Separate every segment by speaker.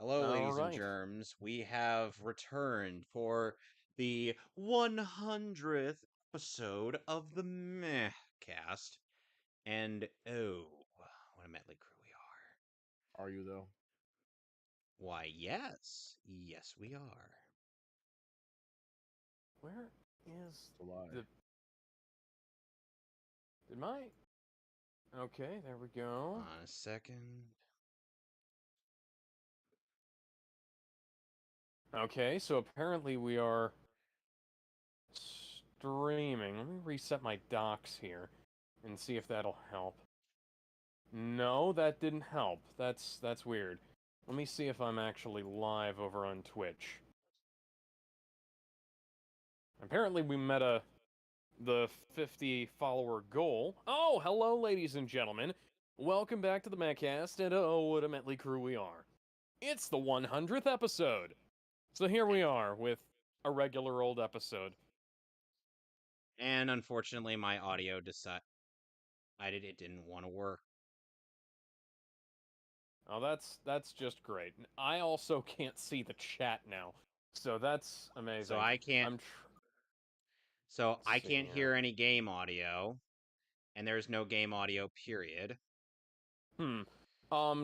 Speaker 1: Hello,
Speaker 2: All
Speaker 1: ladies and
Speaker 2: right.
Speaker 1: germs. We have returned for the 100th episode of the Mehcast. And oh, what a motley crew we are.
Speaker 3: Are you though?
Speaker 1: Why, yes. Yes, we are.
Speaker 2: Where is
Speaker 3: It's a lie.
Speaker 2: the... Did my... Okay, there we go.
Speaker 1: On a second.
Speaker 2: Okay, so apparently we are streaming. Let me reset my docs here and see if that'll help. No, that didn't help. That's weird. Let me see if I'm actually live over on Twitch. Apparently we met the 50 follower goal. Oh, hello, ladies and gentlemen. Welcome back to the Mehcast, and oh, what a motley crew we are. It's the 100th episode. So here we are with a regular old episode.
Speaker 1: And unfortunately, my audio decided it didn't want to work.
Speaker 2: Oh, that's just great. I also can't see the chat now, so that's amazing.
Speaker 1: So I can't. So I
Speaker 2: see
Speaker 1: can't
Speaker 2: here.
Speaker 1: hear any game audio, and there's no game audio, period.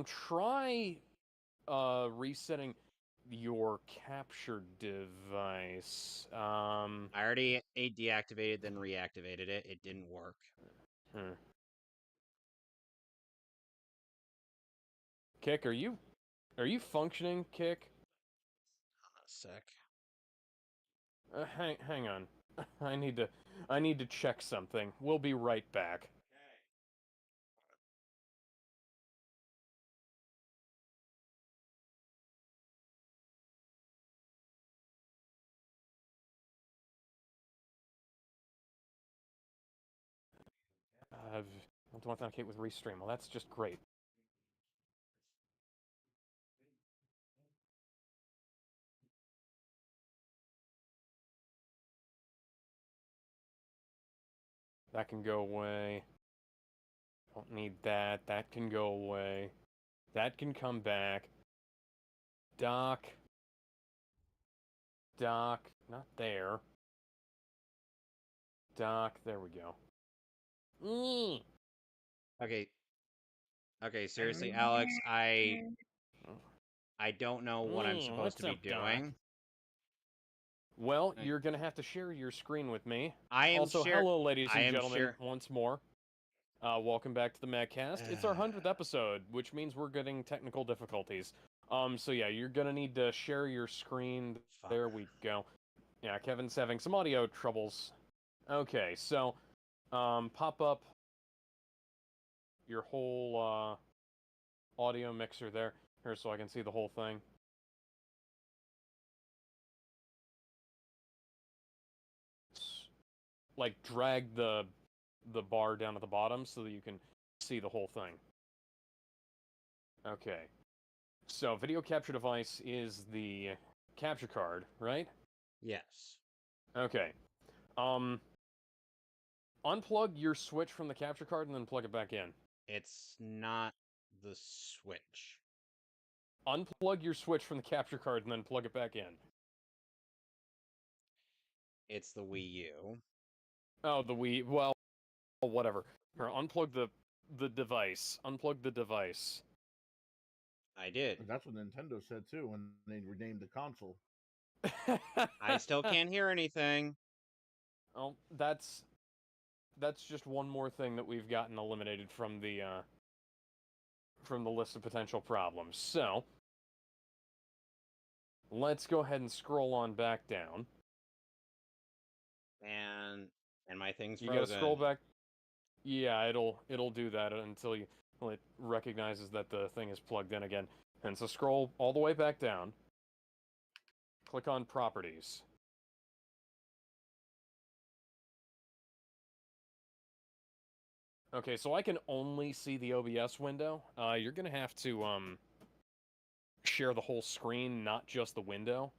Speaker 2: Try resetting your capture device.
Speaker 1: I already deactivated, then reactivated it. It didn't work.
Speaker 2: Kick, are you functioning, Kick?
Speaker 1: A sec.
Speaker 2: Hang on. I need to check something. We'll be right back. I want to authenticate with Restream. Well, that's just great. That can go away. Don't need that. That can go away. That can come back. Doc. Doc. Not there. Doc. There we go.
Speaker 1: Okay. Okay, seriously, Alex, I don't know what I'm supposed
Speaker 2: What's
Speaker 1: to be
Speaker 2: up, Doc?
Speaker 1: doing.
Speaker 2: Well, you're gonna have to share your screen with me.
Speaker 1: I am
Speaker 2: Also,
Speaker 1: sure.
Speaker 2: hello, ladies
Speaker 1: I
Speaker 2: and
Speaker 1: am
Speaker 2: gentlemen,
Speaker 1: sure.
Speaker 2: once more. Welcome back to the Mehcast. It's our 100th episode, which means we're getting technical difficulties. So yeah, you're gonna need to share your screen.
Speaker 1: Fuck.
Speaker 2: There we go. Yeah, Kevin's having some audio troubles. Okay, so, pop up your whole, audio mixer there. Here, so I can see the whole thing. Like, drag the bar down at the bottom so that you can see the whole thing. Okay. So, video capture device is the capture card, right?
Speaker 1: Yes.
Speaker 2: Okay. Unplug your switch from the capture card and then plug it back in.
Speaker 1: It's not the Switch.
Speaker 2: Unplug your switch from the capture card and then plug it back in.
Speaker 1: It's the Wii U.
Speaker 2: Oh, the Wii. Well, whatever. Here, unplug the device. Unplug the device.
Speaker 1: I did.
Speaker 3: That's what Nintendo said too when they renamed the console.
Speaker 1: I still can't hear anything.
Speaker 2: Oh, that's just one more thing that we've gotten eliminated from the list of potential problems. So, let's go ahead and scroll on back down.
Speaker 1: And my thing's
Speaker 2: You
Speaker 1: frozen.
Speaker 2: gotta scroll back. Yeah, it'll do that until it recognizes that the thing is plugged in again. And so scroll all the way back down. Click on Properties. Okay, so I can only see the OBS window. You're gonna have to share the whole screen, not just the window.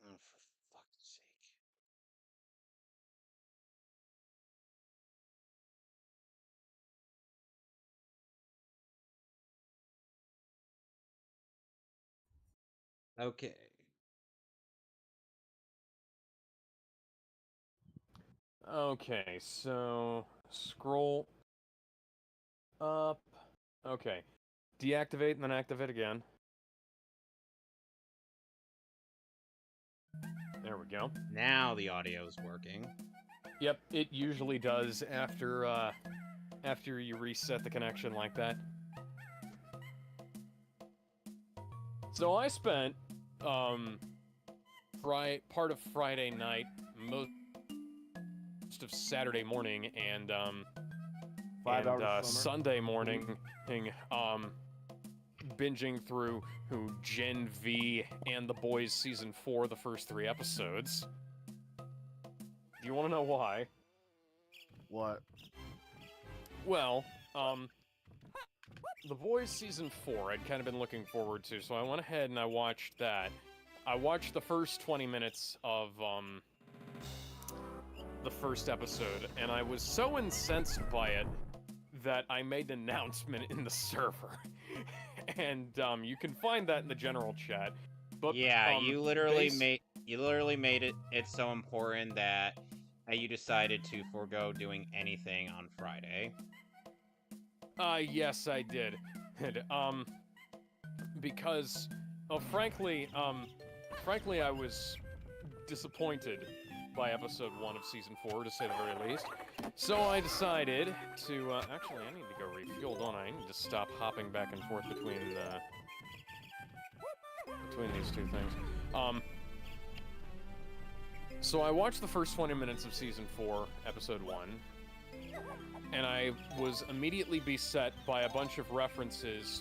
Speaker 1: Oh, for fuck's sake. Okay.
Speaker 2: Okay, so scroll up. Okay. Deactivate and then activate again. There we go.
Speaker 1: Now the audio's working.
Speaker 2: Yep, it usually does after you reset the connection like that. So I spent part of Friday night, most of Saturday morning, and
Speaker 3: 5 hours summer.
Speaker 2: Sunday morning, binging through Gen V and The Boys Season 4, the first 3 episodes. Do you want to know why?
Speaker 3: What?
Speaker 2: Well, The Boys Season 4 I'd kind of been looking forward to, so I went ahead and I watched that. I watched the first 20 minutes of the first episode, and I was so incensed by it that I made an announcement in the server. And you can find that in the general chat. But
Speaker 1: Yeah, you literally made it so important that you decided to forego doing anything on Friday.
Speaker 2: Yes, I did. Because, frankly, I was disappointed by episode 1 of season 4, to say the very least. So I decided to, actually, I need to go refuel, don't I? I need to stop hopping back and forth between these two things. So I watched the first 20 minutes of season 4, episode 1, and I was immediately beset by a bunch of references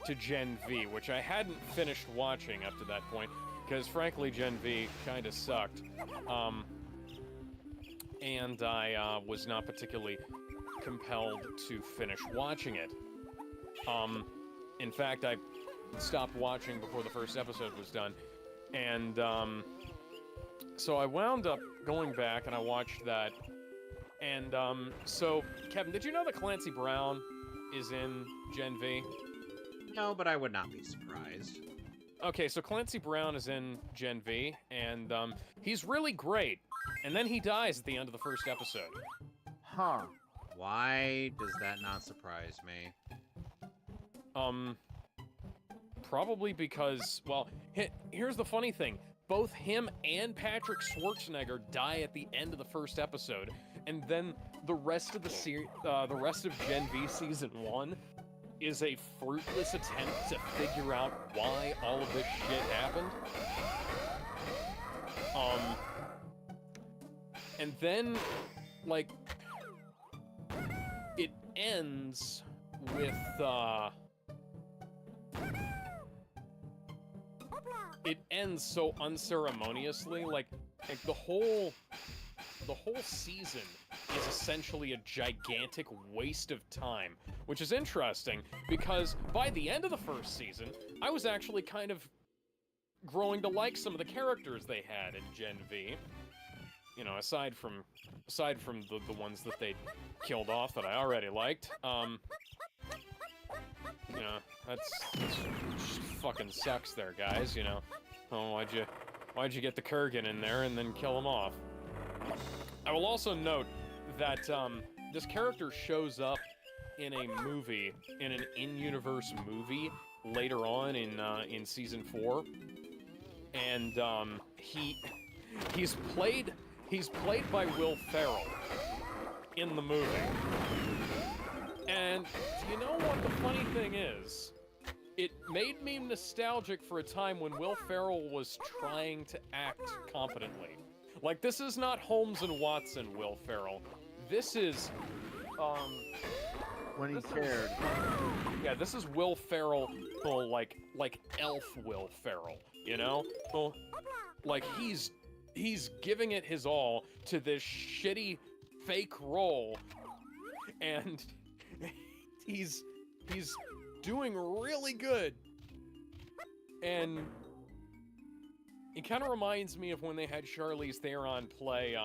Speaker 2: to Gen V, which I hadn't finished watching up to that point, because frankly Gen V kinda sucked. And I was not particularly compelled to finish watching it. In fact, I stopped watching before the first episode was done, and so I wound up going back and I watched that. And so Kevin, did you know that Clancy Brown is in Gen V?
Speaker 1: No, but I would not be surprised.
Speaker 2: Okay, so Clancy Brown is in Gen V, and he's really great. And then he dies at the end of the first episode.
Speaker 3: Huh.
Speaker 1: Why does that not surprise me?
Speaker 2: Probably because, well, here's the funny thing. Both him and Patrick Schwarzenegger die at the end of the first episode, and then the rest of the rest of Gen V Season 1 is a fruitless attempt to figure out why all of this shit happened. And then, like, it ends with, it ends so unceremoniously, like the whole season is essentially a gigantic waste of time, which is interesting because by the end of the first season, I was actually kind of growing to like some of the characters they had in Gen V. You know, aside from the ones that they killed off that I already liked. You know, that's just fucking sucks there, guys, you know. Oh, why'd you get the Kurgan in there and then kill him off? I will also note that this character shows up in a movie, in an in-universe movie later on in season 4, and he's played by Will Ferrell in the movie. And you know what the funny thing is? It made me nostalgic for a time when Will Ferrell was trying to act competently. Like, this is not Holmes and Watson Will Ferrell. This is,
Speaker 3: When he cared.
Speaker 2: yeah, this is Will Ferrell, like elf Will Ferrell, you know? Well, like, he's giving it his all to this shitty fake role, and he's doing really good. And it kind of reminds me of when they had Charlize Theron play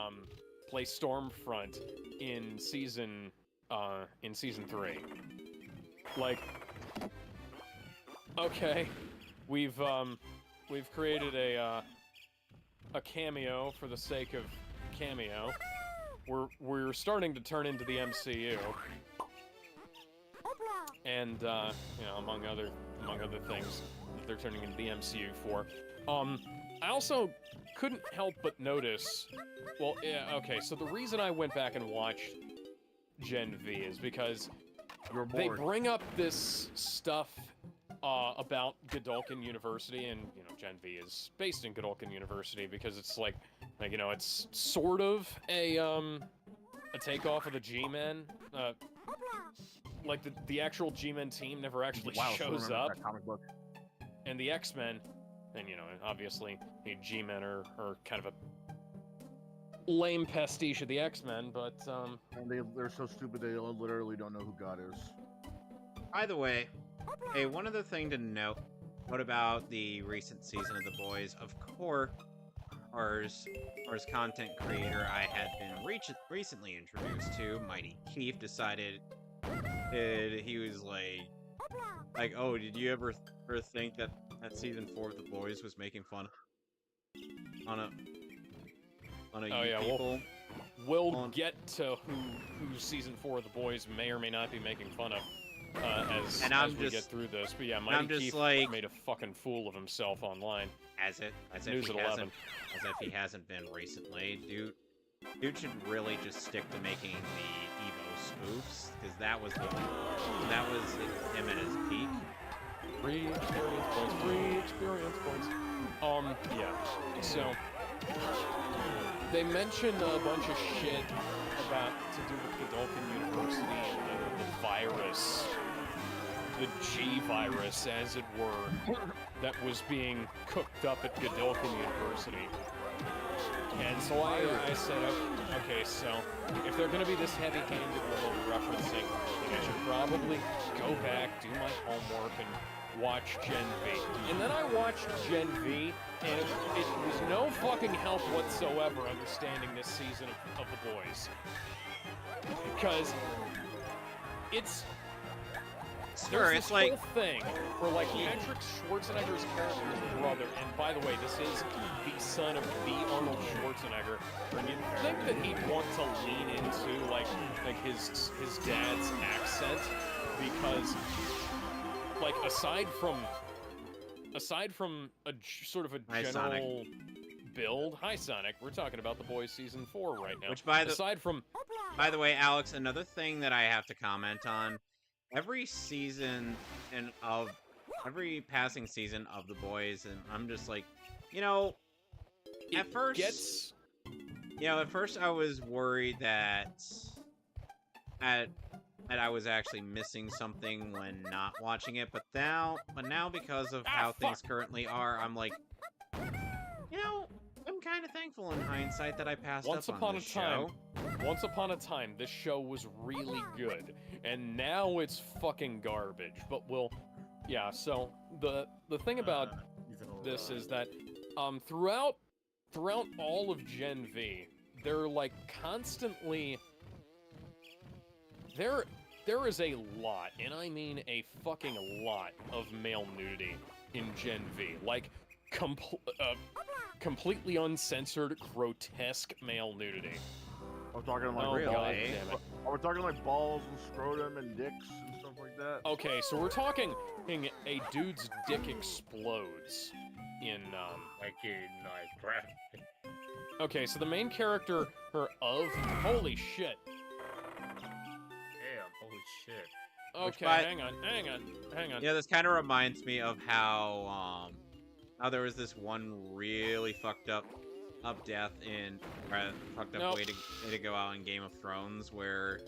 Speaker 2: Stormfront in season 3. Like, okay, we've created a cameo for the sake of cameo. We're starting to turn into the MCU, and you know, among other things that they're turning into the MCU for. I also couldn't help but notice. Well, yeah, okay. So the reason I went back and watched Gen V is because
Speaker 3: You're
Speaker 2: they
Speaker 3: bored.
Speaker 2: bring up this stuff about Godolphin University, and you know, Gen V is based in Godolphin University because it's like you know, it's sort of a takeoff of the G-Men. Like the actual G-Men team never actually
Speaker 3: Wow, so
Speaker 2: shows
Speaker 3: remember
Speaker 2: up,
Speaker 3: that comic book.
Speaker 2: and the X-Men, and you know, obviously the G-Men are kind of a lame pastiche of the X-Men, but
Speaker 3: And they're so stupid they literally don't know who God is.
Speaker 1: By the way, hey, one other thing to note. What about the recent season of The Boys? Of course, ours content creator I had been recently introduced to, Mighty Keith, decided he was like, oh, did you ever think that season 4 of The Boys was making fun on a
Speaker 2: Oh,
Speaker 1: you
Speaker 2: yeah,
Speaker 1: people?
Speaker 2: we'll get to who season 4 of The Boys may or may not be making fun of as we get through this. But yeah, Mighty Keith made a fucking fool of himself online.
Speaker 1: As if
Speaker 2: News
Speaker 1: he
Speaker 2: at 11.
Speaker 1: hasn't, as if he hasn't been recently. Dude should really just stick to making the Evo spoofs, because that was him at his peak.
Speaker 2: Free experience points. Yeah. So they mentioned a bunch of shit about to do with Godolphin University and the virus, the G virus, as it were, that was being cooked up at Godolphin University. And so I said, okay, so if they're going to be this heavy-handed with all the referencing, then I should probably go back, do my homework, and watch Gen V. And then I watched Gen V, and it was no fucking help whatsoever understanding this season of The Boys. Because it's...
Speaker 1: Sure,
Speaker 2: There's
Speaker 1: it's
Speaker 2: this
Speaker 1: like...
Speaker 2: whole thing where, like, Patrick Schwarzenegger's character's brother, and by the way, this is the son of the Arnold Schwarzenegger, and you'd think that he'd want to lean into, like his dad's accent, because, like, aside from a sort of a
Speaker 1: Hi,
Speaker 2: general
Speaker 1: Sonic.
Speaker 2: build... Hi, Sonic. We're talking about The Boys Season 4 right now.
Speaker 1: Which,
Speaker 2: aside from...
Speaker 1: By the way, Alex, another thing that I have to comment on, every season every passing season of The Boys, and I'm just like, you know, at first I was worried that I was actually missing something when not watching it, but now because of how things currently are, I'm like, you know, I'm kind of thankful in hindsight that I passed up on this show.
Speaker 2: Once upon a time, this show was really good, and now it's fucking garbage. But yeah. So the thing about this is that throughout all of Gen V, they're like constantly there is a lot, and I mean a fucking lot of male nudity in Gen V, like completely uncensored, grotesque male nudity.
Speaker 3: We're talking like
Speaker 1: really?
Speaker 2: God damn it.
Speaker 3: Are we talking like balls and scrotum and dicks and stuff like that?
Speaker 2: Okay, so we're talking a dude's dick explodes in
Speaker 4: Like in Minecraft.
Speaker 2: Okay, so the main character holy shit.
Speaker 4: Damn, holy shit.
Speaker 2: Okay,
Speaker 1: by-
Speaker 2: hang on.
Speaker 1: Yeah, this kind of reminds me of how there was this one really fucked up death
Speaker 2: Nope.
Speaker 1: way to go out in Game of Thrones, where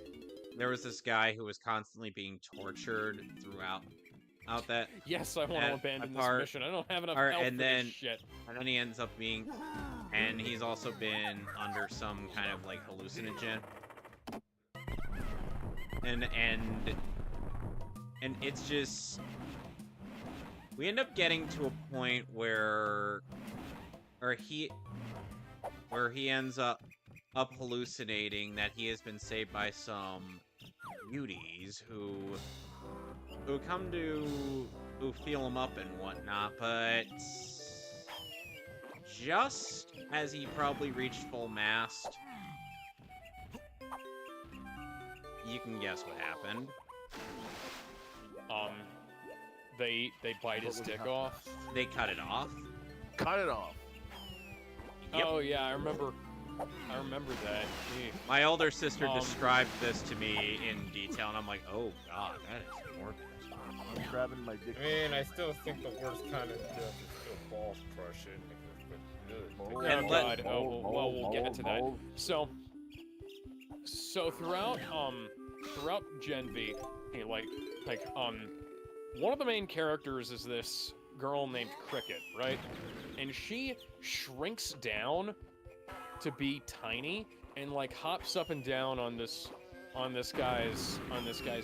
Speaker 1: there was this guy who was constantly being tortured throughout that,
Speaker 2: Yes, I want to
Speaker 1: that
Speaker 2: abandon this
Speaker 1: part-
Speaker 2: mission. I don't have enough
Speaker 1: or-
Speaker 2: health
Speaker 1: and
Speaker 2: for
Speaker 1: then-
Speaker 2: this shit.
Speaker 1: and then he ends up being, and he's also been under some kind of like hallucinogen, and it's just, we end up getting to a point where he ends up hallucinating that he has been saved by some beauties who feel him up and whatnot, but just as he probably reached full mast, you can guess what happened.
Speaker 2: They bite his dick off.
Speaker 1: They cut it off.
Speaker 3: Cut it off.
Speaker 1: Yep.
Speaker 2: Oh yeah, I remember that. Eek.
Speaker 1: My older sister
Speaker 2: Um,
Speaker 1: described this to me in detail, and I'm like, oh god, that is morbid.
Speaker 3: I'm grabbing my dick.
Speaker 4: I mean, I still think the worst kind of death is still balls crushing.
Speaker 2: Oh
Speaker 1: And let-
Speaker 2: god. Oh well, we'll get to that. So throughout Gen V, one of the main characters is this girl named Cricket, right? And she shrinks down to be tiny and like hops up and down on this guy's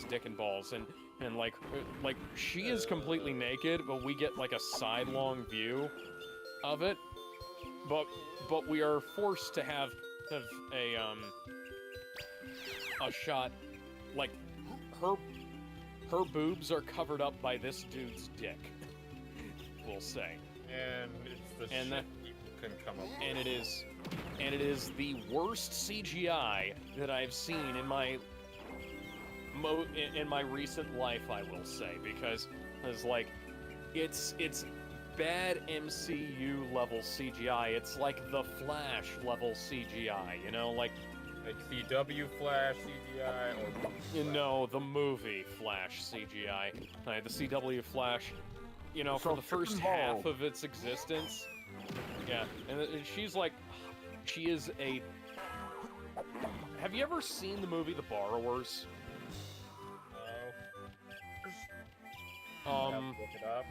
Speaker 2: dick and balls, and like she is completely naked, but we get like a sidelong view of it. But we are forced to have a shot, like her boobs are covered up by this dude's dick. We'll say.
Speaker 4: And it's the
Speaker 2: And
Speaker 4: shit
Speaker 2: that-
Speaker 4: people can come up with.
Speaker 2: And it is the worst CGI that I've seen in my recent life, I will say, because it's like it's bad MCU level CGI. It's like the Flash level CGI, you know, like
Speaker 4: CW Flash CGI or
Speaker 2: you know, the movie Flash CGI. The CW Flash, you know, for
Speaker 3: So
Speaker 2: the first
Speaker 3: chicken ball.
Speaker 2: half of its existence. Yeah, and she's like, she is a... Have you ever seen the movie The Borrowers?
Speaker 4: no. Have to look it up.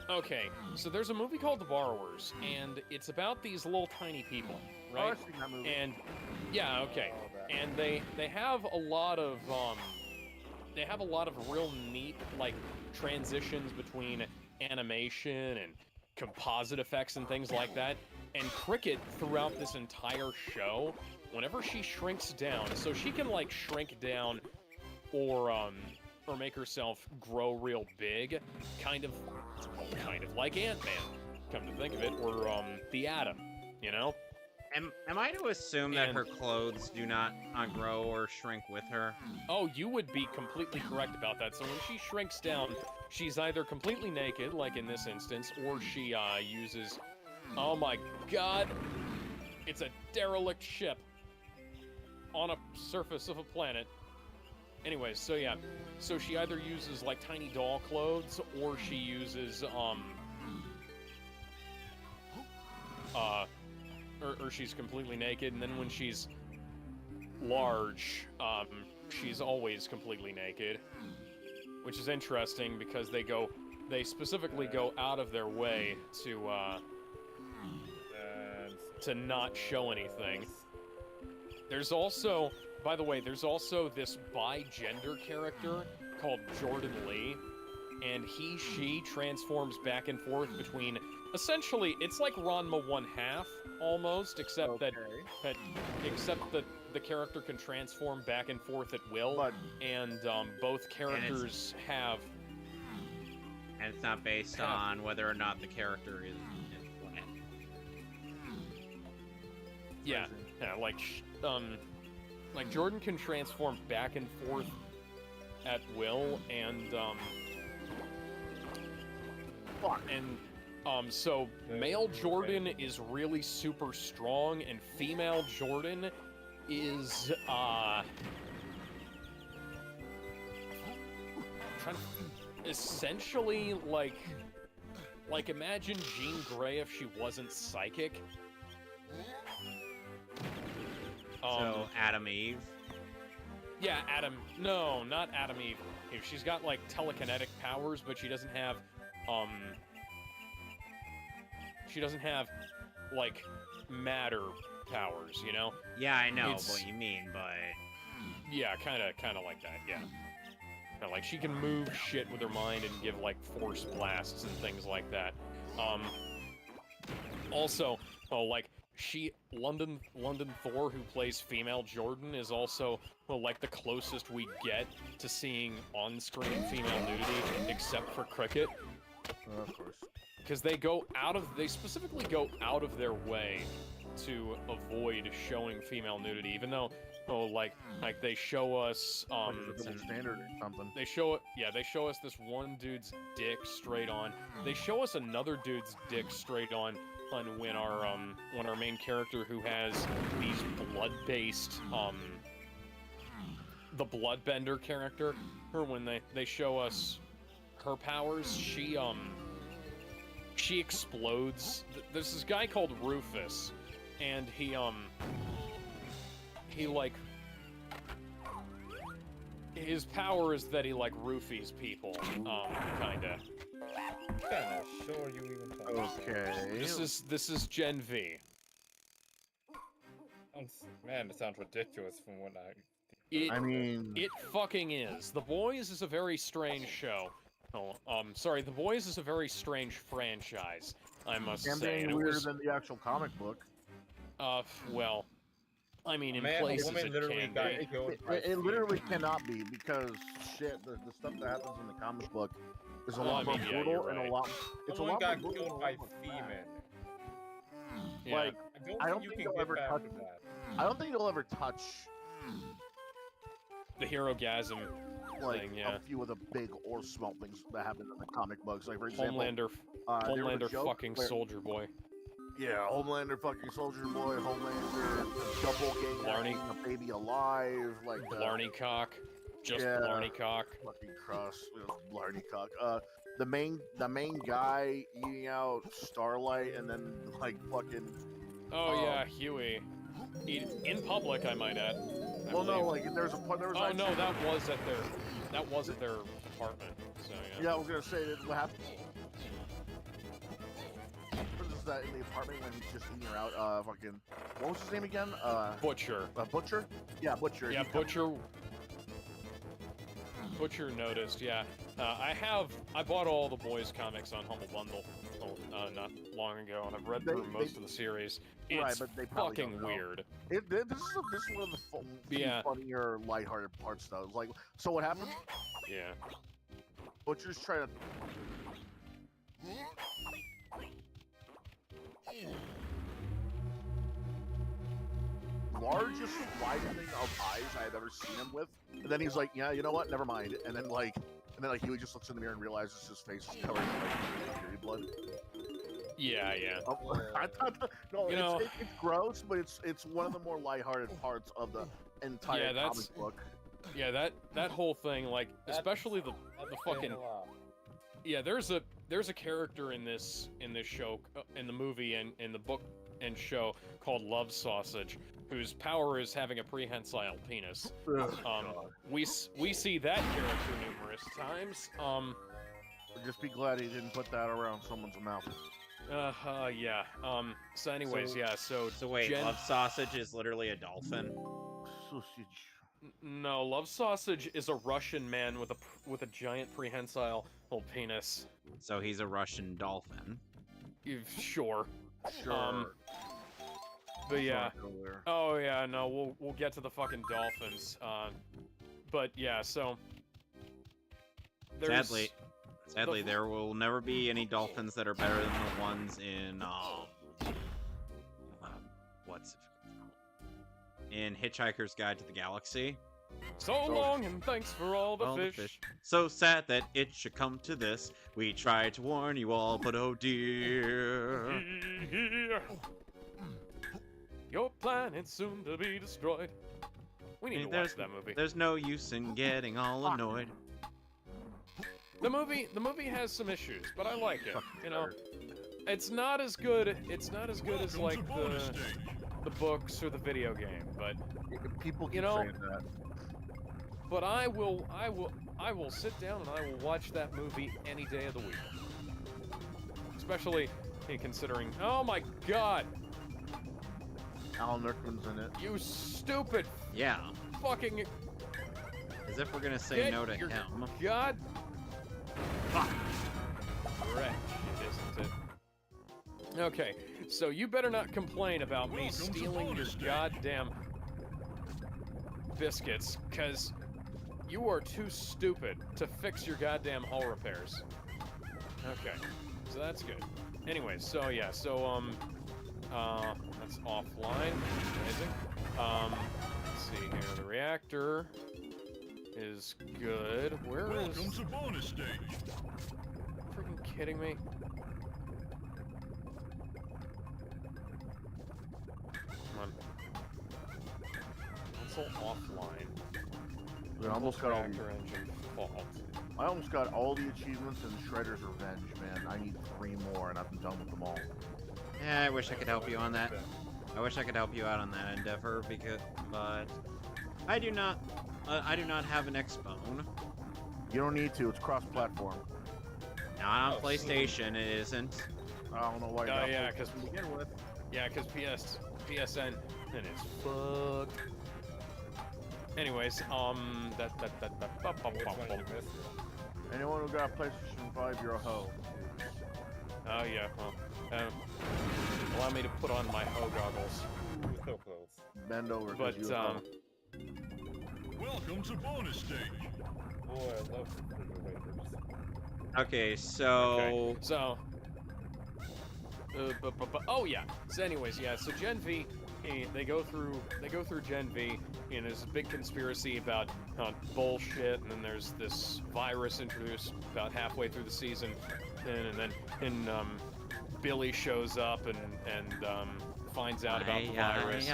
Speaker 2: Okay, so there's a movie called The Borrowers, and it's about these little tiny people,
Speaker 3: Oh,
Speaker 2: right?
Speaker 3: I've seen that movie.
Speaker 2: And yeah, okay.
Speaker 4: All that.
Speaker 2: And they have a lot of real neat like transitions between animation and composite effects and things like that. And Cricket throughout this entire show, whenever she shrinks down, so she can like shrink down or make herself grow real big, kind of like Ant-Man, come to think of it, or the Atom, you know?
Speaker 1: Am I to assume that
Speaker 2: And-
Speaker 1: her clothes do not grow or shrink with her?
Speaker 2: Oh, you would be completely correct about that. So when she shrinks down, she's either completely naked, like in this instance, or she uses... Oh my god! It's a derelict ship on a surface of a planet. Anyways, so yeah. So she either uses, like, tiny doll clothes, or she uses, or she's completely naked, and then when she's large, she's always completely naked, which is interesting because they specifically go out of their way to not show anything. There's also, by the way, there's also this bi-gender character called Jordan Lee, and she transforms back and forth between, essentially, it's like Ranma 1/2, almost, except that the character can transform back and forth at will,
Speaker 3: But
Speaker 2: and both characters have...
Speaker 1: And it's not based on whether or not the character is black.
Speaker 2: Yeah, like Jordan can transform back and forth at will, and so male Jordan is really super strong, and female Jordan is essentially like imagine Jean Grey if she wasn't psychic.
Speaker 1: So Adam Eve.
Speaker 2: Yeah, no, not Adam Eve. She's got like telekinetic powers, but she doesn't have like matter powers, you know?
Speaker 1: Yeah, I know
Speaker 2: It's-
Speaker 1: what you mean, but
Speaker 2: Yeah, kind of like that. Yeah. Kinda like she can move shit with her mind and give like force blasts and things like that. Also, like London Thor, who plays female Jordan, is also, well, like the closest we get to seeing on-screen female nudity, except for Cricket.
Speaker 3: Of course.
Speaker 2: Because they specifically go out of their way to avoid showing female nudity, even though, like they show us,
Speaker 3: It's a standard or something.
Speaker 2: they show us this one dude's dick straight on. They show us another dude's dick straight on when our main character, who has these blood-based, the bloodbender character, her, when they show us her powers, she explodes. There's this guy called Rufus, and he like, his power is that he, like, roofies people, kinda.
Speaker 4: What kind of show are you even talking about?
Speaker 3: Okay.
Speaker 2: This is Gen V.
Speaker 4: Man, it sounds ridiculous from what
Speaker 3: I mean,
Speaker 2: It fucking is. The Boys is a very strange show. Sorry, The Boys is a very strange franchise, I must say.
Speaker 3: campaign weirder than the actual comic book.
Speaker 2: Well, I mean, in
Speaker 4: Man,
Speaker 2: places
Speaker 4: woman
Speaker 2: it
Speaker 4: literally
Speaker 2: can
Speaker 4: got
Speaker 2: be.
Speaker 4: killed by
Speaker 3: It literally cannot be, because shit, the stuff that happens in the comic book is a lot more
Speaker 2: yeah,
Speaker 3: brutal
Speaker 2: you're
Speaker 3: and
Speaker 2: right.
Speaker 3: a lot. It's a
Speaker 4: Someone
Speaker 3: lot
Speaker 4: got
Speaker 3: more brutal
Speaker 4: killed
Speaker 3: and
Speaker 4: by
Speaker 3: a lot more
Speaker 4: female.
Speaker 2: Yeah.
Speaker 3: Like,
Speaker 4: I don't
Speaker 3: think
Speaker 4: think you
Speaker 3: you'll
Speaker 4: can
Speaker 3: ever
Speaker 4: get
Speaker 3: touch-
Speaker 4: past that.
Speaker 3: I don't think you'll ever touch
Speaker 2: The Hero-gasm
Speaker 3: like
Speaker 2: thing, yeah.
Speaker 3: a few of the big or small things that happen in the comic books. Like, for example,
Speaker 2: Homelander,
Speaker 3: there was a
Speaker 2: Homelander
Speaker 3: joke
Speaker 2: fucking
Speaker 3: where-
Speaker 2: Soldier Boy.
Speaker 3: Yeah, Homelander fucking Soldier Boy, Homelander doppelganger,
Speaker 2: Blarney.
Speaker 3: eating a baby alive, like
Speaker 2: Blarney Cock. Just
Speaker 3: yeah.
Speaker 2: Blarney Cock.
Speaker 3: fucking cross, Blarney cock. The main guy eating out Starlight, and then like fucking.
Speaker 2: Oh yeah, Huey. In public, I might add. I
Speaker 3: Well, no,
Speaker 2: believe.
Speaker 3: like there was
Speaker 2: Oh
Speaker 3: actually,
Speaker 2: no, that was at their apartment. So yeah.
Speaker 3: Yeah, I was gonna say that what happened. Was that in the apartment when he's just eating her out? Fucking. What was his name again?
Speaker 2: Butcher.
Speaker 3: Butcher. Yeah, Butcher.
Speaker 2: Yeah,
Speaker 3: He-
Speaker 2: Butcher. Butcher noticed. Yeah, I bought all the Boys comics on Humble Bundle not long ago, and I've read through most of the series. It's
Speaker 3: Right, but they probably
Speaker 2: fucking
Speaker 3: don't know.
Speaker 2: weird.
Speaker 3: This is one of the
Speaker 2: Yeah.
Speaker 3: funnier, lighthearted parts, though. It's like, so what happened?
Speaker 2: Yeah.
Speaker 3: Butcher's trying to. Largest widening of eyes I have ever seen him with, and then he's like, "Yeah, you know what? Never mind." And then Huey just looks in the mirror and realizes his face is covered in like period blood.
Speaker 2: Yeah, yeah.
Speaker 3: I thought, no,
Speaker 2: You know-
Speaker 3: it's gross, but it's one of the more lighthearted parts of the entire
Speaker 2: Yeah, that's-
Speaker 3: comic book.
Speaker 2: Yeah, that whole thing, like, especially the fucking. Yeah, there's a character in this show, in the movie and in the book and show called Love Sausage, whose power is having a prehensile penis. We see that character numerous times.
Speaker 3: Just be glad he didn't put that around someone's mouth.
Speaker 2: Yeah. So anyways, yeah. So
Speaker 1: wait,
Speaker 2: Gen-
Speaker 1: Love Sausage is literally a dolphin?
Speaker 3: Sausage.
Speaker 2: No, Love Sausage is a Russian man with a giant prehensile penis.
Speaker 1: So he's a Russian dolphin.
Speaker 2: Sure.
Speaker 3: Sure.
Speaker 2: But yeah.
Speaker 3: Sorry, go there.
Speaker 2: Oh yeah, no, we'll get to the fucking dolphins. But yeah, so there's
Speaker 1: Sadly, there will never be any dolphins that are better than the ones in in Hitchhiker's Guide to the Galaxy.
Speaker 2: so long and thanks for all the
Speaker 1: All the
Speaker 2: fish.
Speaker 1: fish. So sad that it should come to this. We tried to warn you all, but oh dear.
Speaker 2: Your planet's soon to be destroyed. We need to watch that movie.
Speaker 1: There's no use in getting all annoyed.
Speaker 2: The movie has some issues, but I like it. You know, it's not as good. It's not as good as like the books or the video game, but
Speaker 3: People keep
Speaker 2: You know-
Speaker 3: saying that.
Speaker 2: but I will sit down and I will watch that movie any day of the week. Especially considering, oh my god,
Speaker 3: Alan Rickman's in it.
Speaker 2: you stupid
Speaker 1: Yeah,
Speaker 2: fucking
Speaker 1: as if we're gonna say
Speaker 2: get
Speaker 1: no to
Speaker 2: your
Speaker 1: him.
Speaker 2: god wretch, isn't it? Okay, So you better not complain about me stealing your goddamn biscuits, because you are too stupid to fix your goddamn hull repairs. Okay, so that's good. Anyways, so yeah, so, that's offline. Amazing. Let's see here. The reactor is good. Where is...
Speaker 5: Welcome to bonus stage.
Speaker 2: Freaking kidding me? Come on. Console offline.
Speaker 3: I almost got all the,
Speaker 2: Reactor engine fault.
Speaker 3: I almost got all the achievements in Shredder's Revenge, man. I need 3 more, and I've been done with them all.
Speaker 1: Yeah, I wish I could help you on that. I wish I could help you out on that endeavor, but I do not have an Xbone.
Speaker 3: You don't need to. It's cross-platform.
Speaker 1: Not on
Speaker 4: Oh,
Speaker 1: PlayStation, it isn't.
Speaker 3: I don't know why.
Speaker 2: Oh,
Speaker 3: got
Speaker 2: yeah,
Speaker 3: PlayStation
Speaker 2: 'cause-
Speaker 3: to begin with.
Speaker 2: Yeah, because PSN, and it's fucked. Anyways,
Speaker 4: Which one you missed?
Speaker 3: Anyone who got a PlayStation 5, you're a hoe.
Speaker 2: oh yeah, well, allow me to put on my hoe goggles.
Speaker 4: Ooh, so close.
Speaker 3: Bend over. 'cause
Speaker 2: But,
Speaker 3: you're a hoe.
Speaker 5: Welcome to bonus stage.
Speaker 4: Boy, I love refrigerators.
Speaker 1: Okay, so
Speaker 2: Okay, so, oh yeah. So anyways, yeah. So Gen V, they go through Gen V, and there's a big conspiracy about bullshit, and then there's this virus introduced about halfway through the season, and then Billy shows up and finds out about the virus,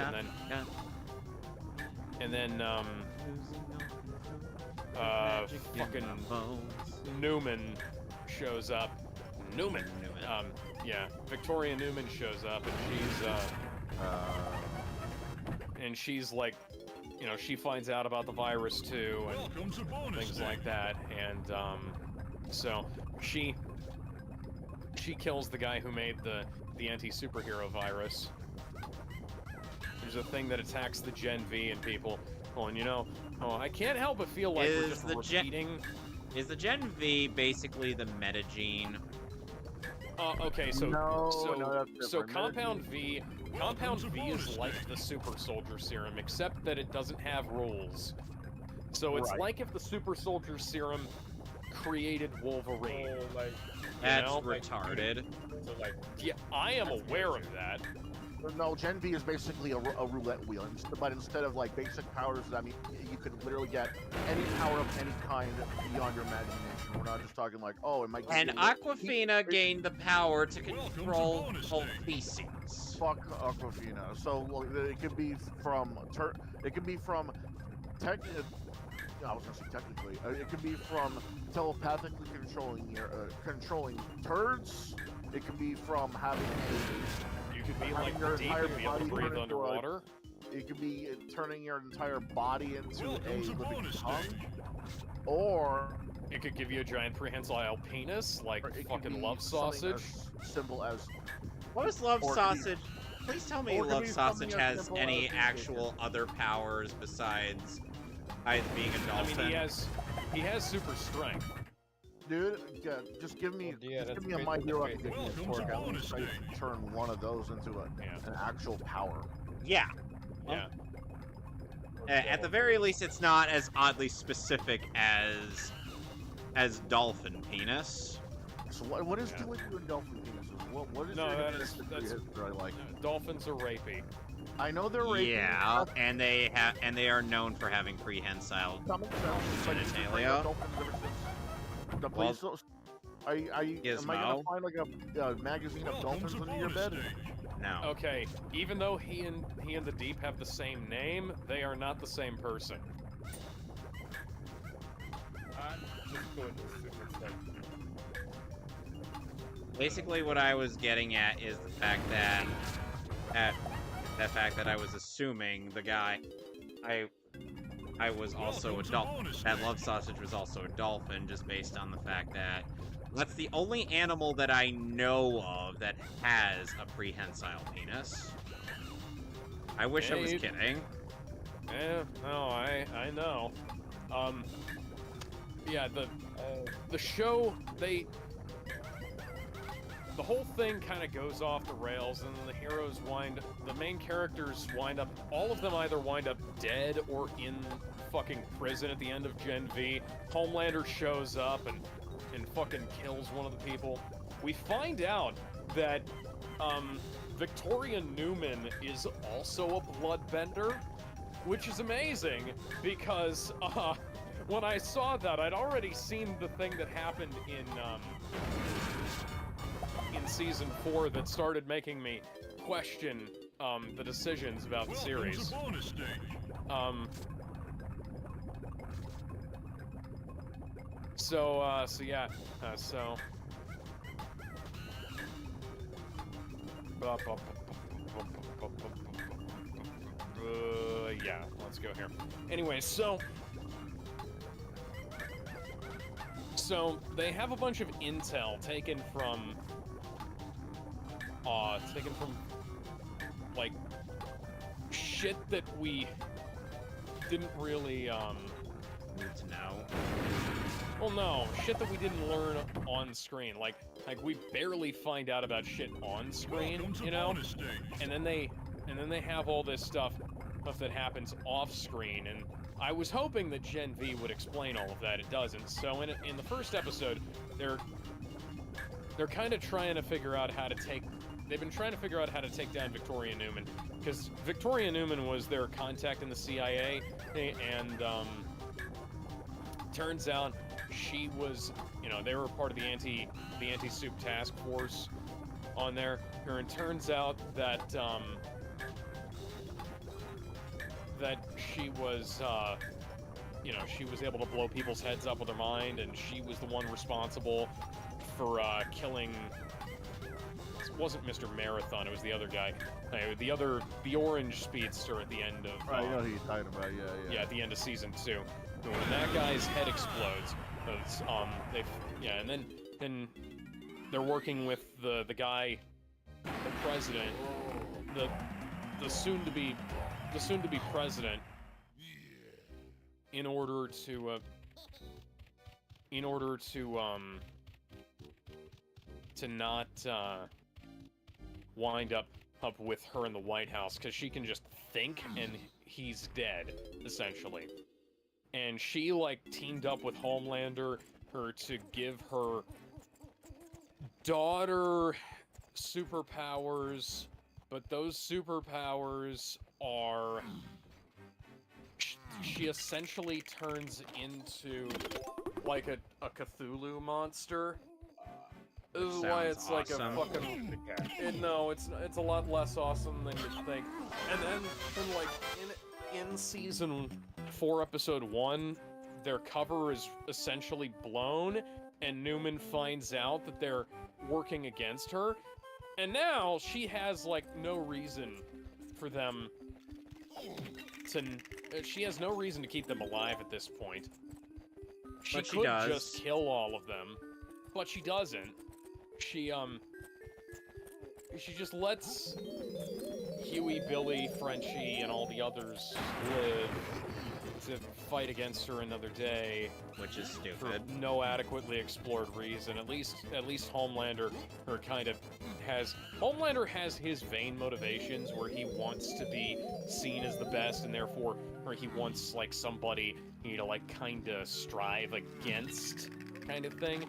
Speaker 2: and then fucking Newman shows up. Newman. Yeah, Victoria Newman shows up, and she's like, you know, she finds out about the virus too, and
Speaker 5: Welcome to bonus
Speaker 2: things
Speaker 5: stage.
Speaker 2: like that, and so she kills the guy who made the anti-superhero virus. There's a thing that attacks the Gen V and people. Oh, and you know, I can't help but feel like we're just repeating.
Speaker 1: Is the Gen V basically the metagene?
Speaker 2: Okay, so
Speaker 3: No, that's
Speaker 2: so
Speaker 3: different.
Speaker 2: Compound V is like the super soldier serum, except that it doesn't have rules. So it's
Speaker 3: Right.
Speaker 2: like if the super soldier serum created Wolverine.
Speaker 4: Oh, like,
Speaker 1: That's
Speaker 2: know,
Speaker 4: like-
Speaker 1: retarded.
Speaker 4: so like,
Speaker 2: Yeah, I am aware of that.
Speaker 3: No, Gen V is basically a roulette wheel, but instead of like basic powers, I mean, you could literally get any power of any kind beyond your imagination. We're not just talking like, oh, it might. give
Speaker 1: And
Speaker 3: you-
Speaker 1: Aquafina gained the power to
Speaker 5: Welcome to
Speaker 1: control
Speaker 5: bonus
Speaker 1: whole
Speaker 5: stage.
Speaker 3: Oh,
Speaker 1: species.
Speaker 3: Fuck Aquafina. So well, it could be from I was gonna say technically. It could be from telepathically controlling turds. It could be from having
Speaker 2: You could be
Speaker 3: Having
Speaker 2: like
Speaker 3: your
Speaker 2: the deep
Speaker 3: entire
Speaker 2: and be able to
Speaker 3: body
Speaker 2: breathe
Speaker 3: turn into a-
Speaker 2: underwater.
Speaker 3: it could be turning your entire body into
Speaker 5: Welcome
Speaker 3: a
Speaker 5: to
Speaker 3: living
Speaker 5: bonus
Speaker 3: tongue,
Speaker 5: stage.
Speaker 3: or
Speaker 2: It could give you a giant prehensile penis, like
Speaker 3: it could
Speaker 2: fucking
Speaker 3: be
Speaker 2: love
Speaker 3: something
Speaker 2: sausage.
Speaker 3: as simple as
Speaker 1: What is Love
Speaker 3: Or it could be-
Speaker 1: Sausage? Please tell me
Speaker 3: or it could
Speaker 1: Love
Speaker 3: be
Speaker 1: Sausage
Speaker 3: something as
Speaker 1: has
Speaker 3: simple
Speaker 1: any
Speaker 3: as being
Speaker 1: actual other powers besides being a
Speaker 2: I
Speaker 1: dolphin.
Speaker 2: mean, he has super strength.
Speaker 3: dude. Just give me,
Speaker 4: Well, yeah,
Speaker 3: just
Speaker 4: that's
Speaker 3: give me a
Speaker 4: great.
Speaker 3: My Hero
Speaker 4: That's
Speaker 3: Academia
Speaker 5: Welcome
Speaker 3: torque.
Speaker 5: to
Speaker 3: At
Speaker 5: bonus
Speaker 3: least I
Speaker 5: stage.
Speaker 3: turn one of those into
Speaker 2: Yeah.
Speaker 3: an actual power.
Speaker 1: Yeah.
Speaker 2: Yeah.
Speaker 1: At the very least, it's not as oddly specific as dolphin penis.
Speaker 3: So what is
Speaker 2: Yeah.
Speaker 3: doing to dolphin penises? What is
Speaker 2: No,
Speaker 3: your
Speaker 2: that is-
Speaker 3: history
Speaker 2: that's-
Speaker 3: history like?
Speaker 2: Dolphins are rapey.
Speaker 3: I know they're raping.
Speaker 1: Yeah, and they are known for having prehensile.
Speaker 3: Common sense. It's like, you've been bringing
Speaker 1: Genitalia.
Speaker 3: up dolphins ever since the police. Am I gonna
Speaker 1: Gizmo.
Speaker 3: find like a magazine of
Speaker 5: Welcome
Speaker 3: dolphins
Speaker 5: to
Speaker 3: under your
Speaker 5: bonus
Speaker 3: bed?
Speaker 5: stage.
Speaker 1: No.
Speaker 2: Okay, even though he and the Deep have the same name, they are not the same person.
Speaker 4: I'm just going to assume it's like,
Speaker 1: Basically, what I was getting at is the fact that I was assuming the guy I was also a
Speaker 5: Welcome to
Speaker 1: dolphin.
Speaker 5: bonus
Speaker 1: That
Speaker 5: stage.
Speaker 1: Love Sausage was also a dolphin, just based on the fact that that's the only animal that I know of that has a prehensile penis. I wish I was
Speaker 2: Hey.
Speaker 1: kidding.
Speaker 2: No, I know. Yeah,
Speaker 4: oh,
Speaker 2: the show, the whole thing kind of goes off the rails, and then the main characters wind up, all of them either wind up dead or in fucking prison at the end of Gen V. Homelander shows up and fucking kills one of the people. We find out that, Victoria Newman is also a bloodbender, which is amazing, because, when I saw that, I'd already seen the thing that happened in Season 4 that started making me question, the decisions about the series.
Speaker 5: Welcome to bonus stage.
Speaker 2: Yeah, let's go here. Anyway, so they have a bunch of intel taken from, like, shit that we didn't really,
Speaker 1: Need to know.
Speaker 2: well, no, shit that we didn't learn on screen. Like we barely find out about shit on screen,
Speaker 5: Welcome to
Speaker 2: you know?
Speaker 5: bonus stage.
Speaker 2: And then they have all this stuff that happens off screen, and I was hoping that Gen V would explain all of that. It doesn't. So in the first episode, they're kind of trying to figure out how to they've been trying to figure out how to take down Victoria Newman, because Victoria Newman was their contact in the CIA, and turns out she was, you know, they were part of the anti-soup task force on there, and it turns out that that she was, you know, she was able to blow people's heads up with her mind, and she was the one responsible for killing. It wasn't Mr. Marathon, it was the other guy. The orange speedster at the end of.
Speaker 3: Right, I know who you're talking about. Yeah.
Speaker 2: Yeah, at the end of season 2, when that guy's head explodes, and then they're working with the guy, the president, the soon to be president, in order to not wind up with her in the White House, because she can just think and he's dead, essentially. And she, like, teamed up with Homelander to give her daughter superpowers, but those superpowers are... She essentially turns into, like, a Cthulhu monster. This is why it's
Speaker 1: awesome.
Speaker 2: like a fucking... No, it's a lot less awesome than you'd think. And then like, in Season 4, Episode 1, their cover is essentially blown, and Newman finds out that they're working against her, and now she has, like, no reason for them to... She has no reason to keep them alive at this point. She could just kill all of them, but she doesn't. She just lets Huey, Billy, Frenchie, and all the others live to fight against her another day.
Speaker 1: Which is
Speaker 2: For
Speaker 1: stupid.
Speaker 2: no adequately explored reason. At least Homelander Homelander has his vain motivations where he wants to be seen as the best, and therefore, or he wants, like, somebody, you know, like, kinda strive against kind of thing.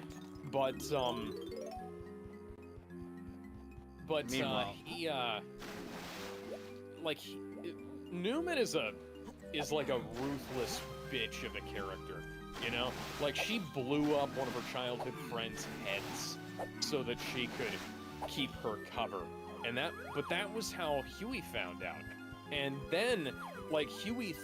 Speaker 2: But
Speaker 1: Meanwhile.
Speaker 2: Newman is like a ruthless bitch of a character, you know? Like, she blew up one of her childhood friends' heads so that she could keep her cover. But that was how Huey found out. And then, like, Huey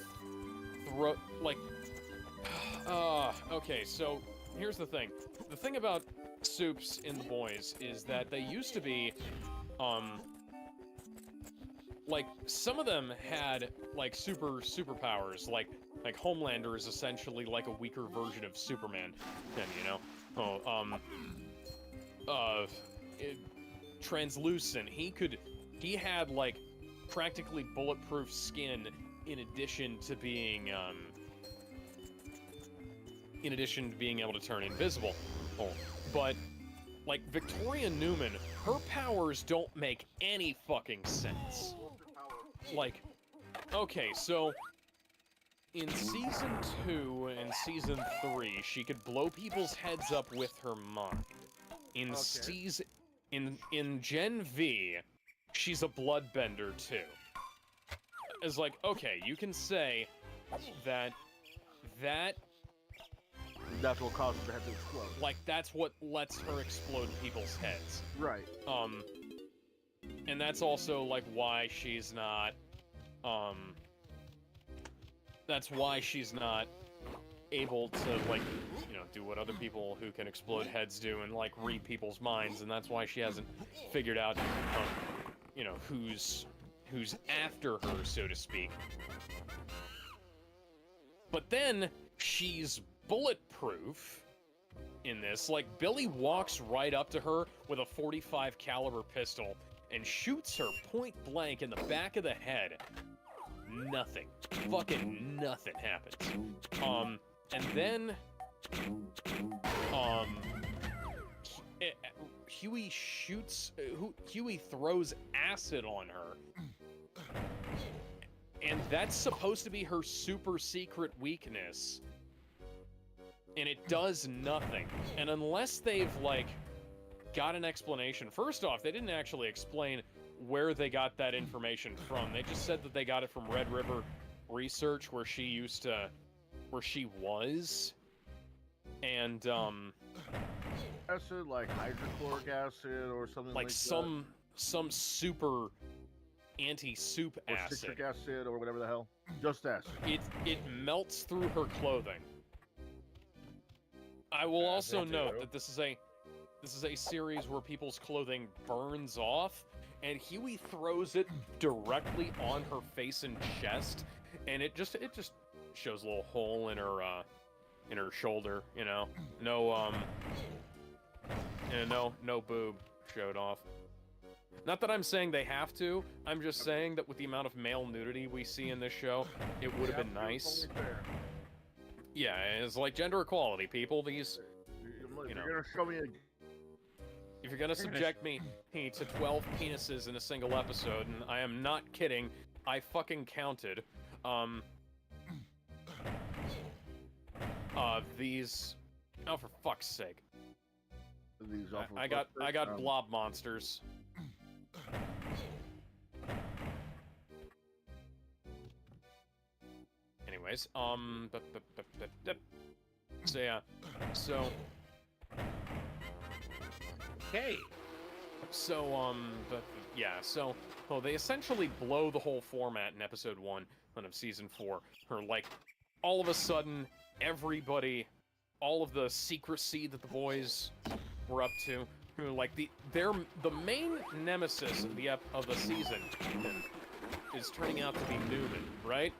Speaker 2: okay, so here's the thing. The thing about soups in The Boys is that they used to be, like, some of them had, like, superpowers, like Homelander is essentially like a weaker version of Superman, and, you know, translucent, he had, like, practically bulletproof skin in addition to being able to turn invisible. But like, Victoria Newman, her powers don't make any fucking sense. Like, okay, so in Season 2 and Season 3, she could blow people's heads up with her mind. In in Gen V, she's a bloodbender too. It's like, okay, you can say that
Speaker 3: That's what causes the head to explode.
Speaker 2: like, that's what lets her explode people's heads.
Speaker 3: Right.
Speaker 2: And that's also, like, why she's not, that's why she's not able to, like, you know, do what other people who can explode heads do and, like, read people's minds, and that's why she hasn't figured out, you know, who's after her, so to speak. But then, she's bulletproof in this. Like, Billy walks right up to her with a .45 caliber pistol and shoots her point blank in the back of the head. Nothing. Fucking nothing happens. And then, Huey throws acid on her. And that's supposed to be her super secret weakness. And it does nothing. And unless they've, like, got an explanation. First off, they didn't actually explain where they got that information from. They just said that they got it from Red River Research, where she was. And,
Speaker 3: Acid, like hydrochloric acid or something like
Speaker 2: some super anti-soup
Speaker 3: or
Speaker 2: acid.
Speaker 3: citric acid or whatever the hell. Just acid.
Speaker 2: It melts through her clothing. I will also note that this is a series where people's clothing burns off, and Huey throws it directly on her face and chest, and it just shows a little hole in her shoulder, you know. No boob showed off. Not that I'm saying they have to, I'm just saying that with the amount of male nudity we see in this show, it would have been nice. Yeah, it's like gender equality, people. These, you know,
Speaker 3: you're gonna show me
Speaker 2: if you're gonna subject me to 12 penises in a single episode, and I am not kidding, I fucking counted. These, oh, for fuck's sake.
Speaker 3: these awful
Speaker 2: I got blob monsters. Anyways, so yeah, so
Speaker 1: Okay.
Speaker 2: so yeah, so well, they essentially blow the whole format in episode 1 of season 4. Or like, all of a sudden, everybody, all of the secrecy that the boys were up to, like the main nemesis of the season is turning out to be Newman, right?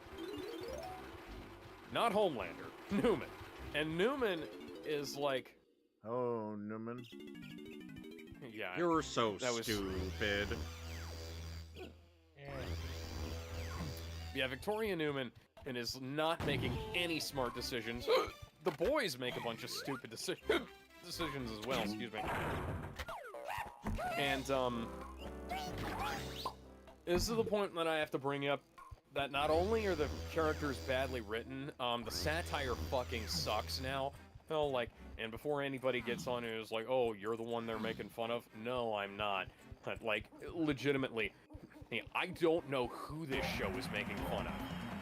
Speaker 2: Not Homelander, Newman. And Newman is like,
Speaker 3: Oh, Newman.
Speaker 2: yeah,
Speaker 1: You're so
Speaker 2: that was-
Speaker 1: stupid.
Speaker 2: yeah, Victoria Newman and is not making any smart decisions. The boys make a bunch of stupid decisions as well, excuse me. And, this is the point that I have to bring up that not only are the characters badly written, the satire fucking sucks now. Hell, like, and before anybody gets on it, it's like, oh, you're the one they're making fun of? No, I'm not. But, like, legitimately, I don't know who this show is making fun of.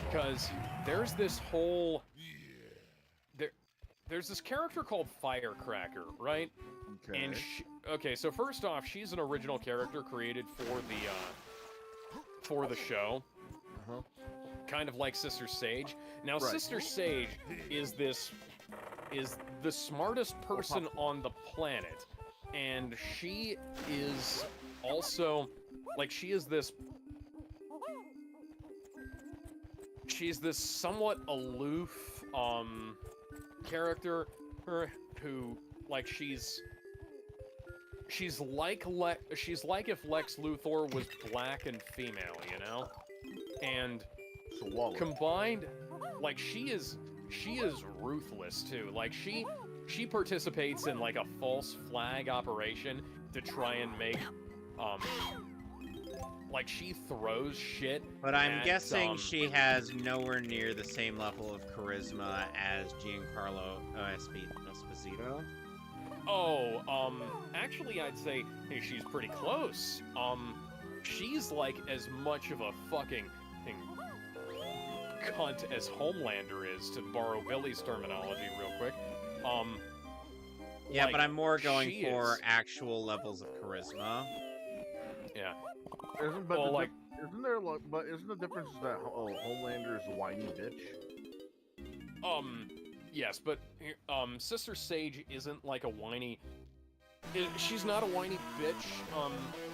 Speaker 2: Because there's this whole... There's this character called Firecracker, right?
Speaker 3: Okay.
Speaker 2: And okay, so first off, she's an original character created for the show.
Speaker 3: Uh-huh.
Speaker 2: Kind of like Sister Sage. Now,
Speaker 3: Right.
Speaker 2: Sister Sage is the smartest person on the planet, and she is also, like, she's this somewhat aloof character who, like, she's like if Lex Luthor was black and female, you know? And
Speaker 3: Swallow.
Speaker 2: combined, like, she is ruthless too. Like, she she participates in like a false flag operation to try and make, like she throws shit.
Speaker 1: But I'm
Speaker 2: at,
Speaker 1: guessing she has nowhere near the same level of charisma as Giancarlo Esposito.
Speaker 2: Oh, actually, I'd say she's pretty close. She's like as much of a fucking cunt as Homelander is, to borrow Billy's terminology real quick.
Speaker 1: Yeah,
Speaker 2: like,
Speaker 1: but I'm more going
Speaker 2: she
Speaker 1: for
Speaker 2: is.
Speaker 1: actual levels of charisma.
Speaker 2: Yeah.
Speaker 3: Isn't the difference is that Homelander is a whiny bitch?
Speaker 2: Yes, but Sister Sage isn't like a whiny. She's not a whiny bitch.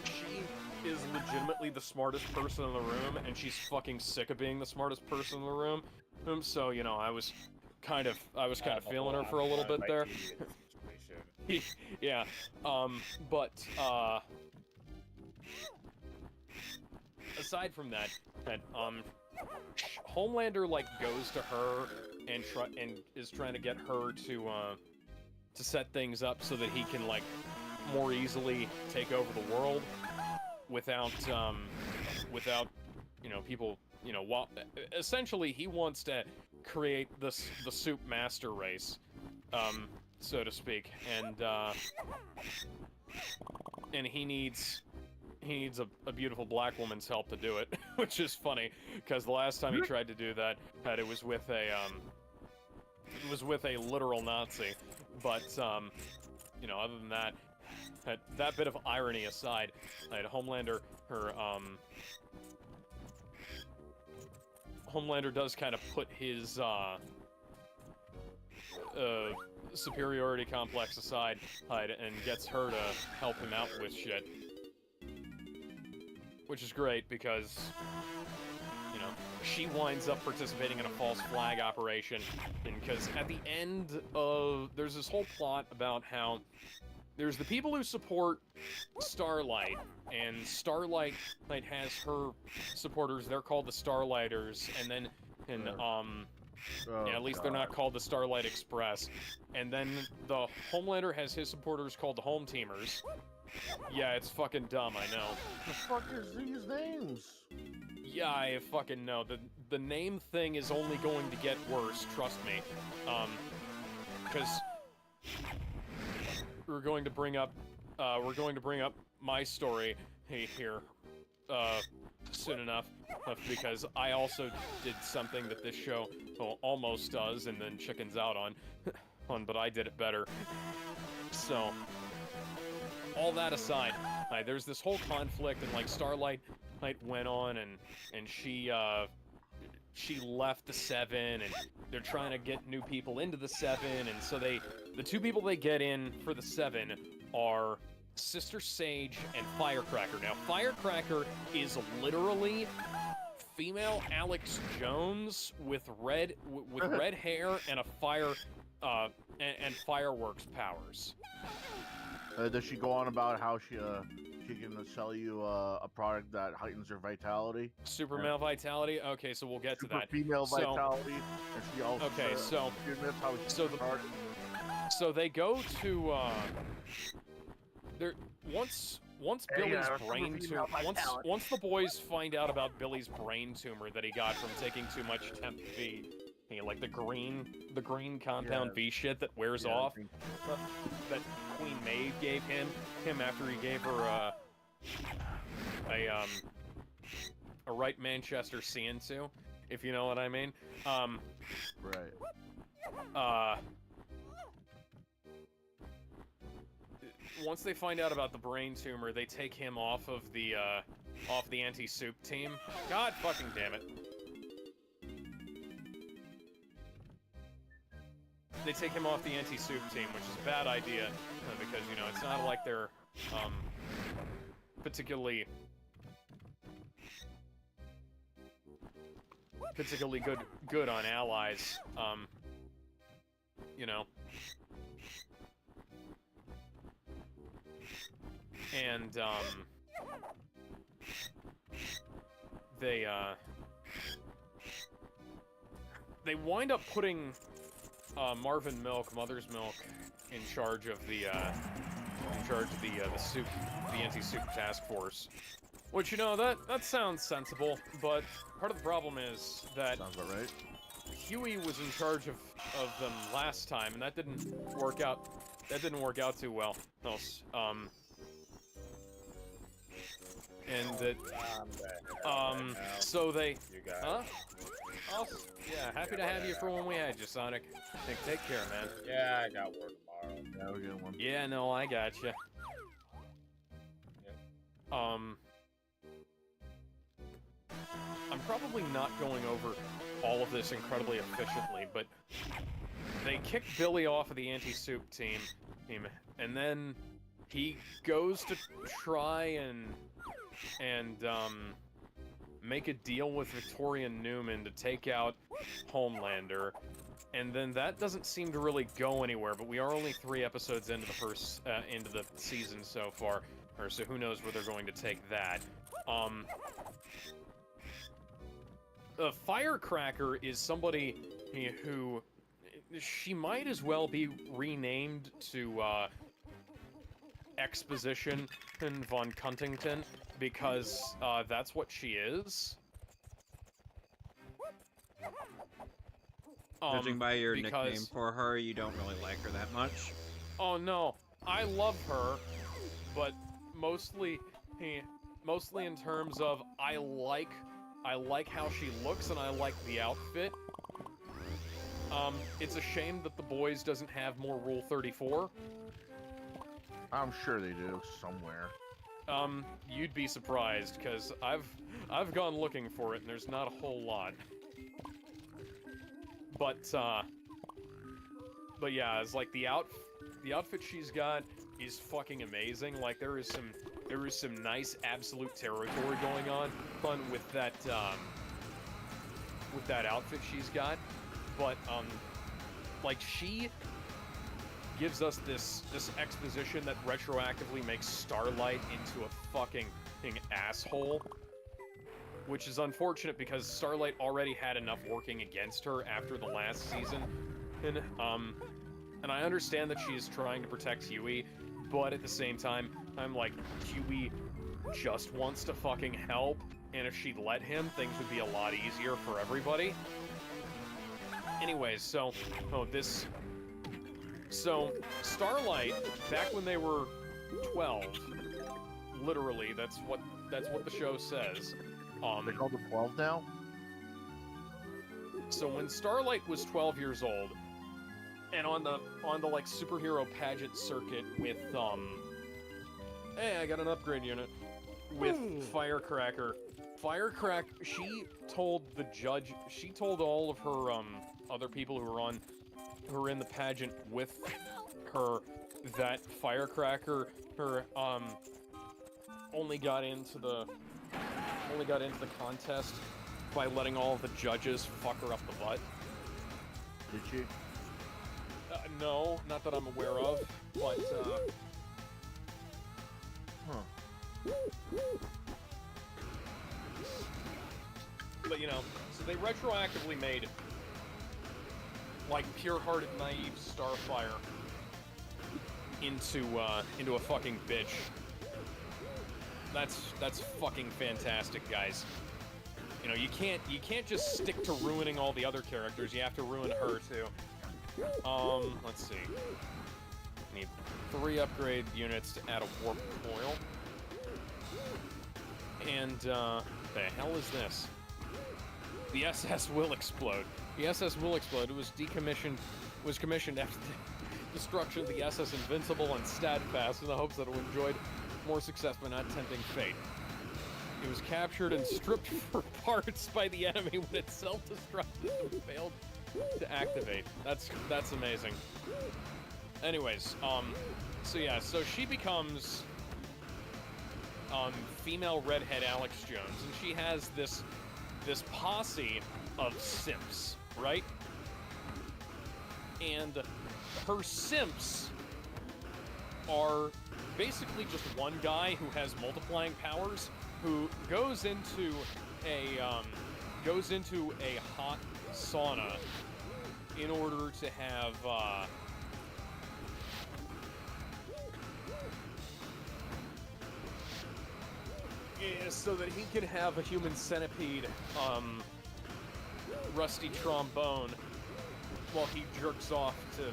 Speaker 2: She is legitimately the smartest person in the room, and she's fucking sick of being the smartest person in the room. So you know, I was kind of feeling her for a little bit there. Yeah. But aside from that, Homelander like goes to her and is trying to get her to set things up so that he can like more easily take over the world without you know people, you know, essentially he wants to create the soup master race, so to speak, and he needs a beautiful black woman's help to do it, which is funny because the last time he tried to do that, it was with a literal Nazi. But you know, other than that, that bit of irony aside, Homelander does kind of put his superiority complex aside, and gets her to help him out with shit. Which is great because, you know, she winds up participating in a false flag operation, and because at the end of, there's this whole plot about how there's the people who support Starlight, and Starlight has her supporters, they're called the Starlighters, and then, yeah, at least they're not called the Starlight Express, and then the Homelander has his supporters called the Home Teamers. Yeah, it's fucking dumb, I know.
Speaker 3: The fuck is these names?
Speaker 2: Yeah, I fucking know. The name thing is only going to get worse, trust me. Because we're going to bring up my story here soon enough, because I also did something that this show almost does and then chickens out on, but I did it better. So, all that aside, there's this whole conflict, and like Starlight went on and she left the Seven, and they're trying to get new people into the Seven, and so the two people they get in for the Seven are Sister Sage and Firecracker. Now, Firecracker is literally female Alex Jones with red hair and a fire and fireworks powers.
Speaker 3: Does she go on about how she can sell you a product that heightens her vitality?
Speaker 2: Super male vitality? Okay, so we'll get to that.
Speaker 3: Female vitality, and she also
Speaker 2: okay, so they go to once Billy's brain tumor, once the boys find out about Billy's brain tumor that he got from taking too much Temp V, like the green compound V shit that wears off, that Queen Maeve gave him after he gave her a right Manchester Sientu, if you know what I mean.
Speaker 3: Right.
Speaker 2: Once they find out about the brain tumor, they take him off of the anti-soup team. God fucking damn it. They take him off the anti-soup team, which is a bad idea, because, you know, it's not like they're particularly good on allies, you know. And they wind up putting Marvin Milk, Mother's Milk, in charge of the anti-soup task force. Which, you know, that sounds sensible, but part of the problem is that
Speaker 3: Sounds about right.
Speaker 2: Huey was in charge of them last time, and that didn't work out. That didn't work out too well. And that, so they,
Speaker 4: You got
Speaker 2: huh? Oh, yeah, happy to have you for when we had you, Sonic. Take care, man.
Speaker 4: Yeah, I got work tomorrow.
Speaker 3: Yeah, we're getting one.
Speaker 2: Yeah, no, I gotcha. I'm probably not going over all of this incredibly efficiently, but they kick Billy off of the anti-soup team, and then he goes to try and make a deal with Victoria Newman to take out Homelander, and then that doesn't seem to really go anywhere. But we are only 3 episodes into the first into the season so far, or so who knows where they're going to take that. Firecracker is somebody who she might as well be renamed to Exposition von Cuntington, because that's what she is.
Speaker 1: Judging by your
Speaker 2: because...
Speaker 1: nickname for her, you don't really like her that much.
Speaker 2: Oh no, I love her, but mostly in terms of I like how she looks and I like the outfit. It's a shame that The Boys doesn't have more Rule 34.
Speaker 3: I'm sure they do somewhere.
Speaker 2: You'd be surprised, because I've gone looking for it and there's not a whole lot. But yeah, it's like the outfit she's got is fucking amazing. Like there is some nice absolute territory going on fun with that outfit she's got. But like she gives us this exposition that retroactively makes Starlight into a fucking asshole, which is unfortunate because Starlight already had enough working against her after the last season, and I understand that she's trying to protect Huey, but at the same time, I'm like, Huey just wants to fucking help, and if she'd let him, things would be a lot easier for everybody. Anyways, so Starlight, back when they were 12, literally, that's what the show says.
Speaker 3: They called her 12 now?
Speaker 2: So when Starlight was 12 years old, and on the like superhero pageant circuit with hey, I got an upgrade unit with Firecracker. She told the judge, she told all of her other people who were in the pageant with her that Firecracker only got into the contest by letting all of the judges fuck her up the butt.
Speaker 3: Did she?
Speaker 2: No, not that I'm aware of, but But you know, so they retroactively made like pure-hearted, naive Starfire into a fucking bitch. That's fucking fantastic, guys. You know, you can't just stick to ruining all the other characters. You have to ruin her too. Let's see. Need 3 upgrade units to add a warp coil. And the hell is this? The SS will explode. The SS will explode. It was commissioned after the destruction of the SS Invincible and Steadfast in the hopes that it would enjoy more success by not tempting fate. It was captured and stripped for parts by the enemy when it self-destructed and failed to activate. That's amazing. Anyways, so yeah, so she becomes female redhead Alex Jones, and she has this posse of simps, right? And her simps are basically just one guy who has multiplying powers, who goes into a hot sauna in order to have so that he can have a human centipede, rusty trombone, while he jerks off to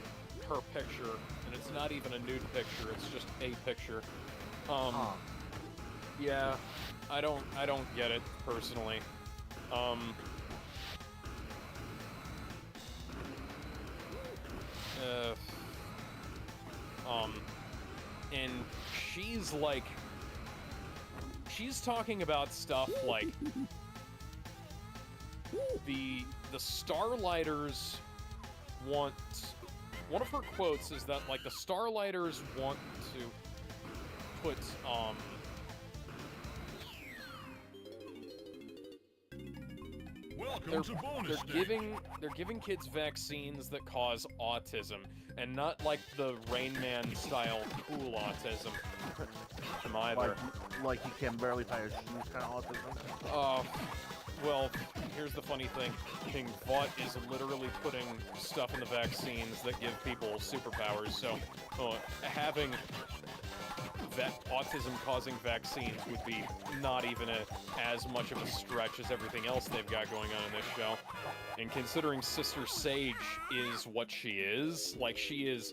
Speaker 2: her picture, and it's not even a nude picture, it's just a picture. Yeah, I don't get it, personally. And she's like, she's talking about stuff like the Starlighters want, one of her quotes is that, like, the Starlighters want to put, they're giving kids vaccines that cause autism, and not like the Rain Man style cool autism either.
Speaker 3: Like he can barely tie his shoes kind of autism?
Speaker 2: Well, here's the funny thing. Vought is literally putting stuff in the vaccines that give people superpowers, so having autism-causing vaccines would be not even as much of a stretch as everything else they've got going on in this show. And considering Sister Sage is what she is, like she is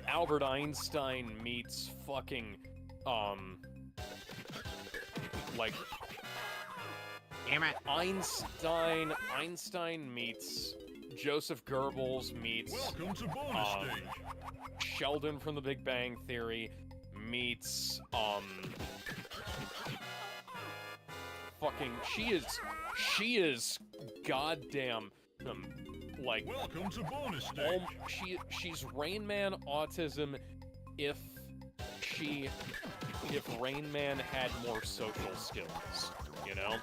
Speaker 2: Albert Einstein meets fucking, like,
Speaker 1: Damn it.
Speaker 2: Einstein meets Joseph Goebbels meets Sheldon from The Big Bang Theory meets fucking she is goddamn like
Speaker 5: Welcome to bonus stage.
Speaker 2: She's Rain Man autism if Rain Man had more social skills, you know?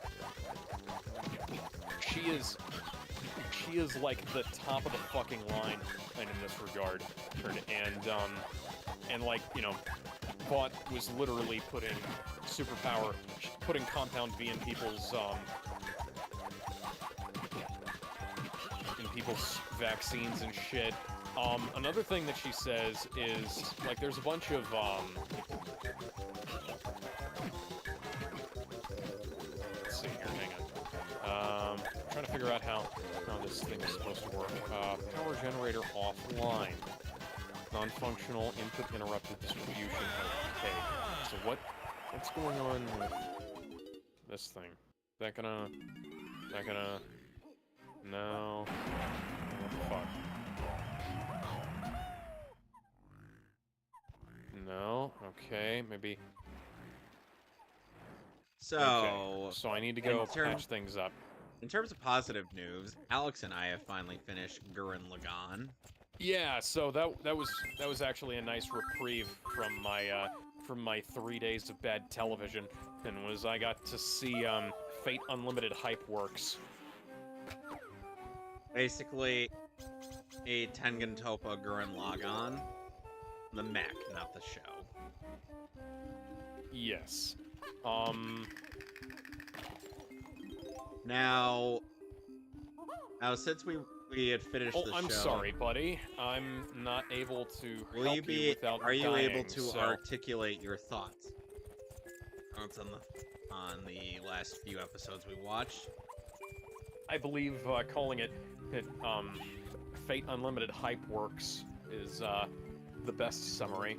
Speaker 2: She is like the top of the fucking line in this regard. And like, you know, Vought was literally putting Compound V in people's vaccines and shit. Another thing that she says is, like, there's a bunch of, let's see here, hang on. Trying to figure out how this thing is supposed to work. Power generator offline. Non-functional input interrupted distribution. Okay, so what's going on with this thing? Is that gonna, no, what the fuck? No, okay, maybe.
Speaker 1: So,
Speaker 2: okay. So I need to go patch things up.
Speaker 1: In terms of positive news, Alex and I have finally finished Gurren Lagann.
Speaker 2: Yeah, so that was actually a nice reprieve from my 3 days of bad television, and I got to see Fate Unlimited Hype Works.
Speaker 1: Basically, a Tengen Toppa Gurren Lagann, the mech, not the show.
Speaker 2: Yes.
Speaker 1: Now since we had finished the show...
Speaker 2: I'm sorry, buddy. I'm not able to
Speaker 1: Will
Speaker 2: help
Speaker 1: you be,
Speaker 2: you without
Speaker 1: Are you
Speaker 2: dying,
Speaker 1: able to
Speaker 2: so...
Speaker 1: articulate your thoughts? On the last few episodes we watched?
Speaker 2: I believe calling it Fate Unlimited Hype Works is the best summary.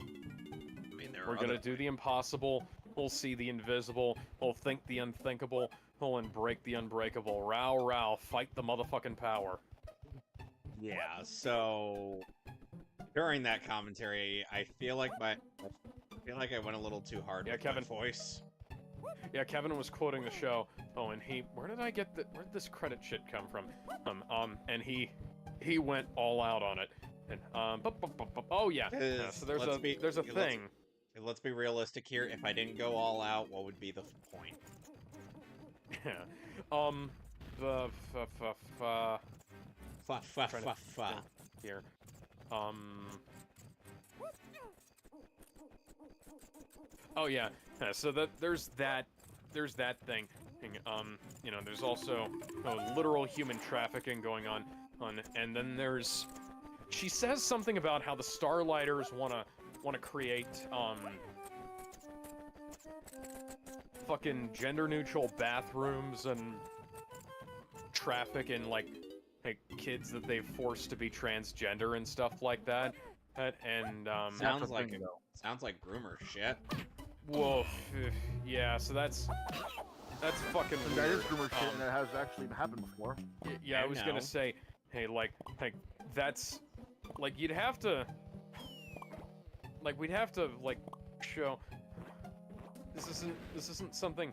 Speaker 1: I mean,
Speaker 2: We're gonna do the impossible, we'll see the invisible, we'll think the unthinkable, we'll break the unbreakable. Row, row, fight the motherfucking power.
Speaker 1: Yeah, so during that commentary, I feel like I went a little too hard with
Speaker 2: Kevin.
Speaker 1: my voice.
Speaker 2: Yeah, Kevin was quoting the show. Oh, and where did this credit shit come from? And he went all out on it. And oh yeah. So there's a thing.
Speaker 1: Let's be realistic here. If I didn't go all out, what would be the point?
Speaker 2: Yeah. Here. Oh yeah. So there's that thing. You know, there's also literal human trafficking going on, and then she says something about how the Starlighters want to create fucking gender-neutral bathrooms and traffic in like kids that they've forced to be transgender and stuff like that. And
Speaker 1: Sounds
Speaker 3: the
Speaker 1: like
Speaker 3: thing, though.
Speaker 1: sounds like groomer shit.
Speaker 2: whoa, yeah. So that's fucking
Speaker 3: And
Speaker 2: weird.
Speaker 3: that is groomer shit, and that has actually happened before.
Speaker 2: Yeah, I was
Speaker 1: know.
Speaker 2: gonna say, hey, like that's like we'd have to like show this isn't something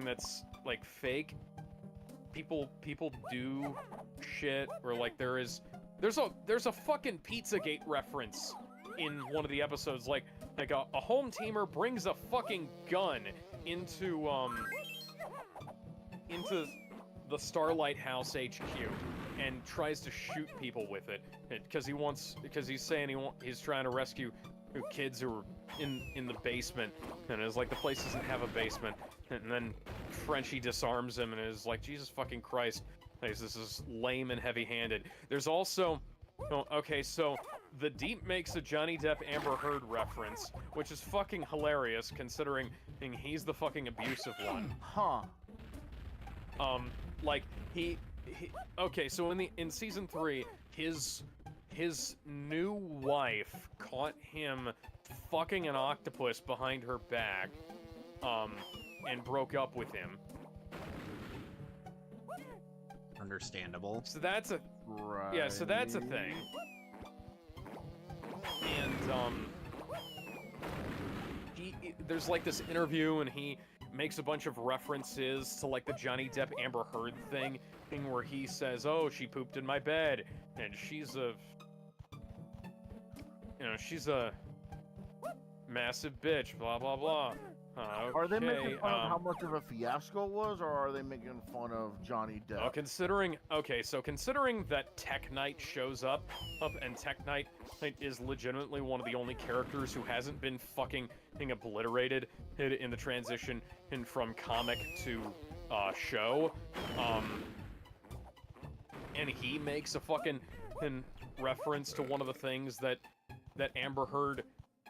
Speaker 2: that's like fake. People do shit, or like there's a fucking Pizzagate reference in one of the episodes, like a home teamer brings a fucking gun into the Starlight House HQ and tries to shoot people with it because he's saying he's trying to rescue kids who are in the basement, and it's like the place doesn't have a basement, and then Frenchie disarms him and is like, Jesus fucking Christ, this is lame and heavy-handed. There's also, okay, so the Deep makes a Johnny Depp Amber Heard reference, which is fucking hilarious considering he's the fucking abusive one.
Speaker 3: Huh.
Speaker 2: Like he okay, so in season 3, his new wife caught him fucking an octopus behind her back, and broke up with him.
Speaker 1: Understandable.
Speaker 2: So that's a
Speaker 3: Right.
Speaker 2: yeah, so that's a thing. And there's like this interview, and he makes a bunch of references to like the Johnny Depp Amber Heard thing where he says, "Oh, she pooped in my bed, and she's a massive bitch." Blah blah blah.
Speaker 3: Are they making
Speaker 2: Okay,
Speaker 3: fun of how much of a fiasco it was, or are they making fun of Johnny Depp?
Speaker 2: considering that Tech Knight shows up, and Tech Knight is legitimately one of the only characters who hasn't been fucking obliterated in the transition from comic to show, and he makes a fucking reference to one of the things that Amber Heard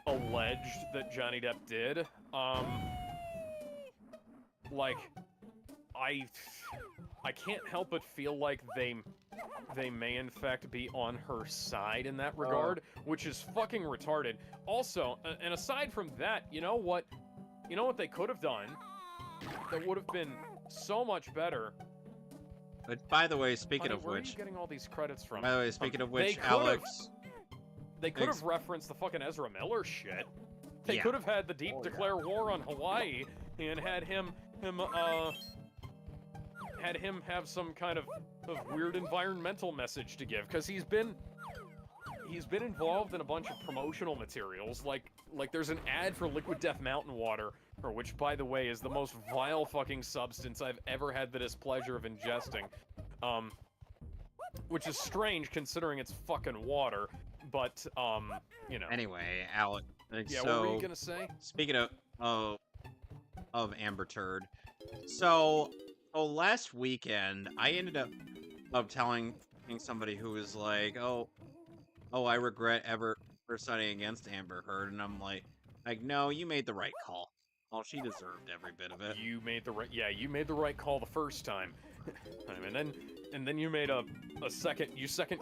Speaker 2: alleged that Johnny Depp did. Like, I can't help but feel like they may in fact be on her side in that regard, which is fucking retarded. Also, and aside from that, you know what they could have done that would have been so much better.
Speaker 1: But by the way, speaking
Speaker 2: Honey,
Speaker 1: of
Speaker 2: where are
Speaker 1: which,
Speaker 2: you getting all these credits from?
Speaker 1: by the way, speaking of
Speaker 2: they
Speaker 1: which,
Speaker 2: could've-
Speaker 1: Alex,
Speaker 2: They could
Speaker 1: Thanks.
Speaker 2: have referenced the fucking Ezra Miller shit. They
Speaker 1: Yeah.
Speaker 2: could have had the Deep
Speaker 3: Oh, yeah.
Speaker 2: declare war on Hawaii and had him have some kind of weird environmental message to give, because he's been involved in a bunch of promotional materials, like there's an ad for Liquid Death Mountain Water, or which, by the way, is the most vile fucking substance I've ever had the displeasure of ingesting. Which is strange considering it's fucking water, but you know.
Speaker 1: anyway, Alex.
Speaker 2: Yeah,
Speaker 1: so,
Speaker 2: what were you gonna say?
Speaker 1: speaking of Amber Turd, so last weekend I ended up telling somebody who was like, oh, I regret ever studying against Amber Heard, and I'm like, no, you made the right call. Well, she deserved every bit of it.
Speaker 2: You made the right call the first time. and then you made a second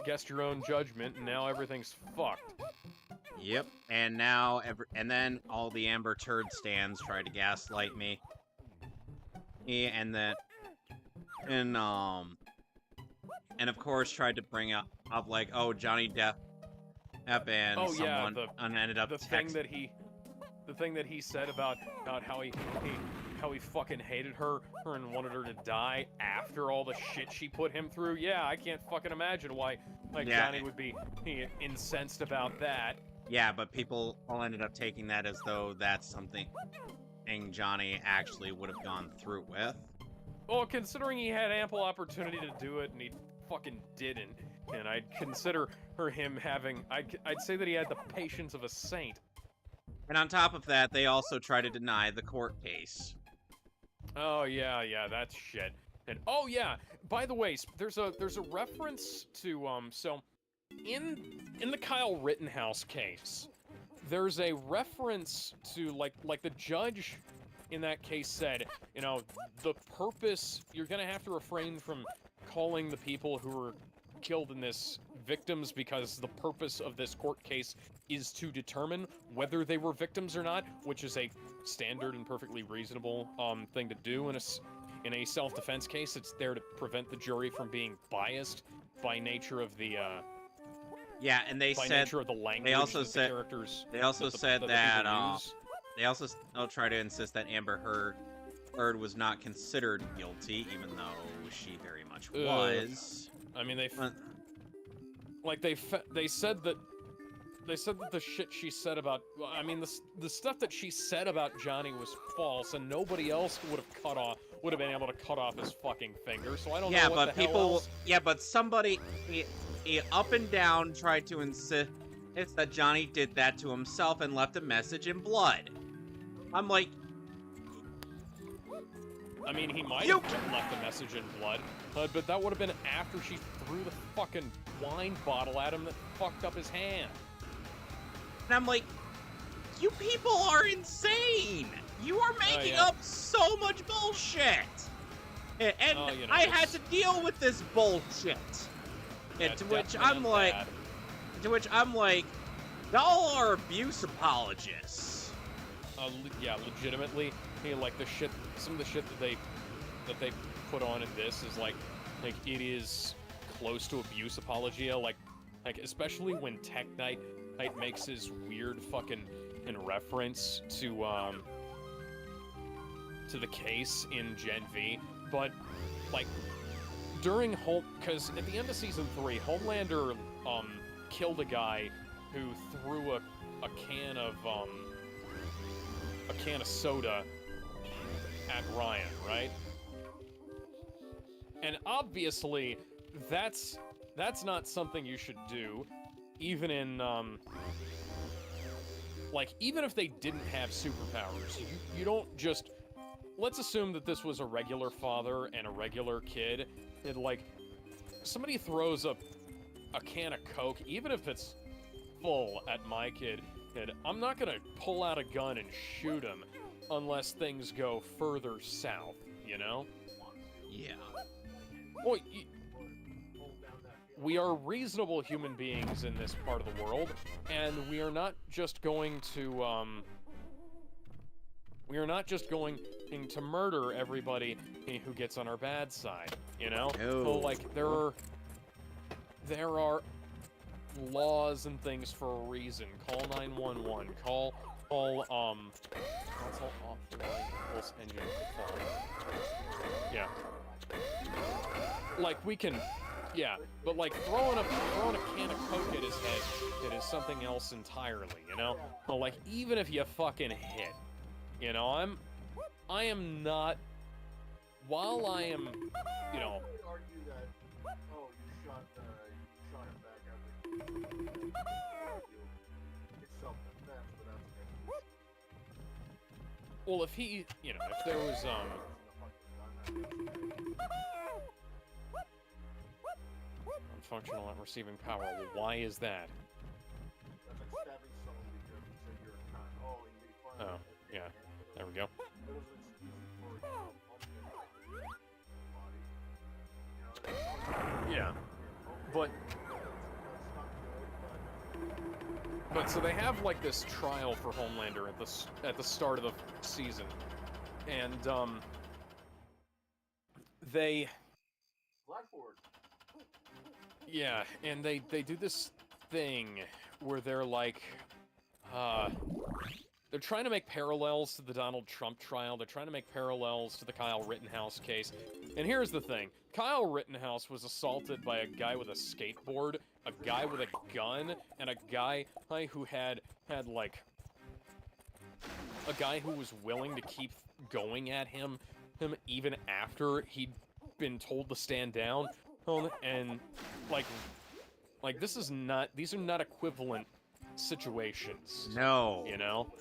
Speaker 2: guessed your own judgment, and now everything's fucked.
Speaker 1: Yep, and now and then all the Amber Turd stands tried to gaslight me. Yeah, and of course tried to bring up like, oh, Johnny Depp and
Speaker 2: Oh, yeah,
Speaker 1: someone and ended up
Speaker 2: The thing that he said about how he fucking hated her and wanted her to die after all the shit she put him through. Yeah, I can't fucking imagine why Johnny would be incensed about that.
Speaker 1: Yeah, but people all ended up taking that as though that's something Johnny actually would have gone through with.
Speaker 2: Well, considering he had ample opportunity to do it and he fucking didn't, and I'd consider him having, I'd say that he had the patience of a saint.
Speaker 1: And on top of that, they also try to deny the court case.
Speaker 2: Oh yeah, that's shit. And oh yeah, by the way, there's a reference to so in the Kyle Rittenhouse case, there's a reference to, like the judge in that case said, you know, the purpose, you're gonna have to refrain from calling the people who were killed in this victims because the purpose of this court case is to determine whether they were victims or not, which is a standard and perfectly reasonable thing to do in a self-defense case. It's there to prevent the jury from being biased by nature of the
Speaker 1: Yeah, and they
Speaker 2: by
Speaker 1: said
Speaker 2: nature of the language
Speaker 1: they also
Speaker 2: that
Speaker 1: said
Speaker 2: the characters
Speaker 1: they also
Speaker 2: that the,
Speaker 1: said
Speaker 2: that the
Speaker 1: that
Speaker 2: people use.
Speaker 1: they also try to insist that Amber Heard was not considered guilty, even though she very much was.
Speaker 2: I mean, they said that the shit she said about, I mean, the stuff that she said about Johnny was false, and nobody else would have been able to cut off his fucking finger. So I don't know what the hell else.
Speaker 1: Yeah, but somebody up and down tried to insist that Johnny did that to himself and left a message in blood. I'm like,
Speaker 2: I mean, he might have left a message in blood, but that would have been after she threw the fucking wine bottle at him that fucked up his hand.
Speaker 1: And I'm like, you people are insane! You are making up so much bullshit! And
Speaker 2: you know,
Speaker 1: I had to deal with this bullshit!
Speaker 2: Yeah,
Speaker 1: to which I'm like, y'all are abuse apologists.
Speaker 2: Yeah, legitimately, like some of the shit that they put on in this is like it is close to abuse apologia, like especially when Tech Knight makes his weird fucking reference to the case in Gen V, but like during because at the end of season 3, Homelander killed a guy who threw a can of soda at Ryan, right? And obviously, that's not something you should do, even in even if they didn't have superpowers. You don't just, let's assume that this was a regular father and a regular kid, and like somebody throws a can of Coke, even if it's full, at my kid, I'm not gonna pull out a gun and shoot him unless things go further south, you know?
Speaker 1: Yeah.
Speaker 2: Well, we are reasonable human beings in this part of the world, and we are not just going to murder everybody who gets on our bad side, you know?
Speaker 1: No.
Speaker 2: So, like, there are laws and things for a reason. Call 911. Call console offline pulse engine perform. Yeah. Like, we can, yeah, but like throwing a can of Coke at his head, it is something else entirely, you know? But like, even if you fucking hit, you know, I am not, while I am, you know, well, if he, you know, if there was, functional at receiving power, well, why is that? Oh, yeah, there we go. Yeah, but so they have like this trial for Homelander at the start of the season, and they yeah, and they do this thing where they're like they're trying to make parallels to the Donald Trump trial. They're trying to make parallels to the Kyle Rittenhouse case. And here's the thing. Kyle Rittenhouse was assaulted by a guy with a skateboard, a guy with a gun, and a guy who had like... a guy who was willing to keep going at him even after he'd been told to stand down. And, like this is not... these are not equivalent situations.
Speaker 1: No.
Speaker 2: You know?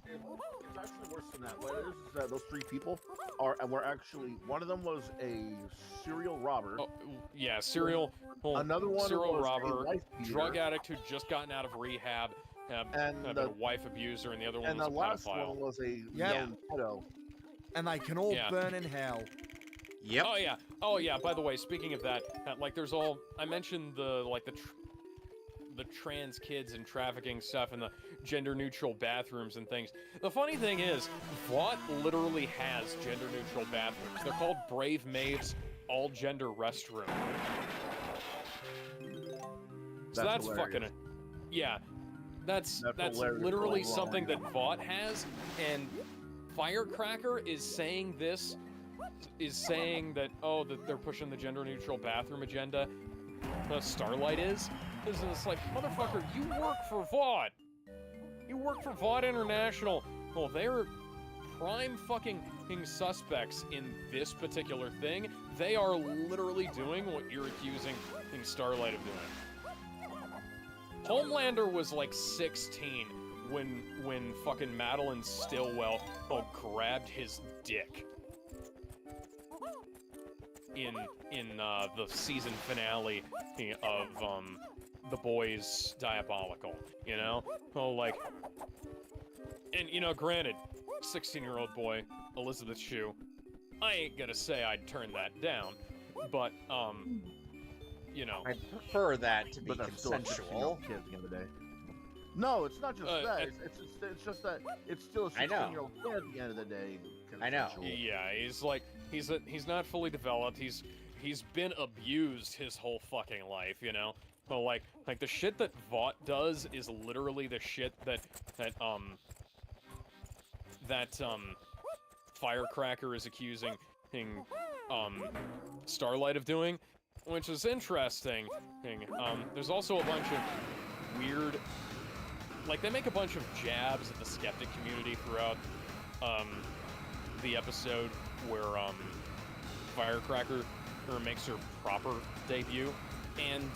Speaker 3: It's actually worse than that. What it is those three people were actually, one of them was a serial robber.
Speaker 2: Oh, yeah, serial
Speaker 3: Another one
Speaker 2: serial
Speaker 3: was
Speaker 2: robber,
Speaker 3: a wife beater.
Speaker 2: drug addict who'd just gotten out of rehab,
Speaker 3: And
Speaker 2: have
Speaker 3: the-
Speaker 2: been a wife abuser, and the other one
Speaker 3: And
Speaker 2: was
Speaker 3: the
Speaker 2: a
Speaker 3: last
Speaker 2: pedophile.
Speaker 3: one was a
Speaker 6: Yeah.
Speaker 3: known pedo.
Speaker 6: And they can all
Speaker 2: Yeah.
Speaker 6: burn in hell.
Speaker 1: Yep.
Speaker 2: Oh yeah. By the way, speaking of that, like, there's all I mentioned the trans kids and trafficking stuff and the gender-neutral bathrooms and things. The funny thing is, Vought literally has gender-neutral bathrooms. They're called Brave Maeve's all-gender restroom. So that's fucking, yeah. That's
Speaker 3: hilarious
Speaker 2: literally
Speaker 3: going wrong.
Speaker 2: something that Vought has, and Firecracker is saying that, oh, that they're pushing the gender-neutral bathroom agenda. Starlight is it's like, motherfucker, you work for Vought. You work for Vought International. Well, they're prime fucking suspects in this particular thing. They are literally doing what you're accusing Starlight of doing. Homelander was like 16 when fucking Madeline Stillwell grabbed his dick in the season finale of The Boys Diabolical, you know? And granted, 16-year-old boy, Elizabeth Shue, I ain't gonna say I'd turn that down, but
Speaker 1: I prefer that to be
Speaker 3: But that's still a
Speaker 1: consensual.
Speaker 3: 16-year-old kid at the end of the day. No, it's not just that. It's just that it's still a
Speaker 1: I know.
Speaker 3: 16-year-old kid at the end of the day.
Speaker 1: I know.
Speaker 3: consensual.
Speaker 2: yeah, he's not fully developed. He's been abused his whole fucking life, you know? Well, like the shit that Vought does is literally the shit that Firecracker is accusing Starlight of doing, which is interesting. There's also a bunch of weird, like, they make a bunch of jabs at the skeptic community throughout the episode where Firecracker makes her proper debut, and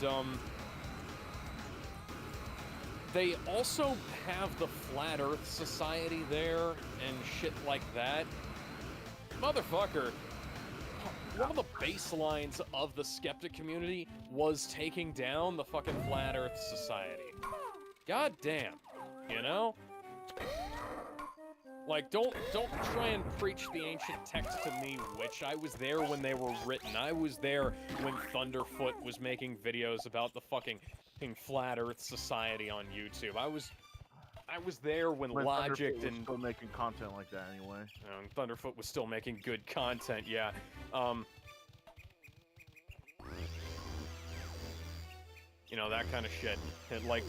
Speaker 2: they also have the Flat Earth Society there and shit like that. Motherfucker, one of the baselines of the skeptic community was taking down the fucking Flat Earth Society. God damn, you know? Like, don't try and preach the ancient text to me, which I was there when they were written. I was there when Thunderfoot was making videos about the fucking Flat Earth Society on YouTube. I was there when Logic
Speaker 3: Thunderfoot was
Speaker 2: and
Speaker 3: still making content like that anyway.
Speaker 2: Thunderfoot was still making good content, yeah. That kind of shit. And like,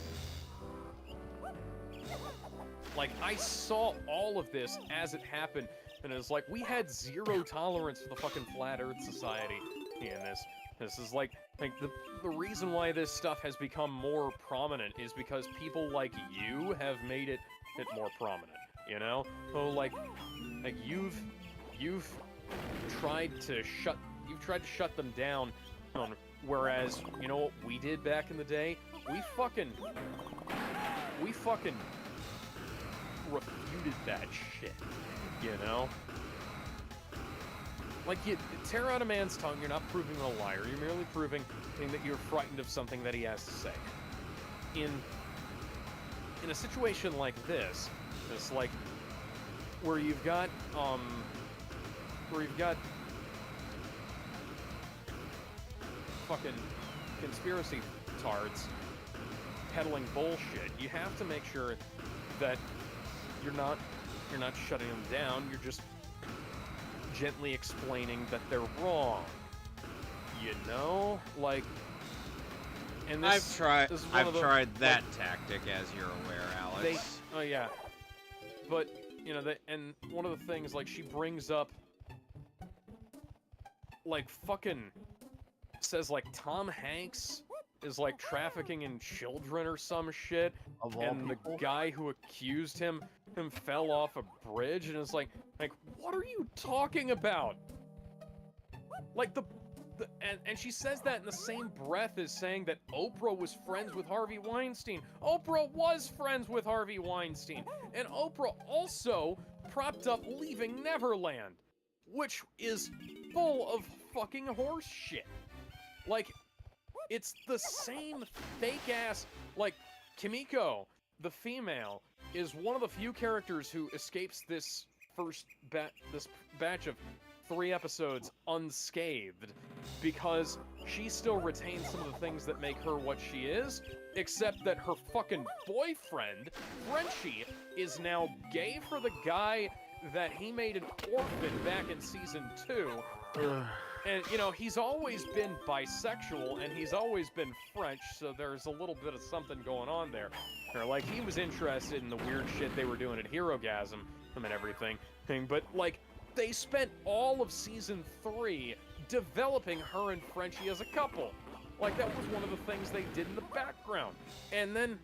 Speaker 2: I saw all of this as it happened, and it was like, we had zero tolerance for the fucking Flat Earth Society in this. This is like the reason why this stuff has become more prominent is because people like you have made it more prominent, you know? Oh, like you've tried to shut them down, whereas, you know what we did back in the day? We fucking refuted that shit, you know? Like, you tear out a man's tongue, you're not proving him a liar, you're merely proving that you're frightened of something that he has to say. In a situation like this, it's like, where you've got fucking conspiracy tards peddling bullshit, you have to make sure that you're not shutting them down, you're just gently explaining that they're wrong. You know? Like, and this,
Speaker 1: I've tried that tactic, as you're aware, Alex.
Speaker 2: Oh yeah. But, and one of the things, like, she brings up, like, fucking says, like, Tom Hanks is, like, trafficking in children or some shit,
Speaker 3: Of all
Speaker 2: and
Speaker 3: people?
Speaker 2: the guy who accused him fell off a bridge, and it's like, what are you talking about? Like, and she says that in the same breath as saying that Oprah was friends with Harvey Weinstein. Oprah was friends with Harvey Weinstein, and Oprah also propped up Leaving Neverland, which is full of fucking horse shit. Like, it's the same fake-ass, like, Kimiko, the female, is one of the few characters who escapes this this batch of 3 episodes unscathed, because she still retains some of the things that make her what she is, except that her fucking boyfriend, Frenchie, is now gay for the guy that he made an orphan back in season 2. And, you know, he's always been bisexual, and he's always been French, so there's a little bit of something going on there. Or, like, he was interested in the weird shit they were doing at Herogasm and everything. But, like, they spent all of season 3 developing her and Frenchie as a couple. Like, that was one of the things they did in the background. And then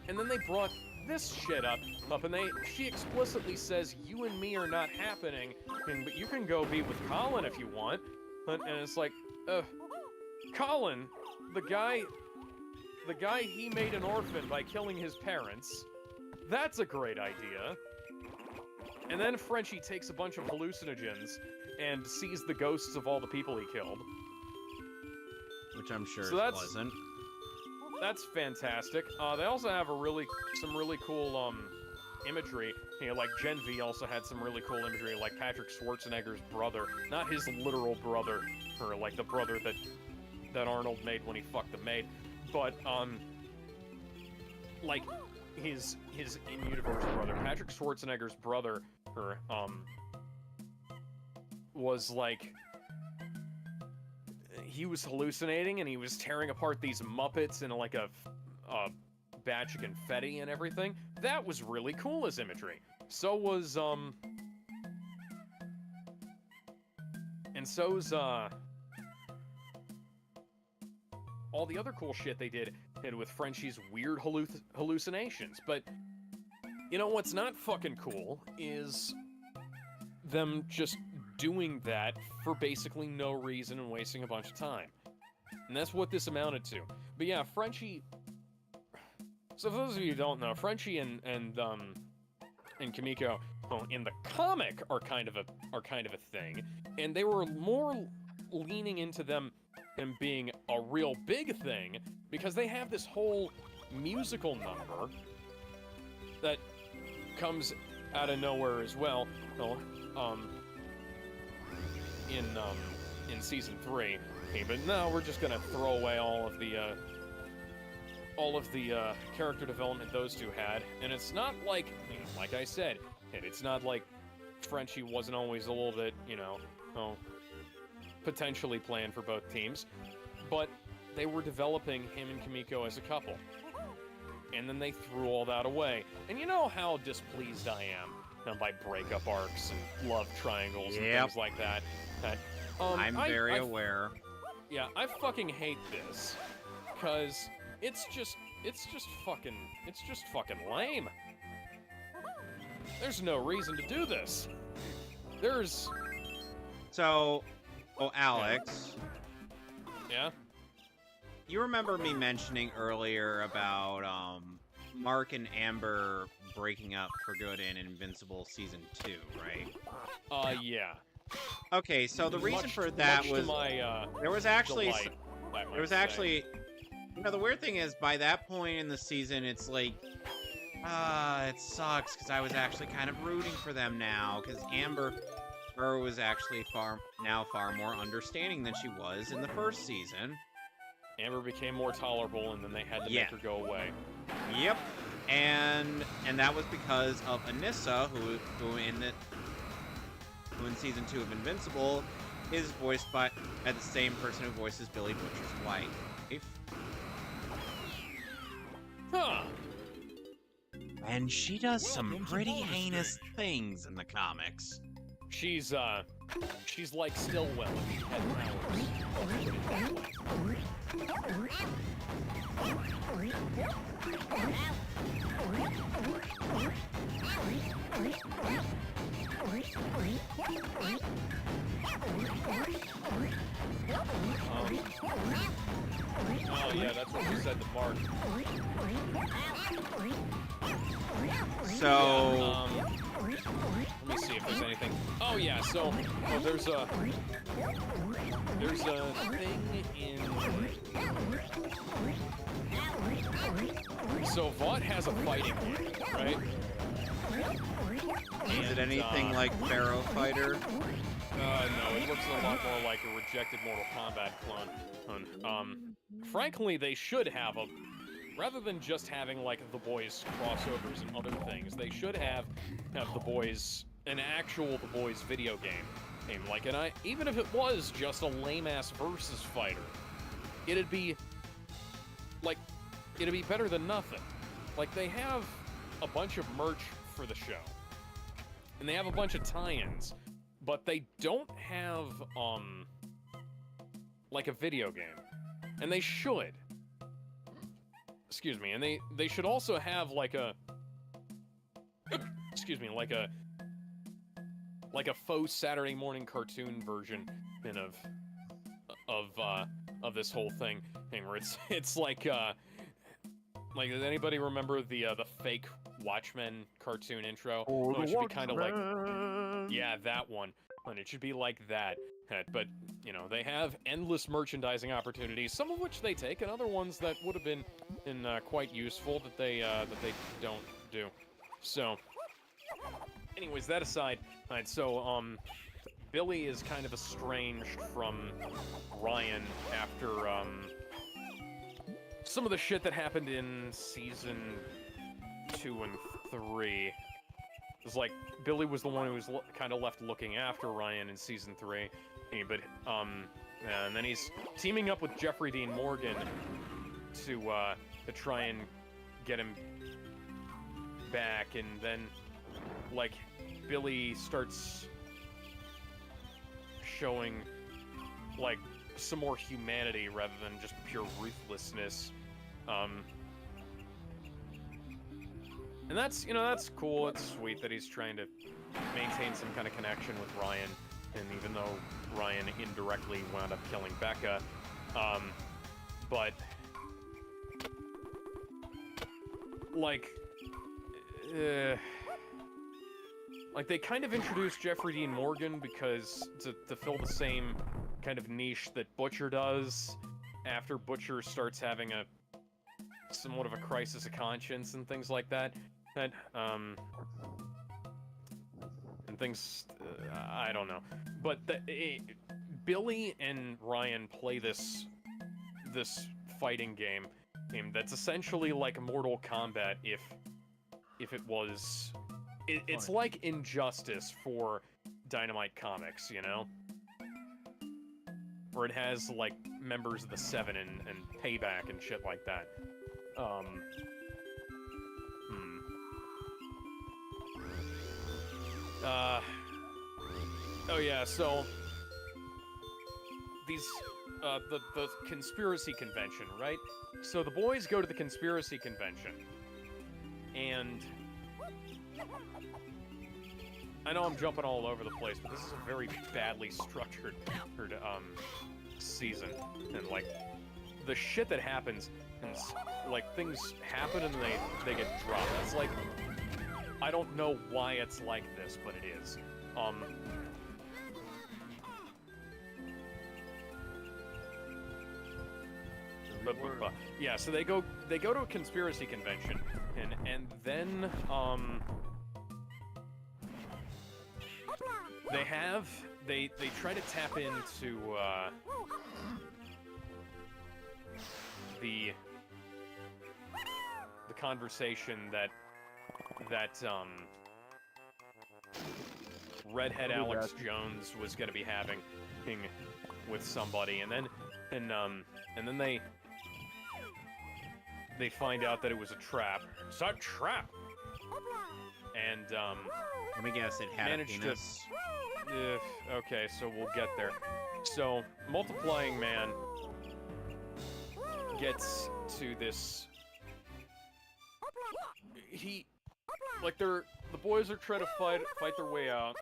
Speaker 2: they brought this shit up, and she explicitly says, you and me are not happening, but you can go be with Colin if you want. And it's like, Colin, the guy he made an orphan by killing his parents, that's a great idea. And then Frenchie takes a bunch of hallucinogens and sees the ghosts of all the people he killed.
Speaker 1: Which I'm sure
Speaker 2: So
Speaker 1: is
Speaker 2: that's-
Speaker 1: pleasant.
Speaker 2: That's fantastic. They also have some really cool imagery. You know, like Gen V also had some really cool imagery, like Patrick Schwarzenegger's brother, not his literal brother, or like the brother that Arnold made when he fucked the maid, but like his in-universe brother, Patrick Schwarzenegger's brother, or was like, he was hallucinating and he was tearing apart these Muppets in like a batch of confetti and everything. That was really cool as imagery. So was and so's all the other cool shit they did with Frenchie's weird hallucinations. But you know what's not fucking cool is them just doing that for basically no reason and wasting a bunch of time. And that's what this amounted to. But yeah, Frenchie... So for those of you who don't know, Frenchie and Kimiko, in the comic are kind of a thing, and they were more leaning into them being a real big thing because they have this whole musical number that comes out of nowhere as well. In season 3, okay, but no, we're just gonna throw away all of the character development those two had, and it's not like, you know, like I said, it's not like Frenchie wasn't always a little bit, you know, potentially playing for both teams, but they were developing him and Kimiko as a couple, and then they threw all that away. And you know how displeased I am by breakup arcs and love triangles and things like that.
Speaker 1: I'm very aware.
Speaker 2: Yeah, I fucking hate this, cause it's just fucking lame. There's no reason to do this.
Speaker 1: So, Alex.
Speaker 2: Yeah?
Speaker 1: You remember me mentioning earlier about Mark and Amber breaking up for good in Invincible Season 2, right?
Speaker 2: Yeah.
Speaker 1: Okay, so the reason for that was there was actually you know, the weird thing is by that point in the season it's like it sucks because I was actually kind of rooting for them now because Amber was actually far more understanding than she was in the first season.
Speaker 2: Amber became more tolerable and then they had to make her go away.
Speaker 1: Yep. And that was because of Anissa, who in season 2 of Invincible is voiced by the same person who voices Billy Butcher's wife.
Speaker 2: Huh.
Speaker 1: And she does some pretty heinous things in the comics.
Speaker 2: She's like Stillwell if she had Oh yeah, that's what you said to Mark.
Speaker 1: So,
Speaker 2: Let me see if there's anything. Oh yeah, so there's a thing in. So Vought has a fighting game, right?
Speaker 1: Is it anything like Pharaoh Fighter?
Speaker 2: No, it looks a lot more like a rejected Mortal Kombat clone. Frankly, they should have a, rather than just having like the boys crossovers and other things, they should have the boys, an actual the boys video game. Like, and even if it was just a lame-ass versus fighter, it'd be better than nothing. Like, they have a bunch of merch for the show, and they have a bunch of tie-ins, but they don't have, like a video game. And they should. Excuse me, and they should also have, like a... excuse me, like a faux Saturday morning cartoon version of this whole thing where it's like, does anybody remember the fake Watchmen cartoon intro?
Speaker 3: Oh,
Speaker 2: it should be kind of like, yeah, that one. And it should be like that. But, you know, they have endless merchandising opportunities, some of which they take, and other ones that would have been quite useful that they don't do. So, anyways, that aside, alright, so, Billy is kind of estranged from Ryan after, some of the shit that happened in Season 2 and 3. It's like, Billy was the one who was kind of left looking after Ryan in Season 3, but, and then he's teaming up with Jeffrey Dean Morgan to try and get him back, and then, like, Billy starts showing, like, some more humanity rather than just pure ruthlessness. And that's, you know, that's cool, it's sweet that he's trying to maintain some kind of connection with Ryan, and even though Ryan indirectly wound up killing Becca, but, like, they kind of introduced Jeffrey Dean Morgan because to fill the same kind of niche that Butcher does after Butcher starts having somewhat of a crisis of conscience and things like that. And things, I don't know. But Billy and Ryan play this fighting game that's essentially like Mortal Kombat if it was... It's like Injustice for Dynamite Comics, you know? Where it has, like, members of the Seven and Payback and shit like that. Oh yeah, so... These, the conspiracy convention, right? So the boys go to the conspiracy convention, and... I know I'm jumping all over the place, but this is a very badly structured season. And, like, the shit that happens, and, like, things happen and they get dropped. It's like, I don't know why it's like this, but it is. Yeah, so they go to a conspiracy convention, and then, they try to tap into, the conversation that Redhead Alex Jones was gonna be having with somebody, and then they find out that it was a trap. It's a trap! And,
Speaker 1: let me guess, it had a penis.
Speaker 2: Okay, so we'll get there. So, Multiplying Man gets to this... the boys are trying to fight their way out.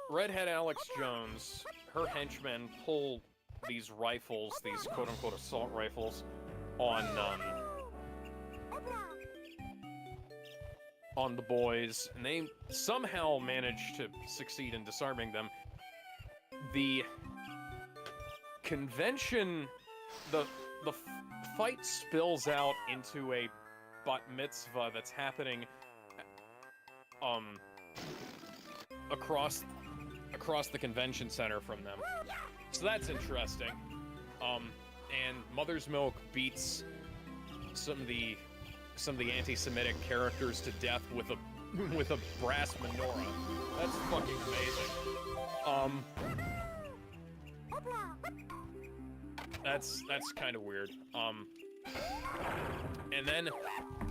Speaker 2: Redhead Alex Jones, her henchmen pull these rifles, these quote-unquote assault rifles, on on the boys, and they somehow manage to succeed in disarming them. The convention, the fight spills out into a bat mitzvah that's happening across the convention center from them. So that's interesting. And Mother's Milk beats some of the anti-Semitic characters to death with a brass menorah. That's fucking amazing. That's kind of weird. And then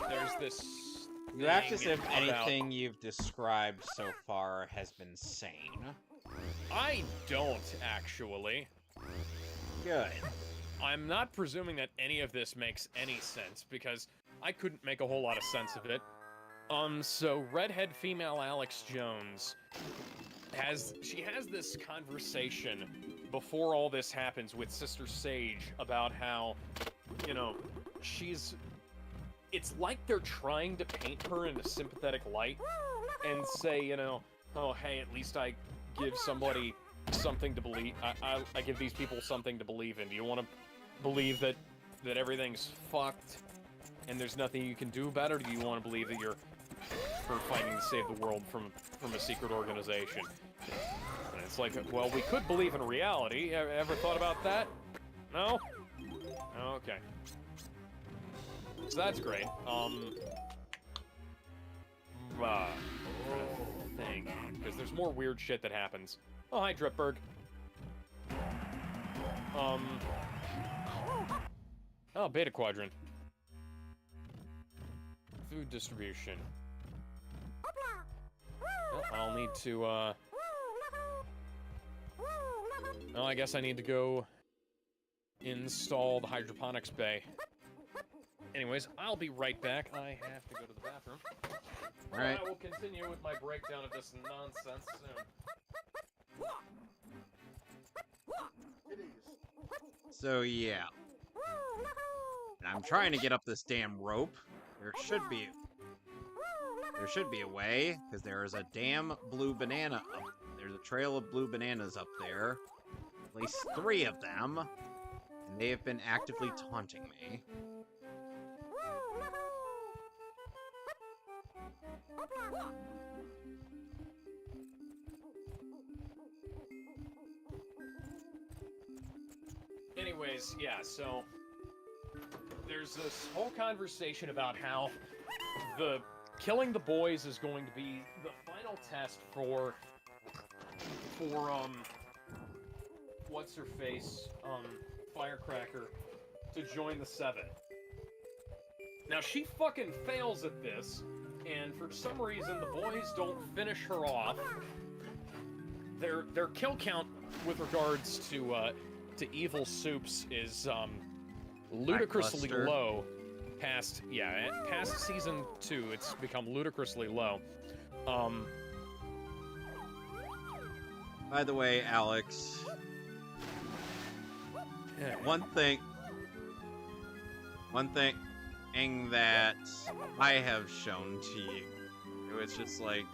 Speaker 2: there's this.
Speaker 1: You act as if
Speaker 2: about-
Speaker 1: anything you've described so far has been sane.
Speaker 2: I don't actually.
Speaker 1: Good.
Speaker 2: I'm not presuming that any of this makes any sense, because I couldn't make a whole lot of sense of it. So redhead female Alex Jones has this conversation before all this happens with Sister Sage about how, you know, it's like they're trying to paint her in a sympathetic light and say, you know, oh, hey, at least I give somebody something to believe. I give these people something to believe in. Do you want to believe that everything's fucked and there's nothing you can do about it, or do you want to believe that you're fighting to save the world from a secret organization? And it's like, well, we could believe in reality. Ever thought about that? No? Okay. So that's great. Thing, because there's more weird shit that happens. Oh, hi, Dripberg. Oh, Beta Quadrant. Food distribution. Well, I'll need to, well, I guess I need to go install the hydroponics bay. Anyways, I'll be right back. I have to go to the bathroom.
Speaker 1: Alright.
Speaker 2: I will continue with my breakdown of this nonsense soon.
Speaker 1: So yeah. And I'm trying to get up this damn rope. There should be a way, because there is a damn blue banana up. There's a trail of blue bananas up there. At least 3 of them. And they have been actively taunting me.
Speaker 2: Anyways, yeah, so there's this whole conversation about how killing the boys is going to be the final test for what's her face, Firecracker, to join the Seven. Now she fucking fails at this, and for some reason the boys don't finish her off. Their kill count with regards to Evil Soups is ludicrously
Speaker 1: Lackluster.
Speaker 2: low. Past season 2, it's become ludicrously low.
Speaker 1: By the way, Alex, one thing that I have shown to you, it was just like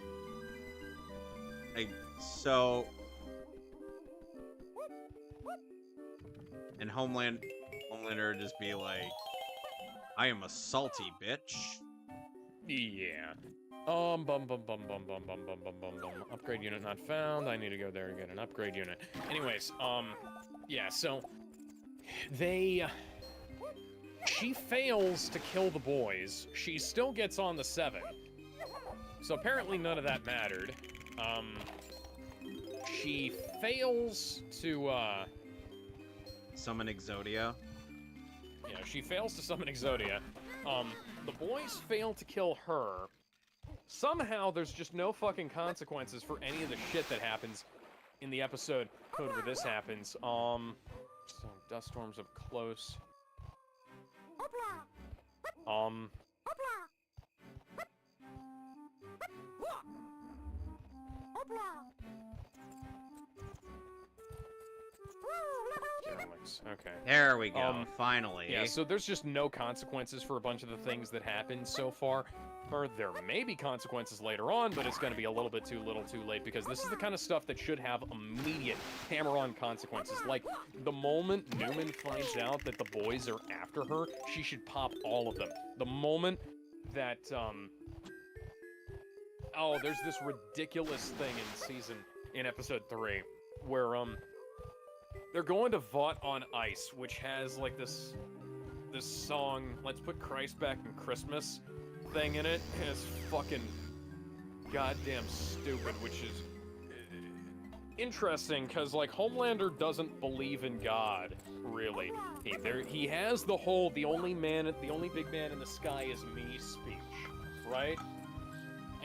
Speaker 1: so, and Homelander would just be like, I am a salty bitch.
Speaker 2: Yeah. Upgrade unit not found. I need to go there and get an upgrade unit. Anyways, yeah, so she fails to kill the boys. She still gets on the 7. So apparently none of that mattered. She fails to,
Speaker 1: Summon Exodia.
Speaker 2: yeah, she fails to summon Exodia. The boys fail to kill her. Somehow there's just no fucking consequences for any of the shit that happens in the episode where this happens. So dust storms up close. Okay.
Speaker 1: There we go, finally.
Speaker 2: Yeah, so there's just no consequences for a bunch of the things that happened so far. or there may be consequences later on, but it's going to be a little bit too little too late, because this is the kind of stuff that should have immediate hammer-on consequences. Like, the moment Newman finds out that the boys are after her, she should pop all of them. The moment that, oh, there's this ridiculous thing in episode 3, where, they're going to Vought on Ice, which has, like, this song, Let's Put Christ Back in Christmas, thing in it, and it's fucking goddamn stupid, which is interesting, because, like, Homelander doesn't believe in God, really. He has the only big man in the sky is me speech, right?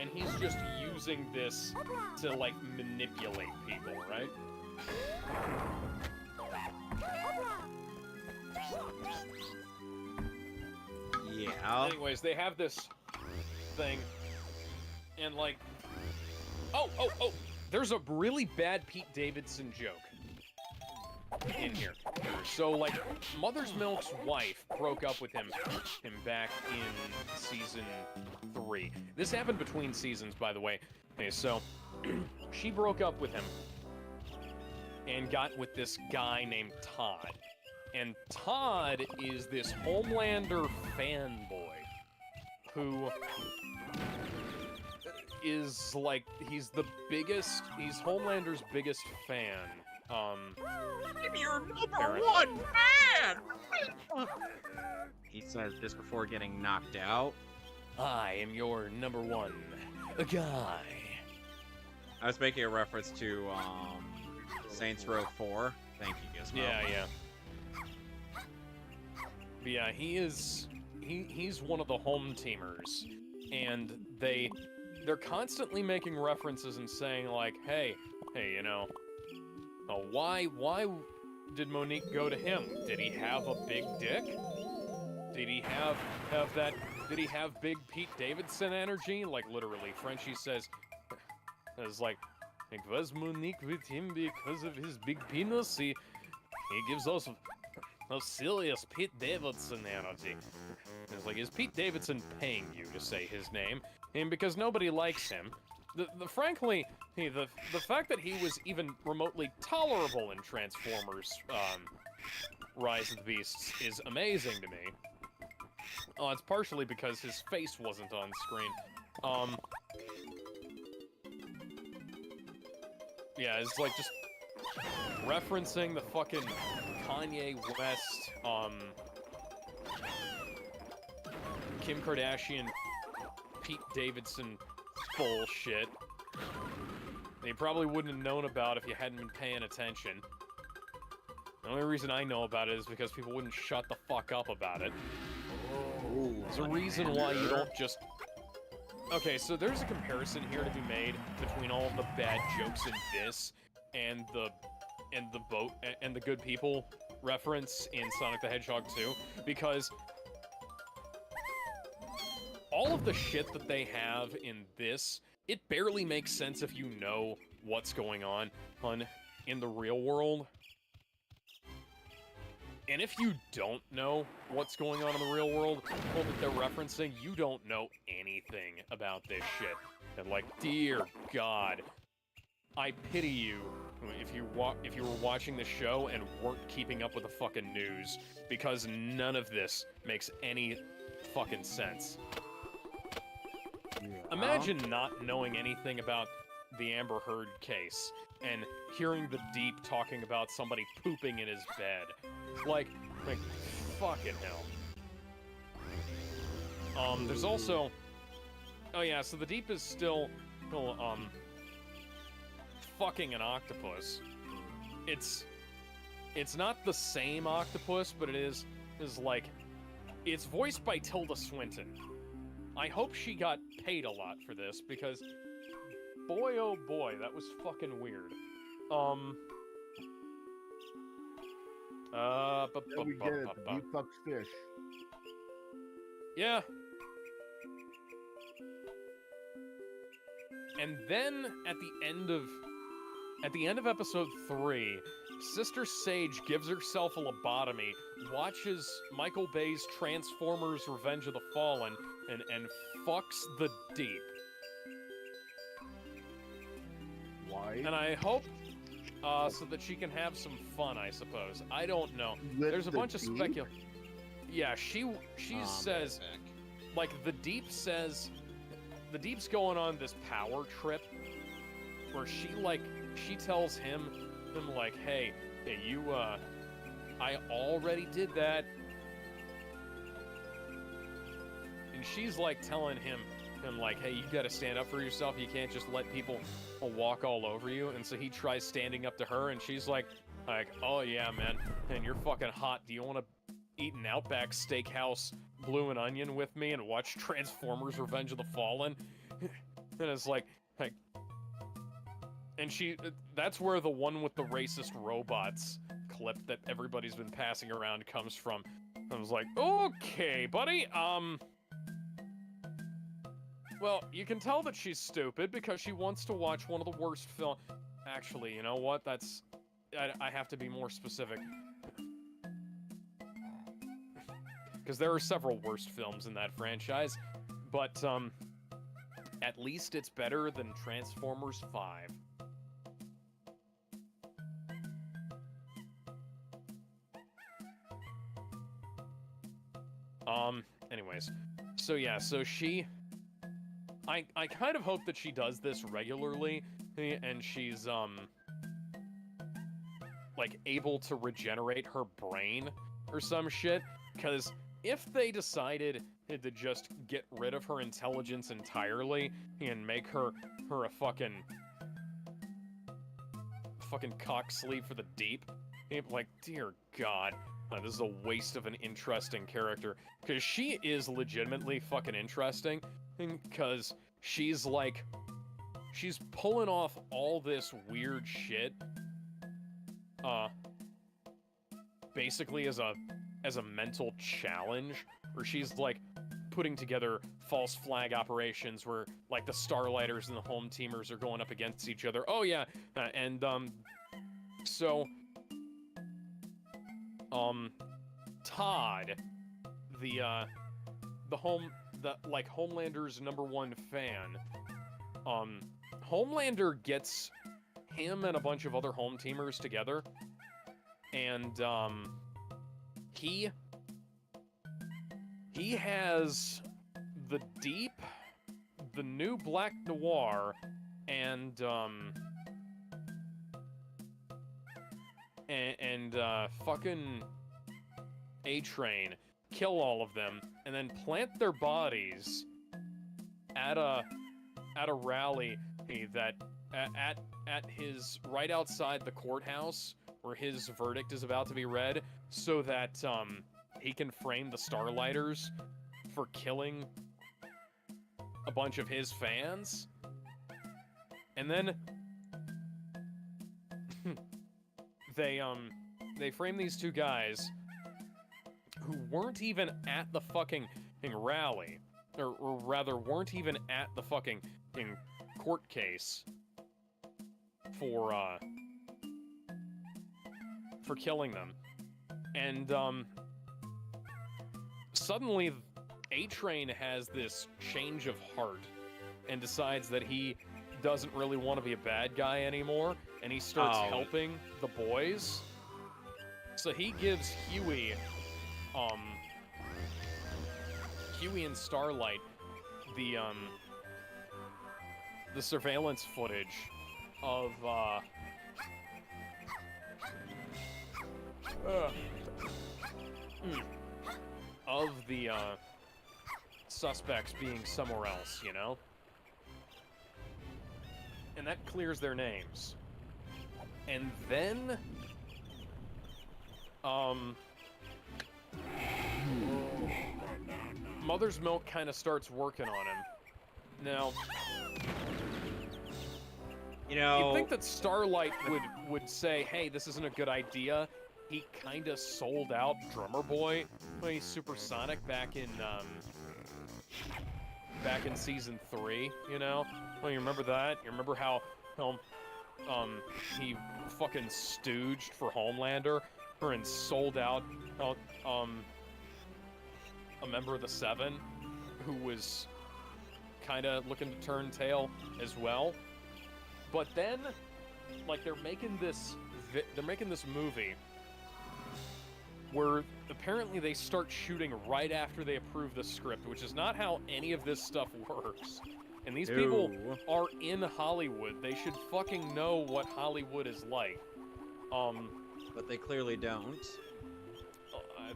Speaker 2: And he's just using this to, like, manipulate people, right?
Speaker 1: Yeah.
Speaker 2: Anyways, they have this thing, and like, oh, there's a really bad Pete Davidson joke in here. So, like, Mother's Milk's wife broke up with him back in season 3. This happened between seasons, by the way. Okay, so she broke up with him and got with this guy named Todd. And Todd is this Homelander fanboy who is, like, he's Homelander's biggest fan.
Speaker 1: You're number
Speaker 2: Apparently.
Speaker 1: one man! He says this before getting knocked out.
Speaker 2: I am your number one guy.
Speaker 1: I was making a reference to Saints Row 4. Thank you, Gizmo.
Speaker 2: Yeah. But yeah, he's one of the home teamers, and they're constantly making references and saying, like, hey, you know, why did Monique go to him? Did he have a big dick? Did he did he have big Pete Davidson energy? Like, literally, Frenchie says, it's like, was Monique with him because of his big penis? He gives us a serious Pete Davidson energy. It's like, is Pete Davidson paying you to say his name? And because nobody likes him, frankly, the fact that he was even remotely tolerable in Transformers Rise of the Beasts is amazing to me. Oh, it's partially because his face wasn't on screen. Yeah, it's like just referencing the fucking Kanye West, Kim Kardashian, Pete Davidson bullshit. That you probably wouldn't have known about if you hadn't been paying attention. The only reason I know about it is because people wouldn't shut the fuck up about it. There's a reason why you don't just... Okay, so there's a comparison here to be made between all of the bad jokes in this and the boat and the good people reference in Sonic the Hedgehog 2, because all of the shit that they have in this, it barely makes sense if you know what's going on in the real world. And if you don't know what's going on in the real world, well, that they're referencing, you don't know anything about this shit. And, like, dear God, I pity you if you were watching the show and weren't keeping up with the fucking news, because none of this makes any fucking sense.
Speaker 3: Yeah.
Speaker 2: Imagine not knowing anything about the Amber Heard case and hearing the Deep talking about somebody pooping in his bed. Like fucking hell. There's also... Oh yeah, so the Deep is still fucking an octopus. It's not the same octopus, but it is like... It's voiced by Tilda Swinton. I hope she got paid a lot for this, because... Boy, oh boy, that was fucking weird.
Speaker 3: There we get it. The deep fucks fish.
Speaker 2: Yeah. And then at the end of episode 3, Sister Sage gives herself a lobotomy, watches Michael Bay's Transformers Revenge of the Fallen, and fucks the Deep.
Speaker 3: Why?
Speaker 2: And I hope so that she can have some fun, I suppose. I don't know.
Speaker 3: With
Speaker 2: There's a
Speaker 3: the
Speaker 2: bunch of
Speaker 3: Deep?
Speaker 2: speculation. Yeah, she says,
Speaker 1: Back.
Speaker 2: like, the Deep's going on this power trip where she tells him, like, hey, you, I already did that. And she's, like, telling him, like, hey, you gotta stand up for yourself. You can't just let people walk all over you. And so he tries standing up to her, and she's like, oh, yeah, man, and you're fucking hot. Do you want to eat an Outback Steakhouse blue and onion with me and watch Transformers Revenge of the Fallen? And it's like, and that's where the one with the racist robots clip that everybody's been passing around comes from. I was like, okay, buddy, well, you can tell that she's stupid because she wants to watch one of the worst film. Actually, you know what? I have to be more specific. Because there are several worst films in that franchise, but, at least it's better than Transformers 5. Anyways. So yeah, so she... I kind of hope that she does this regularly, and she's, like, able to regenerate her brain or some shit, because if they decided to just get rid of her intelligence entirely and make her a fucking cock sleeve for the Deep, like, dear God, this is a waste of an interesting character, because she is legitimately fucking interesting, because she's pulling off all this weird shit, basically as a mental challenge, where she's, like, putting together false flag operations where, like, the Starlighters and the Home Teamers are going up against each other. Oh, yeah, so, Todd, Homelander's #1 fan, Homelander gets him and a bunch of other Home Teamers together, and, he has the Deep, the new Black Noir, and fucking A-Train kill all of them, and then plant their bodies at a rally that at his right outside the courthouse where his verdict is about to be read, so that he can frame the Starlighters for killing a bunch of his fans. And then they frame these two guys who weren't even at the fucking rally, or rather weren't even at the fucking court case for killing them. And suddenly A-Train has this change of heart and decides that he doesn't really want to be a bad guy anymore, and he starts helping the boys. So he gives Huey and Starlight the surveillance footage of the suspects being somewhere else, you know? And that clears their names. And then Mother's Milk kind of starts working on him. Now,
Speaker 1: You know,
Speaker 2: you'd think that Starlight would say, hey, this isn't a good idea. He kind of sold out Drummer Boy when he's Supersonic back in season 3, you know? Well, you remember that? You remember how he fucking stooged for Homelander, and sold out, a member of the Seven, who was kind of looking to turn tail as well. But then, like, they're making this movie where apparently they start shooting right after they approve the script, which is not how any of this stuff works. And these people are in Hollywood. They should fucking know what Hollywood is like.
Speaker 1: But they clearly don't.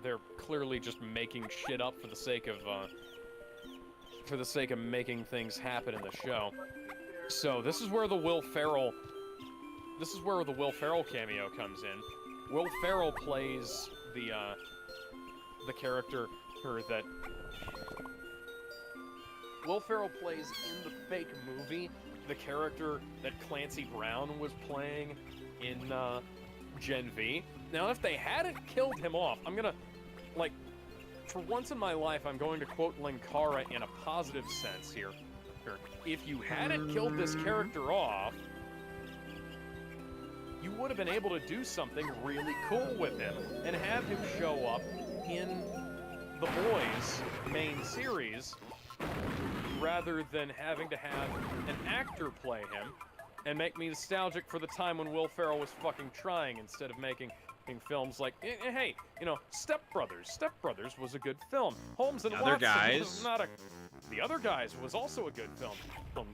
Speaker 2: They're clearly just making shit up for the sake of making things happen in the show. So this is where the Will Ferrell cameo comes in. Will Ferrell plays the character that Will Ferrell plays in the fake movie the character that Clancy Brown was playing in Gen V. Now, if they hadn't killed him off, I'm gonna, like, for once in my life, I'm going to quote Linkara in a positive sense here. If you hadn't killed this character off, you would have been able to do something really cool with him and have him show up in The Boys main series rather than having to have an actor play him and make me nostalgic for the time when Will Ferrell was fucking trying instead of making films like, hey, you know, Step Brothers. Step Brothers was a good film. Holmes and Watson was not a... The Other Guys was also a good film,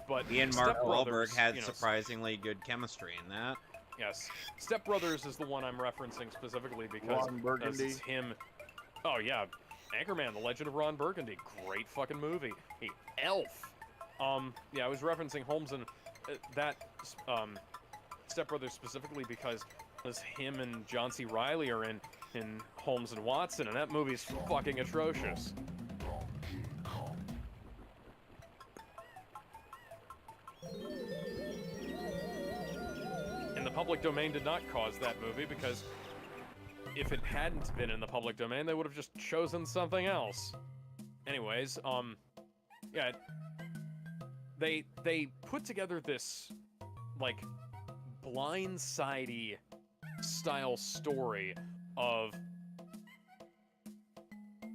Speaker 2: but
Speaker 1: He and
Speaker 2: Step
Speaker 1: Mark
Speaker 2: Brothers,
Speaker 1: Wahlberg had
Speaker 2: you know,
Speaker 1: surprisingly good chemistry in that.
Speaker 2: Yes. Step Brothers is the one I'm referencing specifically because
Speaker 3: Ron Burgundy.
Speaker 2: it's him. Oh, yeah. Anchorman, The Legend of Ron Burgundy. Great fucking movie. Hey, Elf. Yeah, I was referencing Holmes and Step Brothers specifically because him and John C. Reilly are in Holmes and Watson, and that movie's fucking atrocious. And the public domain did not cause that movie because if it hadn't been in the public domain, they would have just chosen something else. Anyways, yeah, they put together this, like, blindsidey style story of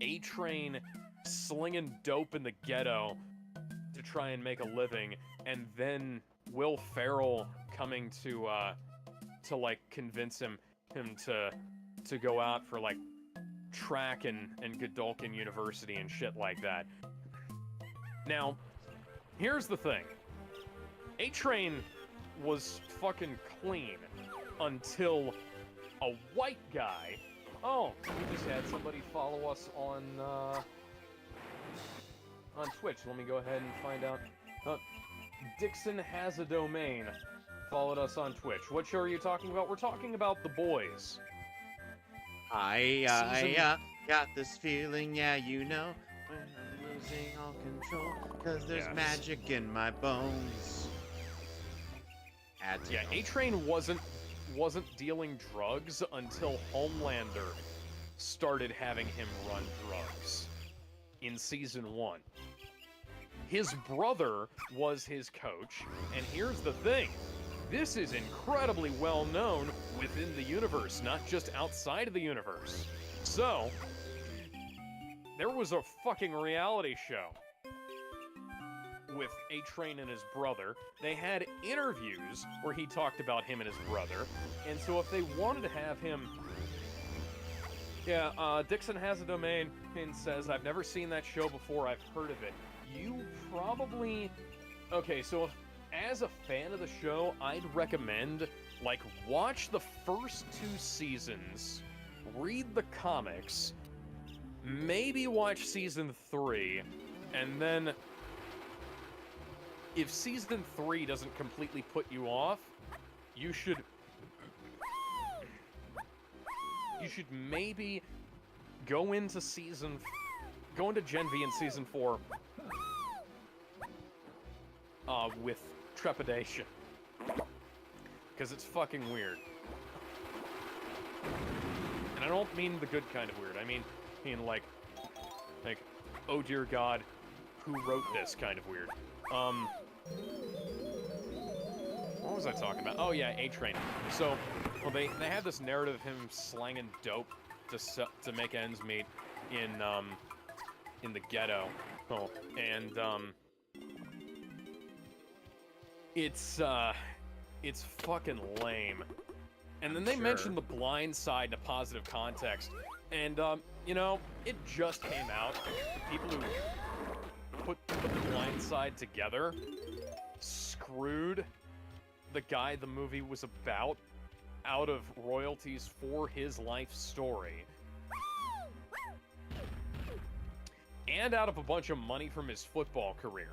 Speaker 2: A-Train slinging dope in the ghetto to try and make a living, and then Will Ferrell coming to like convince him to go out for like track and Godolphin University and shit like that. Now, here's the thing. A-Train was fucking clean until a white guy... Oh, we just had somebody follow us on Twitch. Let me go ahead and find out. Dixon Has a Domain followed us on Twitch. What show are you talking about? We're talking about The Boys.
Speaker 1: I got this feeling, yeah, you know, when I'm losing all control, cause there's magic in my bones.
Speaker 2: Yeah, A-Train wasn't dealing drugs until Homelander started having him run drugs in season 1. His brother was his coach, and here's the thing. This is incredibly well known within the universe, not just outside of the universe. So, there was a fucking reality show with A-Train and his brother. They had interviews where he talked about him and his brother, and so if they wanted to have him... Yeah, Dixon Has a Domain and says, I've never seen that show before, I've heard of it. You probably... Okay, so as a fan of the show, I'd recommend, like, watch the first 2 seasons, read the comics, maybe watch season 3, and then if season 3 doesn't completely put you off, you should maybe go into Gen V in season 4 with trepidation, because it's fucking weird. And I don't mean the good kind of weird. I mean like, oh dear God, who wrote this kind of weird. What was I talking about? Oh yeah, A-Train. So, well, they had this narrative of him slanging dope to make ends meet in the ghetto. Oh, and it's fucking lame. And then they mentioned The Blind Side in a positive context. And, you know, it just came out. The people who put The Blind Side together screwed the guy the movie was about out of royalties for his life story. And out of a bunch of money from his football career.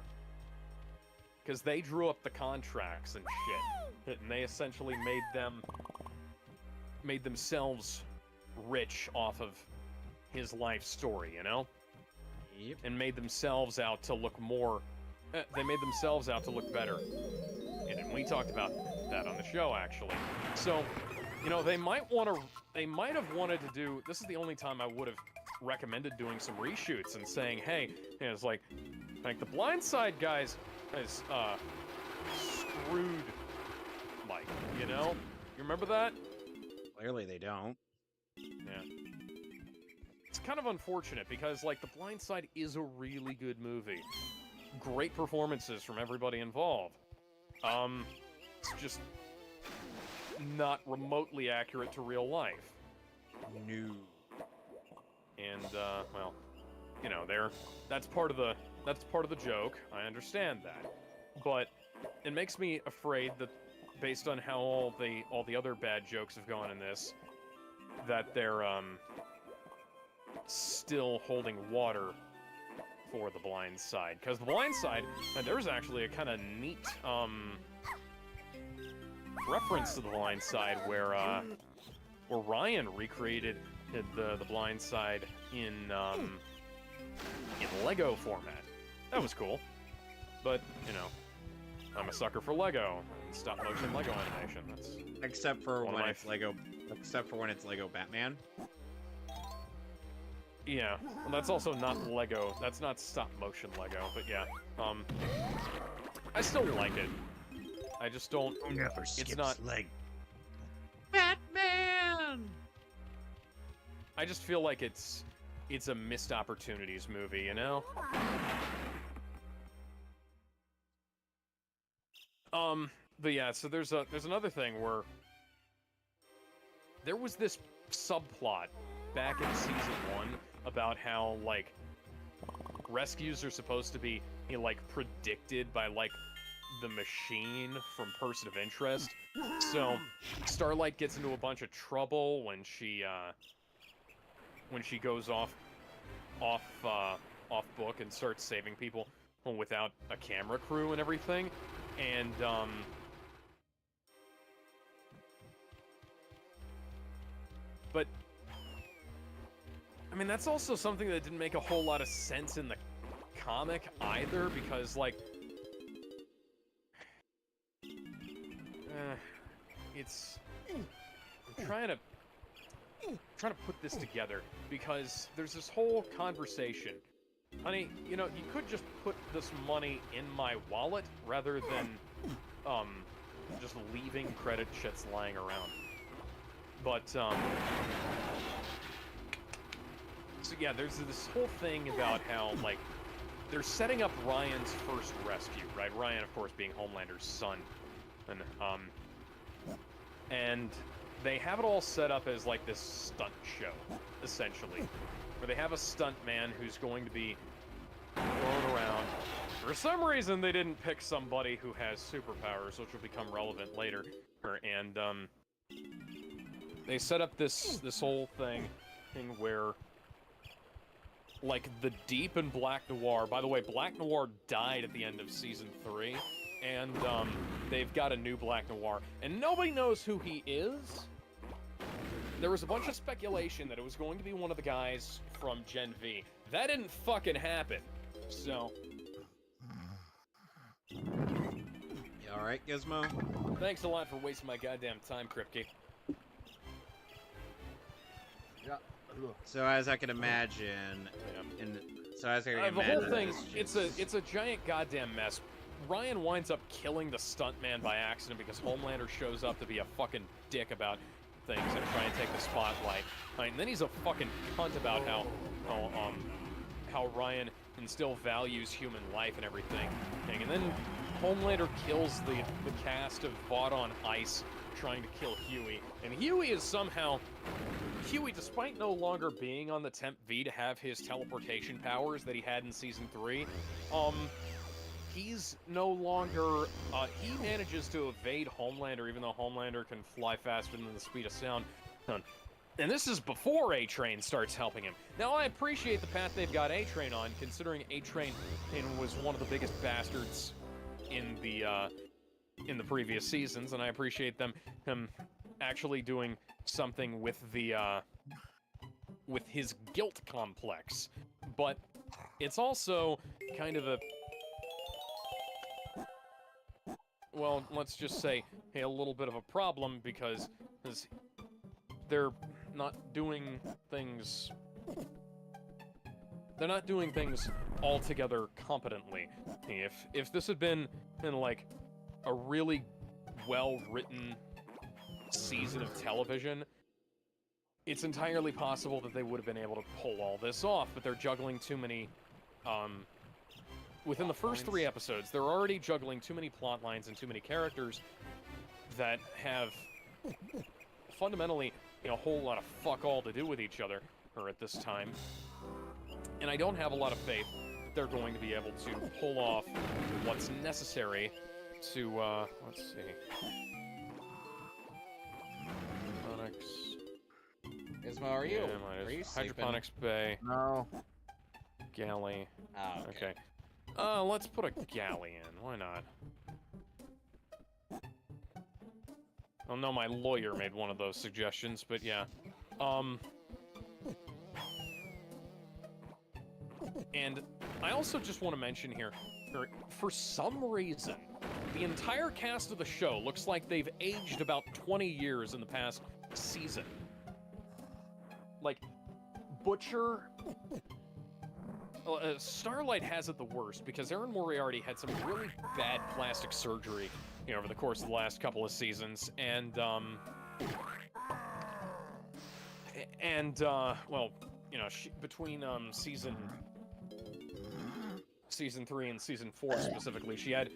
Speaker 2: Because they drew up the contracts and shit. And they essentially made themselves rich off of his life story, you know?
Speaker 1: Yep.
Speaker 2: And made themselves out to look more... they made themselves out to look better. And we talked about that on the show, actually. So, you know, they might have wanted to do... This is the only time I would have recommended doing some reshoots and saying, hey, you know, it's like The Blind Side guys is, screwed Mike, you know? You remember that?
Speaker 1: Clearly they don't.
Speaker 2: Yeah. It's kind of unfortunate because, like, The Blind Side is a really good movie. Great performances from everybody involved. It's just not remotely accurate to real life.
Speaker 1: No.
Speaker 2: And, well, you know, that's part of the joke. I understand that. But it makes me afraid that based on how all the other bad jokes have gone in this, that they're still holding water for The Blind Side. Because The Blind Side, there's actually a kind of neat reference to The Blind Side where Ryan recreated the Blind Side in Lego format. That was cool. But, you know, I'm a sucker for Lego and stop-motion Lego animation. That's
Speaker 1: except for when it's Lego Batman.
Speaker 2: Yeah, well, that's also not Lego. That's not stop-motion Lego, but yeah. I still like it. I just don't...
Speaker 1: Never
Speaker 2: it's not...
Speaker 1: leg. Batman!
Speaker 2: I just feel like it's a missed opportunities movie, you know? But yeah, so there's another thing where there was this subplot back in season 1 about how, like, rescues are supposed to be, you know, like, predicted by, like, the machine from Person of Interest. So Starlight gets into a bunch of trouble when she goes off book and starts saving people without a camera crew and everything. And but I mean, that's also something that didn't make a whole lot of sense in the comic either, because, like, it's... I'm trying to put this together, because there's this whole conversation. Honey, you know, you could just put this money in my wallet rather than, just leaving credit chits lying around. But, so yeah, there's this whole thing about how, like, they're setting up Ryan's first rescue, right? Ryan, of course, being Homelander's son. And they have it all set up as, like, this stunt show, essentially. Where they have a stunt man who's going to be thrown around. For some reason, they didn't pick somebody who has superpowers, which will become relevant later. And, they set up this whole thing where, like, the Deep and Black Noir... By the way, Black Noir died at the end of Season 3, and, they've got a new Black Noir. And nobody knows who he is. There was a bunch of speculation that it was going to be one of the guys from Gen V. That didn't fucking happen. So...
Speaker 1: You alright, Gizmo?
Speaker 2: Thanks a lot for wasting my goddamn time, Kripke.
Speaker 3: Yeah.
Speaker 1: So as I can imagine,
Speaker 2: Yeah.
Speaker 1: the whole thing,
Speaker 2: it's a giant goddamn mess. Ryan winds up killing the stuntman by accident because Homelander shows up to be a fucking dick about things and try and take the spotlight. And then he's a fucking cunt about how Ryan still values human life and everything. And then Homelander kills the cast of Vought on Ice trying to kill Huey. And Huey is somehow... Huey, despite no longer being on the Temp V to have his teleportation powers that he had in Season 3, he's no longer... he manages to evade Homelander, even though Homelander can fly faster than the speed of sound. And this is before A-Train starts helping him. Now, I appreciate the path they've got A-Train on, considering A-Train was one of the biggest bastards in the previous seasons, and I appreciate him actually doing something with with his guilt complex. But it's also kind of a... well, let's just say a little bit of a problem because they're not doing things... they're not doing things altogether competently. If this had been like a really well-written season of television, it's entirely possible that they would have been able to pull all this off, but they're juggling too many, within the first 3 episodes, they're already juggling too many plot lines and too many characters that have fundamentally a whole lot of fuck all to do with each other, or at this time. And I don't have a lot of faith that they're going to be able to pull off what's necessary to, let's see.
Speaker 1: Ismo, are you?
Speaker 2: Yeah,
Speaker 1: Are you sleeping?
Speaker 2: Hydroponics Bay.
Speaker 3: No.
Speaker 2: Galley.
Speaker 1: Oh, okay.
Speaker 2: Let's put a galley in. Why not? Oh no, my lawyer made one of those suggestions, but yeah. And I also just want to mention here, for some reason, the entire cast of the show looks like they've aged about 20 years in the past season. Like, Butcher... Starlight has it the worst, because Erin Moriarty had some really bad plastic surgery, over the course of the last couple of seasons, and, well, between, season 3 and season 4 specifically, she had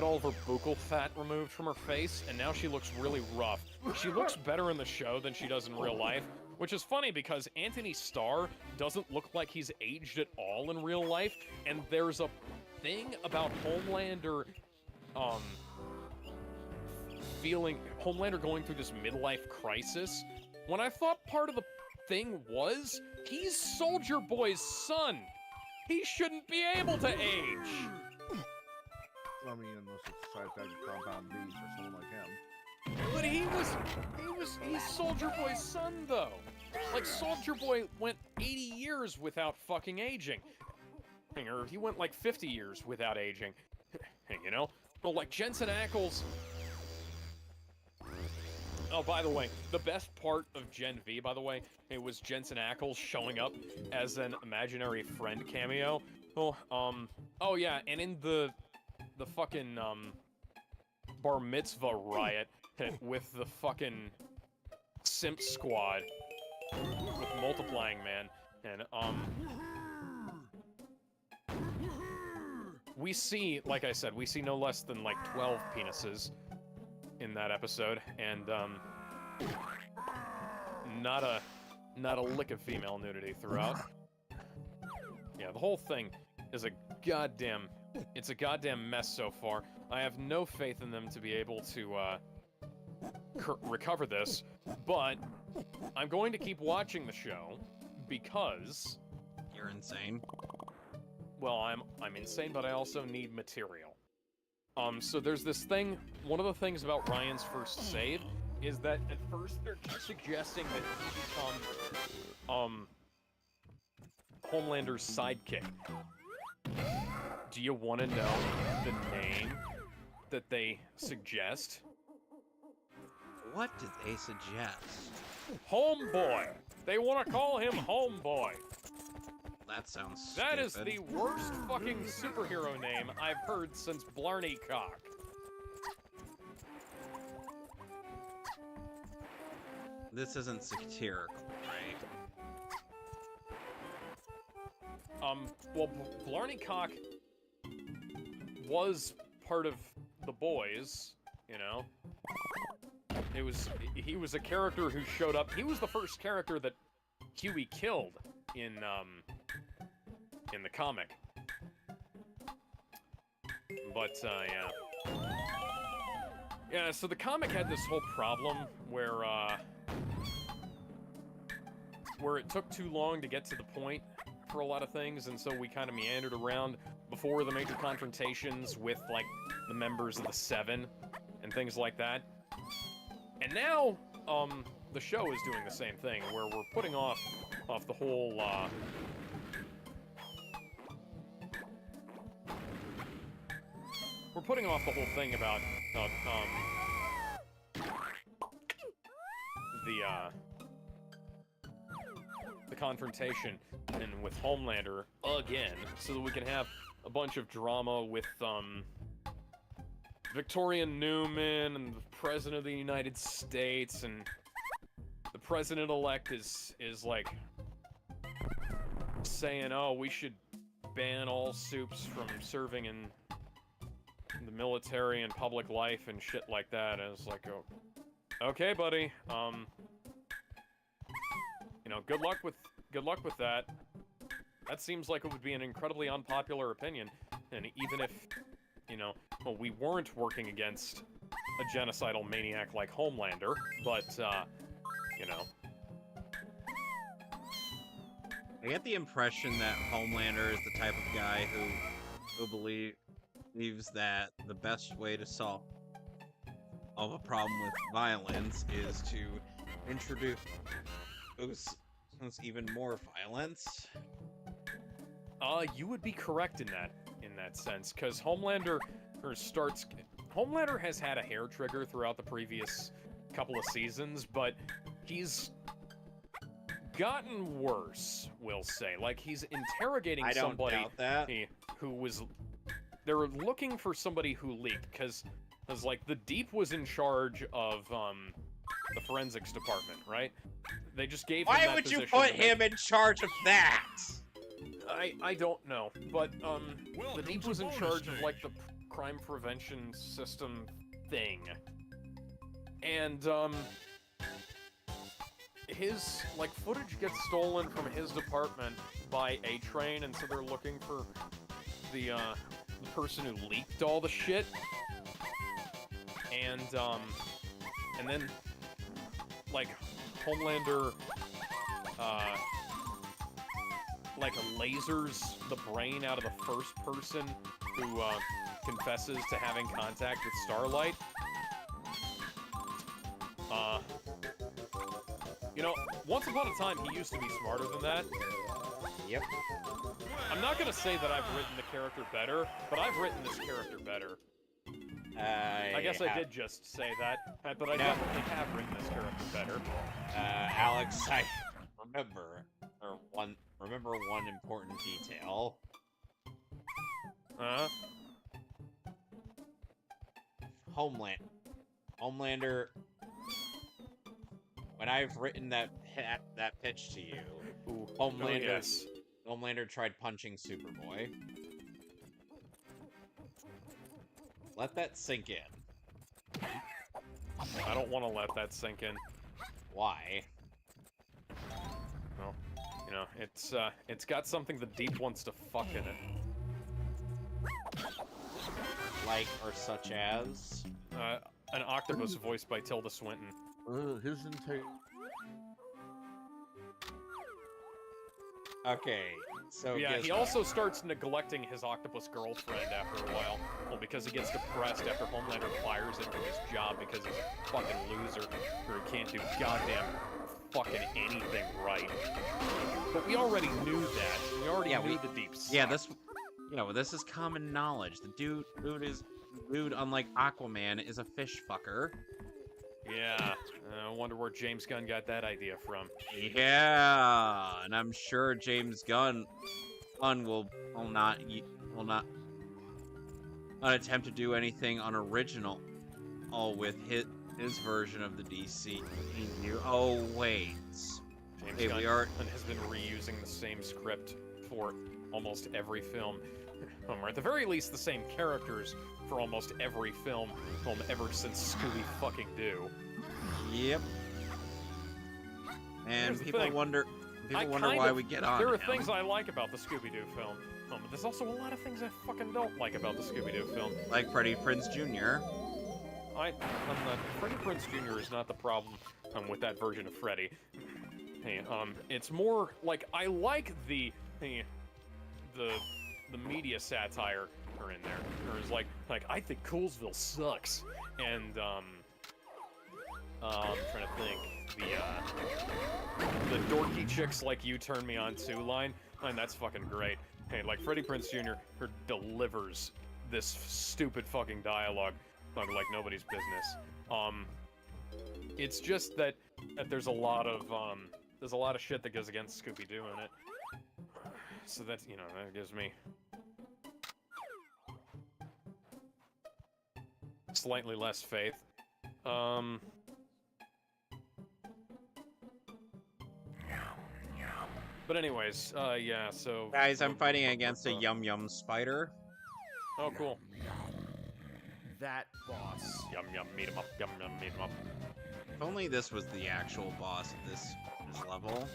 Speaker 2: all of her buccal fat removed from her face, and now she looks really rough. She looks better in the show than she does in real life, which is funny because Anthony Starr doesn't look like he's aged at all in real life, and there's a thing about Homelander, Homelander going through this midlife crisis, when I thought part of the thing was, he's Soldier Boy's son! He shouldn't be able to age!
Speaker 3: I mean, unless it's side effect of Compound B for someone like him.
Speaker 2: But he's Soldier Boy's son, though. Like, Soldier Boy went 80 years without fucking aging. Or he went like 50 years without aging. Well, like Jensen Ackles... Oh, by the way, the best part of Gen V, by the way, it was Jensen Ackles showing up as an imaginary friend cameo. Oh yeah, and in the fucking, bar mitzvah riot with the fucking simp squad with Multiplying Man, and, we see, like I said, we see no less than, like, 12 penises in that episode, and, not a lick of female nudity throughout. Yeah, the whole thing is a goddamn mess so far. I have no faith in them to be able to, recover this, but I'm going to keep watching the show, because...
Speaker 1: You're insane.
Speaker 2: Well, I'm insane, but I also need material. So there's this thing, one of the things about Ryan's first save is that at first they're suggesting that he become, Homelander's sidekick. Do you want to know the name that they suggest?
Speaker 1: What did they suggest?
Speaker 2: Homeboy! They want to call him Homeboy!
Speaker 1: that sounds
Speaker 2: That is
Speaker 1: stupid.
Speaker 2: the worst fucking superhero name I've heard since Blarney Cock.
Speaker 1: This isn't satirical, right?
Speaker 2: Well, Blarney Cock was part of the boys, you know? He was a character who showed up. He was the first character that Huey killed in the comic. But, yeah. Yeah, so the comic had this whole problem where it took too long to get to the point for a lot of things, and so we kind of meandered around before the major confrontations with, like, the members of the Seven and things like that. And now, the show is doing the same thing, where we're putting off the whole, we're putting off the whole thing about, the confrontation and with Homelander again, so that we can have a bunch of drama with, Victoria Newman and the President of the United States, and the President-elect is like saying, oh, we should ban all soups from serving in the military and public life and shit like that. And it's like, oh, okay, buddy, you know, good luck with that. That seems like it would be an incredibly unpopular opinion, and even if, you know, well, we weren't working against a genocidal maniac like Homelander, but, you know.
Speaker 1: I get the impression that Homelander is the type of guy who believes that the best way to solve a problem with violence is to introduce even more violence.
Speaker 2: You would be correct in that sense, because Homelander has had a hair trigger throughout the previous couple of seasons, but he's gotten worse, we'll say. Like, he's interrogating somebody
Speaker 1: doubt that.
Speaker 2: who was... They were looking for somebody who leaked, because, like, the Deep was in charge of, the forensics department, right? They just gave him that
Speaker 1: Why would you
Speaker 2: position
Speaker 1: put
Speaker 2: to make-
Speaker 1: him in charge of that?
Speaker 2: I don't know, but, the
Speaker 5: Welcome
Speaker 2: Deep
Speaker 5: to
Speaker 2: was in
Speaker 5: bonus
Speaker 2: charge of, like,
Speaker 5: stage.
Speaker 2: the crime prevention system thing. And, his, like, footage gets stolen from his department by A-Train, and so they're looking for the person who leaked all the shit. And then, like, Homelander, like, lasers the brain out of the first person who, confesses to having contact with Starlight. You know, once upon a time, he used to be smarter than that.
Speaker 1: Yep.
Speaker 2: I'm not gonna say that I've written the character better, but I've written this character better. I guess I did just say that, but I definitely have written this character better.
Speaker 1: Alex, I remember one important detail. Homelander. When I've written that pitch to you,
Speaker 2: Ooh,
Speaker 1: Homelander,
Speaker 2: yes.
Speaker 1: Homelander tried punching Superboy. Let that sink in.
Speaker 2: I don't want to let that sink in.
Speaker 1: Why?
Speaker 2: Well, you know, it's got something the Deep wants to fuck in it.
Speaker 1: Like, or such as?
Speaker 2: An octopus voiced by Tilda Swinton.
Speaker 3: His entire...
Speaker 1: Okay, so
Speaker 2: Yeah, he
Speaker 1: Gizmo.
Speaker 2: also starts neglecting his octopus girlfriend after a while. Well, because he gets depressed after Homelander fires him from his job because he's a fucking loser, or he can't do goddamn fucking anything right. But we already knew that. We already knew the Deep sucked.
Speaker 1: Yeah, this is common knowledge. The dude, unlike Aquaman, is a fish fucker.
Speaker 2: Yeah, I wonder where James Gunn got that idea from.
Speaker 1: Yeah, and I'm sure James Gunn will not attempt to do anything unoriginal, all with his version of the DC. Oh wait,
Speaker 2: James
Speaker 1: hey,
Speaker 2: Gunn has been reusing the same script for almost every film, or at the very least, the same characters for almost every film ever since Scooby fucking Doo.
Speaker 1: Yep. And
Speaker 2: Here's the
Speaker 1: people
Speaker 2: thing.
Speaker 1: wonder why we get on.
Speaker 2: There are
Speaker 1: him.
Speaker 2: things I like about the Scooby-Doo film, but there's also a lot of things I fucking don't like about the Scooby-Doo film.
Speaker 1: Like Freddie Prinze Jr.
Speaker 2: Freddie Prinze Jr. is not the problem with that version of Freddy. Hey, it's more like I like the media satire are in there. There's like I think Coolsville sucks, and I'm trying to think the dorky chicks like you turn me on to line, and that's fucking great. Hey, like Freddie Prinze Jr. delivers this stupid fucking dialogue like nobody's business. It's just that there's a lot of shit that goes against Scooby-Doo in it. So that's, that gives me slightly less faith. But anyways, yeah, so...
Speaker 1: Guys, I'm fighting against a Yum Yum spider.
Speaker 2: Oh, cool.
Speaker 3: That boss.
Speaker 2: Yum yum, meet 'em up, yum yum, meet 'em up.
Speaker 1: If only this was the actual boss at this level.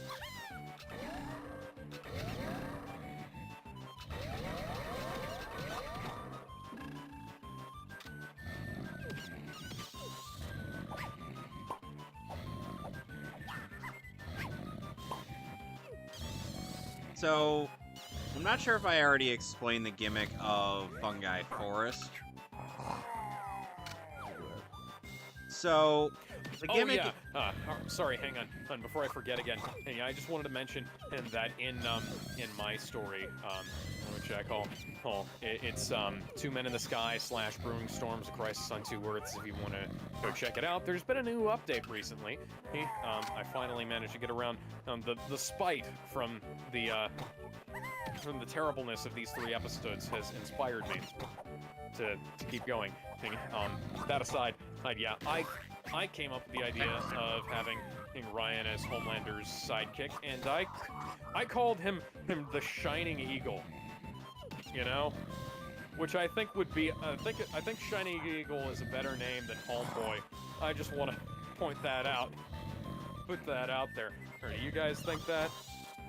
Speaker 1: So, I'm not sure if I already explained the gimmick of Fungi Forest. So, the gimmick...
Speaker 2: Oh, yeah. Sorry, hang on. Before I forget again, hey, I just wanted to mention that in my story, which I call it's Two Men in the Sky / Brewing Storms: A Crisis on Two Earths. If you want to go check it out, there's been a new update recently. I finally managed to get around the spite from the terribleness of these 3 episodes has inspired me to keep going. That aside, yeah, I came up with the idea of having Ryan as Homelander's sidekick, and I called him the Shining Eagle. Which I think would be I think Shining Eagle is a better name than Homeboy. I just want to point that out. Put that out there. Or do you guys think that?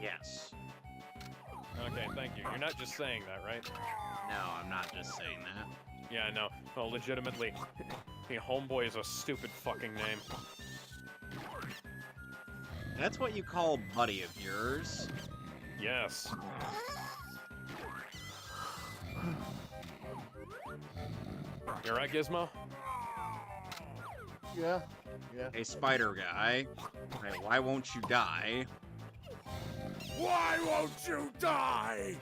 Speaker 1: Yes.
Speaker 2: Okay, thank you. You're not just saying that, right?
Speaker 1: No, I'm not just saying that.
Speaker 2: Yeah, no. Well, legitimately, Homeboy is a stupid fucking name.
Speaker 1: That's what you call a buddy of yours.
Speaker 2: Yes. You alright, Gizmo?
Speaker 3: Yeah.
Speaker 1: Hey, spider guy. Hey, why won't you die?
Speaker 5: Why won't you die?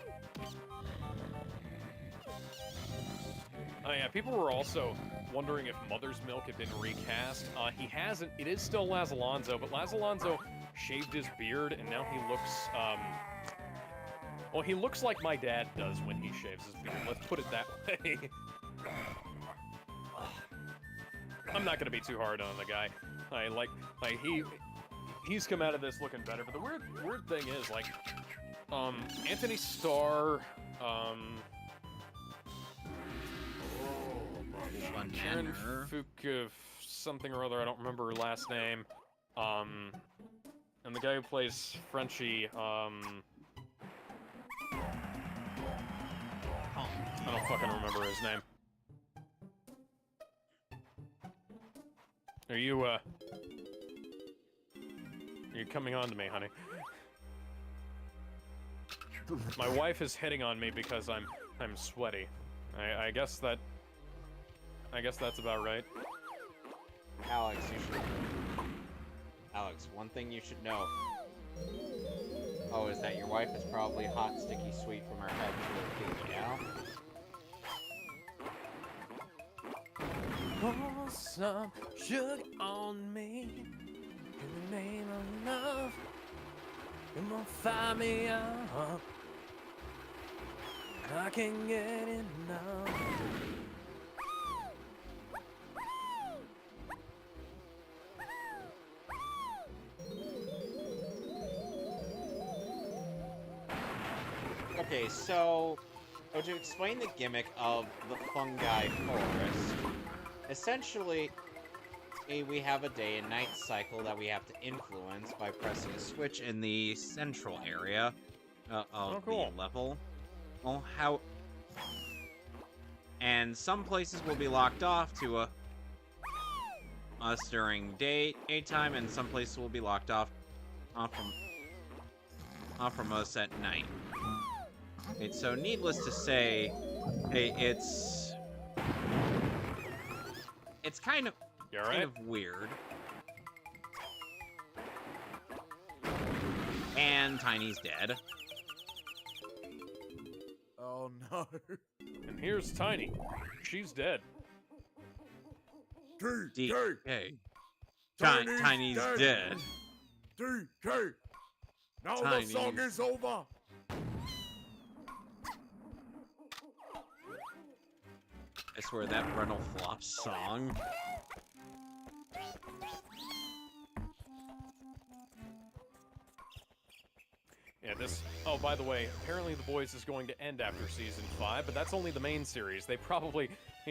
Speaker 2: Oh yeah, people were also wondering if Mother's Milk had been recast. He hasn't. It is still Laz Alonso, but Laz Alonso shaved his beard, and now he looks, well, he looks like my dad does when he shaves his beard. Let's put it that way. I'm not gonna be too hard on the guy. He's come out of this looking better, but the weird thing is, like, Anthony Starr, Karen Fuka something or other, I don't remember her last name, and the guy who plays Frenchie, I don't fucking remember his name. Are you coming on to me, honey? My wife is hitting on me because I'm sweaty. I guess that's about right.
Speaker 1: Alex, one thing you should know. Oh, is that your wife is probably hot, sticky, sweet from her head to her feet, yeah?
Speaker 2: pour some sugar on me in the name of love. Come on, fire me up. I can't get enough.
Speaker 1: Okay, so to explain the gimmick of the Fungi Forest, essentially, we have a day and night cycle that we have to influence by pressing a switch in the central area of
Speaker 2: cool.
Speaker 1: the level. Well, and some places will be locked off to us during daytime, and some places will be locked off from us at night. Okay, so needless to say, hey, it's kind of
Speaker 2: You all right?
Speaker 1: weird. And Tiny's dead.
Speaker 5: Oh no.
Speaker 2: And here's Tiny. She's dead.
Speaker 5: DK.
Speaker 1: Hey,
Speaker 5: Tiny's
Speaker 1: Tiny's dead.
Speaker 5: DK. Now
Speaker 1: Tiny's-
Speaker 5: the song is over.
Speaker 1: I swear that Brundle Flops song.
Speaker 2: Yeah, this... Oh, by the way, apparently The Boys is going to end after Season 5, but that's only the main series. They probably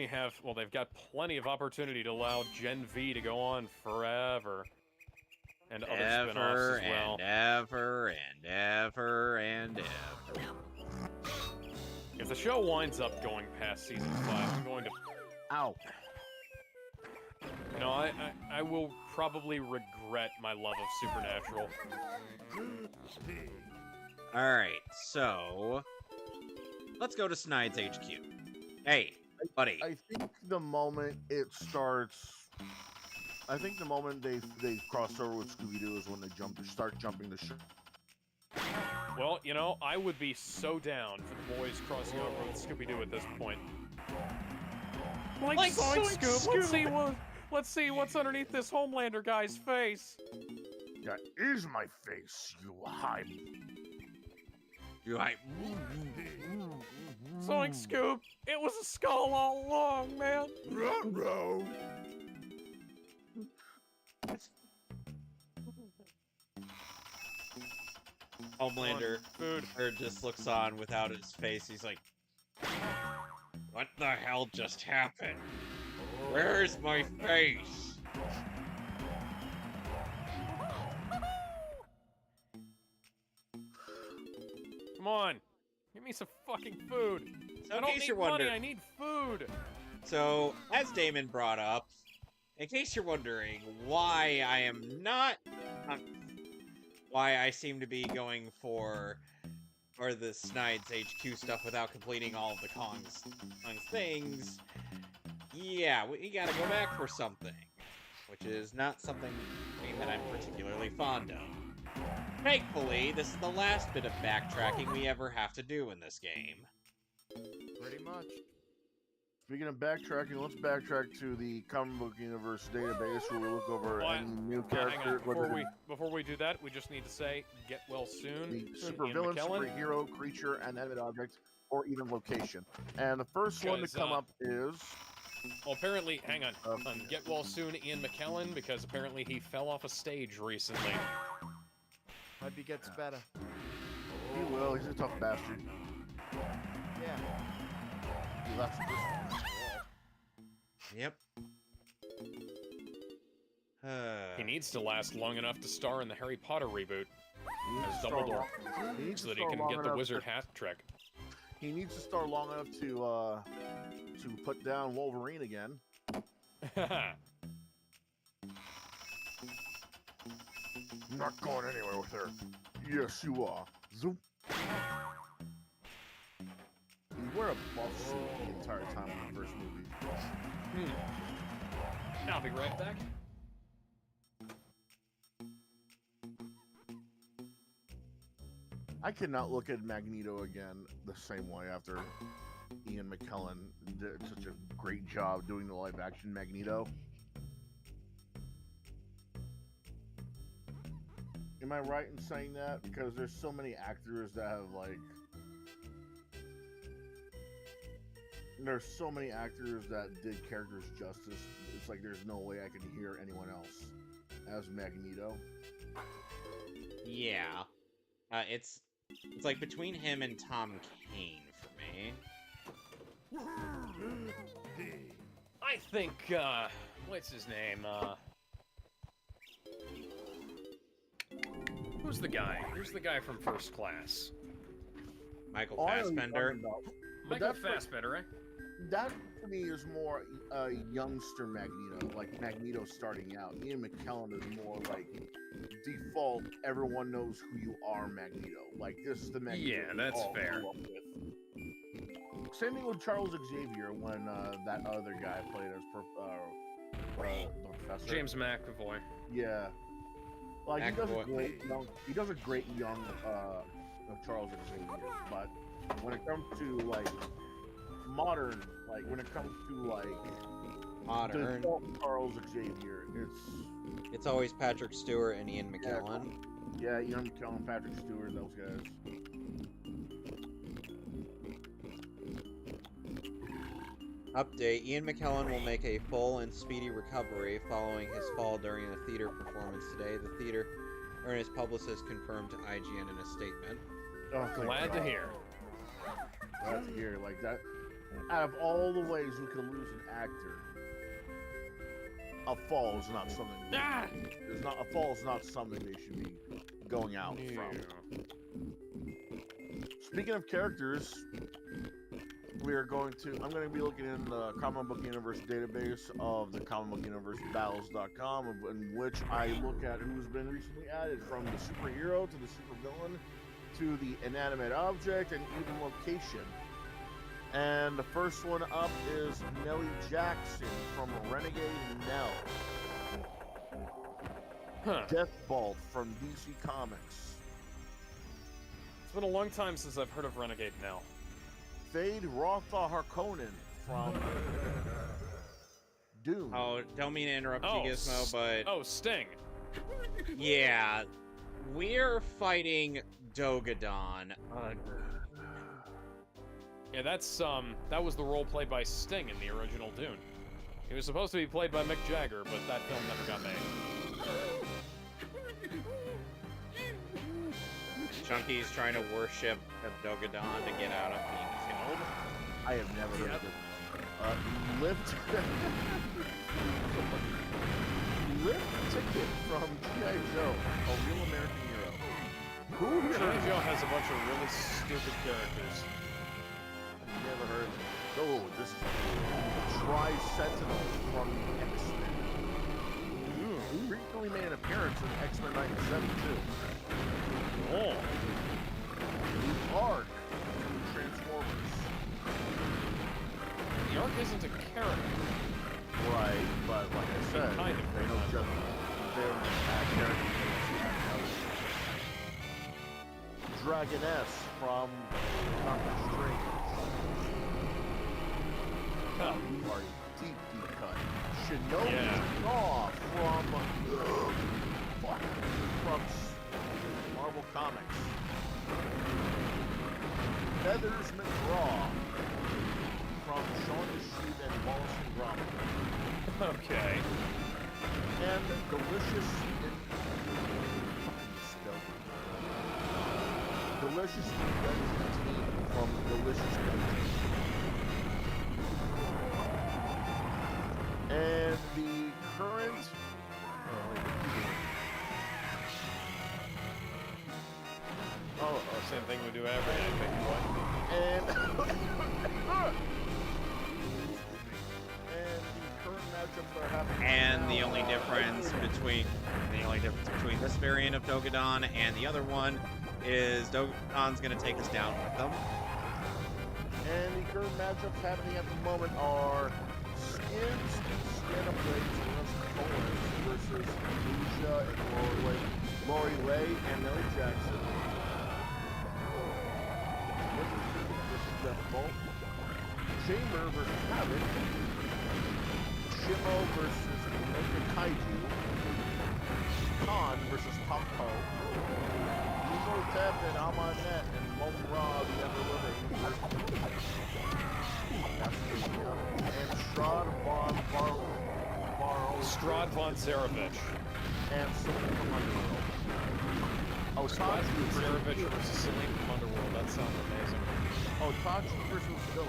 Speaker 2: have... Well, they've got plenty of opportunity to allow Gen V to go on forever. And other spin-offs as well.
Speaker 1: Ever and ever and ever.
Speaker 2: If the show winds up going past Season 5, I'm going to...
Speaker 3: Ow.
Speaker 2: You know, I will probably regret my love of Supernatural.
Speaker 1: Alright, so... Let's go to Snide's HQ. Hey, buddy.
Speaker 3: I think the moment it starts, I think the moment they cross over with Scooby-Doo is when they start jumping the ship.
Speaker 2: Well, you know, I would be so down for the boys crossing over with Scooby-Doo at this point. Like Zoink Scoop, let's see what's underneath this Homelander guy's face.
Speaker 3: That is my face, you hype.
Speaker 1: You hype.
Speaker 2: Zoink Scoop, it was a skull all along, man.
Speaker 5: Ruh-roh.
Speaker 1: Homelander
Speaker 2: Food.
Speaker 1: just looks on without his face. He's like, what the hell just happened? Where's my face?
Speaker 2: Come on, give me some fucking food.
Speaker 1: So
Speaker 2: I
Speaker 1: in
Speaker 2: don't
Speaker 1: case
Speaker 2: need
Speaker 1: you're
Speaker 2: money,
Speaker 1: wondering,
Speaker 2: I need food.
Speaker 1: so as Damon brought up, in case you're wondering why I am not, why I seem to be going for the Snide's HQ stuff without completing all of the Kong's things, yeah, we gotta go back for something, which is not something that I'm particularly fond of. Thankfully, this is the last bit of backtracking we ever have to do in this game.
Speaker 5: Pretty much.
Speaker 3: Speaking of backtracking, let's backtrack to the comic book universe database where we look over
Speaker 2: Well,
Speaker 3: any new
Speaker 2: Hang
Speaker 3: character.
Speaker 2: on, before we do that, we just need to say, get well soon.
Speaker 3: The
Speaker 2: Ian
Speaker 3: supervillain,
Speaker 2: McKellen.
Speaker 3: superhero, creature, and animate object, or even location. And the first one to
Speaker 2: Guys,
Speaker 3: come up is
Speaker 2: Well, apparently, hang on. Get well soon, Ian McKellen, because apparently he fell off a stage recently.
Speaker 5: Hope he gets better.
Speaker 3: he will. He's a tough bastard.
Speaker 5: Yeah.
Speaker 3: He left this.
Speaker 1: Yep.
Speaker 2: He needs to last long enough to star in the Harry Potter reboot
Speaker 3: He needs
Speaker 2: as
Speaker 3: to star
Speaker 2: Dumbledore,
Speaker 3: long- he needs
Speaker 2: so
Speaker 3: to
Speaker 2: that he
Speaker 3: star
Speaker 2: can
Speaker 3: long
Speaker 2: get the
Speaker 3: enough
Speaker 2: wizard
Speaker 3: to-
Speaker 2: hat trick.
Speaker 3: He needs to star long enough to put down Wolverine again. I'm not going anywhere with her. Yes, you are. Zoom. You wear a buff suit the entire time in the first movie.
Speaker 2: I'll be right back.
Speaker 3: I cannot look at Magneto again the same way after Ian McKellen did such a great job doing the live action Magneto. Am I right in saying that? Because there's so many actors that have there's so many actors that did characters justice. It's like there's no way I can hear anyone else as Magneto.
Speaker 1: Yeah. It's like between him and Tom Kane for me.
Speaker 2: I think, what's his name? Who's the guy? Who's the guy from First Class?
Speaker 1: Michael
Speaker 3: Oh, I know who you're
Speaker 1: Fassbender.
Speaker 3: talking about. But
Speaker 2: Michael
Speaker 3: that's
Speaker 2: Fassbender, right?
Speaker 3: that to me is more a youngster Magneto, like Magneto starting out. Ian McKellen is more like default. Everyone knows who you are, Magneto. Like this is the Magneto.
Speaker 2: Yeah,
Speaker 3: we
Speaker 2: that's
Speaker 3: all
Speaker 2: fair.
Speaker 3: grew up with. Same thing with Charles Xavier when that other guy played as the professor.
Speaker 2: James McAvoy.
Speaker 3: Yeah, like
Speaker 1: McAvoy.
Speaker 3: he does a great young Charles Xavier, but when it comes to like modern, like when it comes to like
Speaker 1: Modern.
Speaker 3: default Charles Xavier,
Speaker 1: It's always Patrick Stewart and Ian McKellen.
Speaker 3: yeah, Ian McKellen, Patrick Stewart, those guys.
Speaker 1: Update: Ian McKellen will make a full and speedy recovery following his fall during a theater performance today. The theater, or his publicist, confirmed to IGN in a statement.
Speaker 3: Oh, thank
Speaker 2: Glad to
Speaker 3: God.
Speaker 2: hear.
Speaker 3: Glad to hear. Like that. Out of all the ways we could lose an actor, a fall is not something.
Speaker 2: Ah!
Speaker 3: A fall is not something they should be going out from. Speaking of characters, I'm going to be looking in the Comic Book Universe database of the Comic Book Universe Battles.com, in which I look at who's been recently added, from the superhero to the supervillain to the inanimate object and even location. And the first one up is Nellie Jackson from Renegade Nell.
Speaker 2: Huh.
Speaker 3: Deathbolt from DC Comics.
Speaker 2: It's been a long time since I've heard of Renegade Nell.
Speaker 3: Fade Rotha Harkonnen from Doom.
Speaker 1: Oh, don't mean to interrupt you, Gizmo, but
Speaker 2: Oh, Sting.
Speaker 1: yeah, we're fighting Dogadon.
Speaker 2: Yeah, that's, that was the role played by Sting in the original Dune. He was supposed to be played by Mick Jagger, but that film never got made.
Speaker 1: Chunky's trying to worship Dogadon to get out of being killed.
Speaker 3: I have never heard of it. Lift. Lift Ticket from G.I. Joe, a real American hero. Who
Speaker 2: G.I. Joe has a bunch of really stupid characters.
Speaker 3: I've never heard of it. Oh, this is Tri-Sentinel from X-Men. He recently made an appearance in X-Men 97 too.
Speaker 2: Oh.
Speaker 3: The Ark from Transformers.
Speaker 2: The Ark isn't a character.
Speaker 3: Right, but like I said,
Speaker 2: kind of
Speaker 3: they don't just they're characters. Dragoness from Doctor Strange.
Speaker 2: Huh.
Speaker 3: You are deep cut. Shinobi
Speaker 2: Yeah.
Speaker 3: Raw from Marvel Comics. Feathers McGraw from Shaun the Sheep and Wallace and Gromit.
Speaker 2: Okay.
Speaker 3: And Delicious Delicious Team from Delicious Team. And the current
Speaker 2: Same thing we do every day, I think.
Speaker 3: and the current matchups that are happening.
Speaker 1: And
Speaker 3: now
Speaker 1: the only
Speaker 3: are-
Speaker 1: difference between this variant of Dogadon and the other one is Dogadon's gonna take us down with them.
Speaker 3: And the current matchups happening at the moment are Skids and Scanna Blades versus Lucia and Lori Ray and Nellie Jackson. Versus Deathbolt. Chamber versus Havoc. Shimo versus Mega Kaiju. Khan versus Top Po. Tep and Amanet and Molten Raw, the Ever Living. And Strahd
Speaker 2: Von Zarovich.
Speaker 3: And Celine from Underworld. Oh,
Speaker 2: Strahd Von Zarovich versus Celine from Underworld. That sounds amazing.
Speaker 3: Oh, Tachi versus Villa.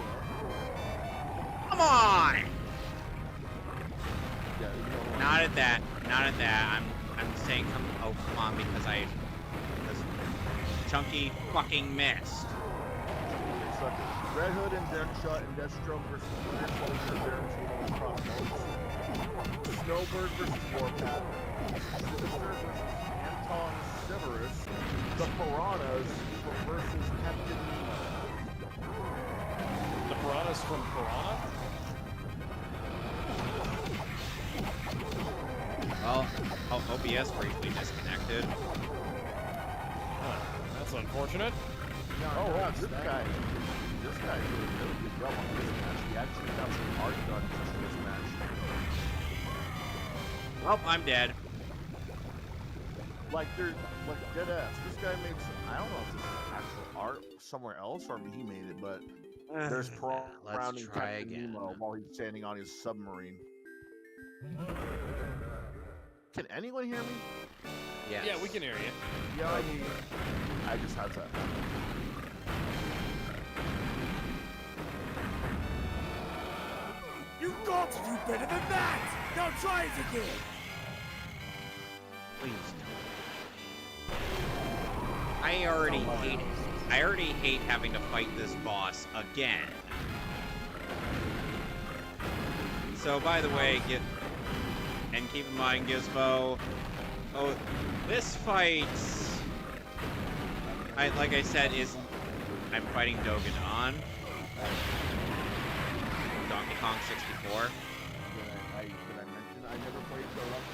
Speaker 1: Come on!
Speaker 3: Yeah, you know,
Speaker 1: Not at that. Not at that. I'm saying come on because Chunky fucking missed.
Speaker 3: Red Hood and Deadshot and Deathstroke versus Winter Soldier and Tarantino and Crossbones. Snowbird versus Warpath. Sinister versus Anton Severus. The Piranhas versus Captain Nemo.
Speaker 2: The Piranhas from Piranha?
Speaker 1: Well, OBS briefly disconnected.
Speaker 2: That's unfortunate.
Speaker 3: Oh, wow, this guy did a really good job on this match. He actually got some art done just for this match.
Speaker 1: Well, I'm dead.
Speaker 3: Like, dead ass. This guy made some, I don't know if this is actual art somewhere else or if he made it, but there's
Speaker 1: Let's
Speaker 3: surrounding
Speaker 1: try
Speaker 3: Captain
Speaker 1: again.
Speaker 3: Nemo while he's standing on his submarine. Can anyone hear me?
Speaker 1: Yes.
Speaker 2: Yeah, we can hear you.
Speaker 3: Yeah, I just had that.
Speaker 5: You got to do better than that! Now try it again!
Speaker 1: Please. I already hate having to fight this boss again. So, by the way, keep in mind, Gizmo. Oh, this fight, like I said, I'm fighting Dogadon. Donkey Kong 64.
Speaker 3: Did I mention I never played the Rough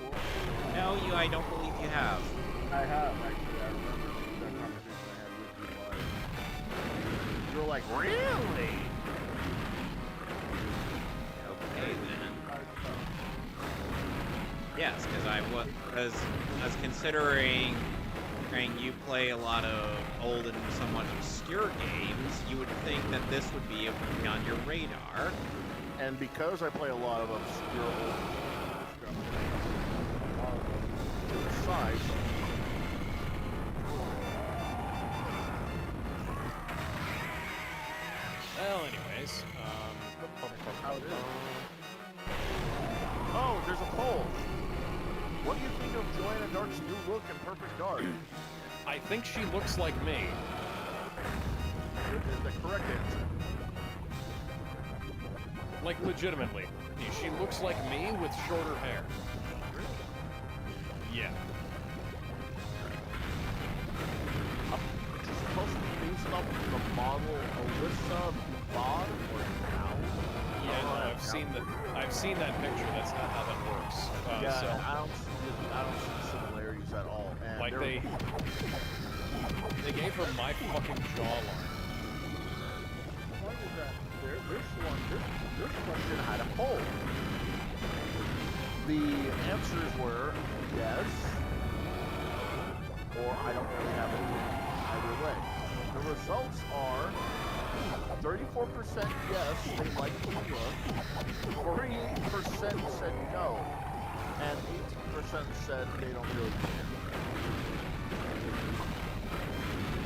Speaker 3: before?
Speaker 1: No, I don't believe you have.
Speaker 3: I have, actually. I remember that conversation I had with you live. You were like, really?
Speaker 1: Okay, then. Yes, because considering you play a lot of old and somewhat obscure games, you would think that this would be on your radar.
Speaker 3: And because I play a lot of obscure old stuff, to the side.
Speaker 2: Well, anyways,
Speaker 3: How it is. Oh, there's a poll. What do you think of Joanna Dark's new look in Perfect Dark?
Speaker 2: I think she looks like me.
Speaker 3: Is the correct answer.
Speaker 2: Like, legitimately. She looks like me with shorter hair. Yeah.
Speaker 3: She's supposed to be based off of the model Alyssa Bod or Now.
Speaker 2: Yeah, no, I've seen that picture. That's not how that works.
Speaker 3: Yeah,
Speaker 2: So,
Speaker 3: I don't see similarities at all. And
Speaker 2: like, they gave her my fucking jawline.
Speaker 3: This question had a poll. The answers were yes, or I don't really have any either way. The results are 34% yes, they like the look, 48% said no, and 18% said they don't really care.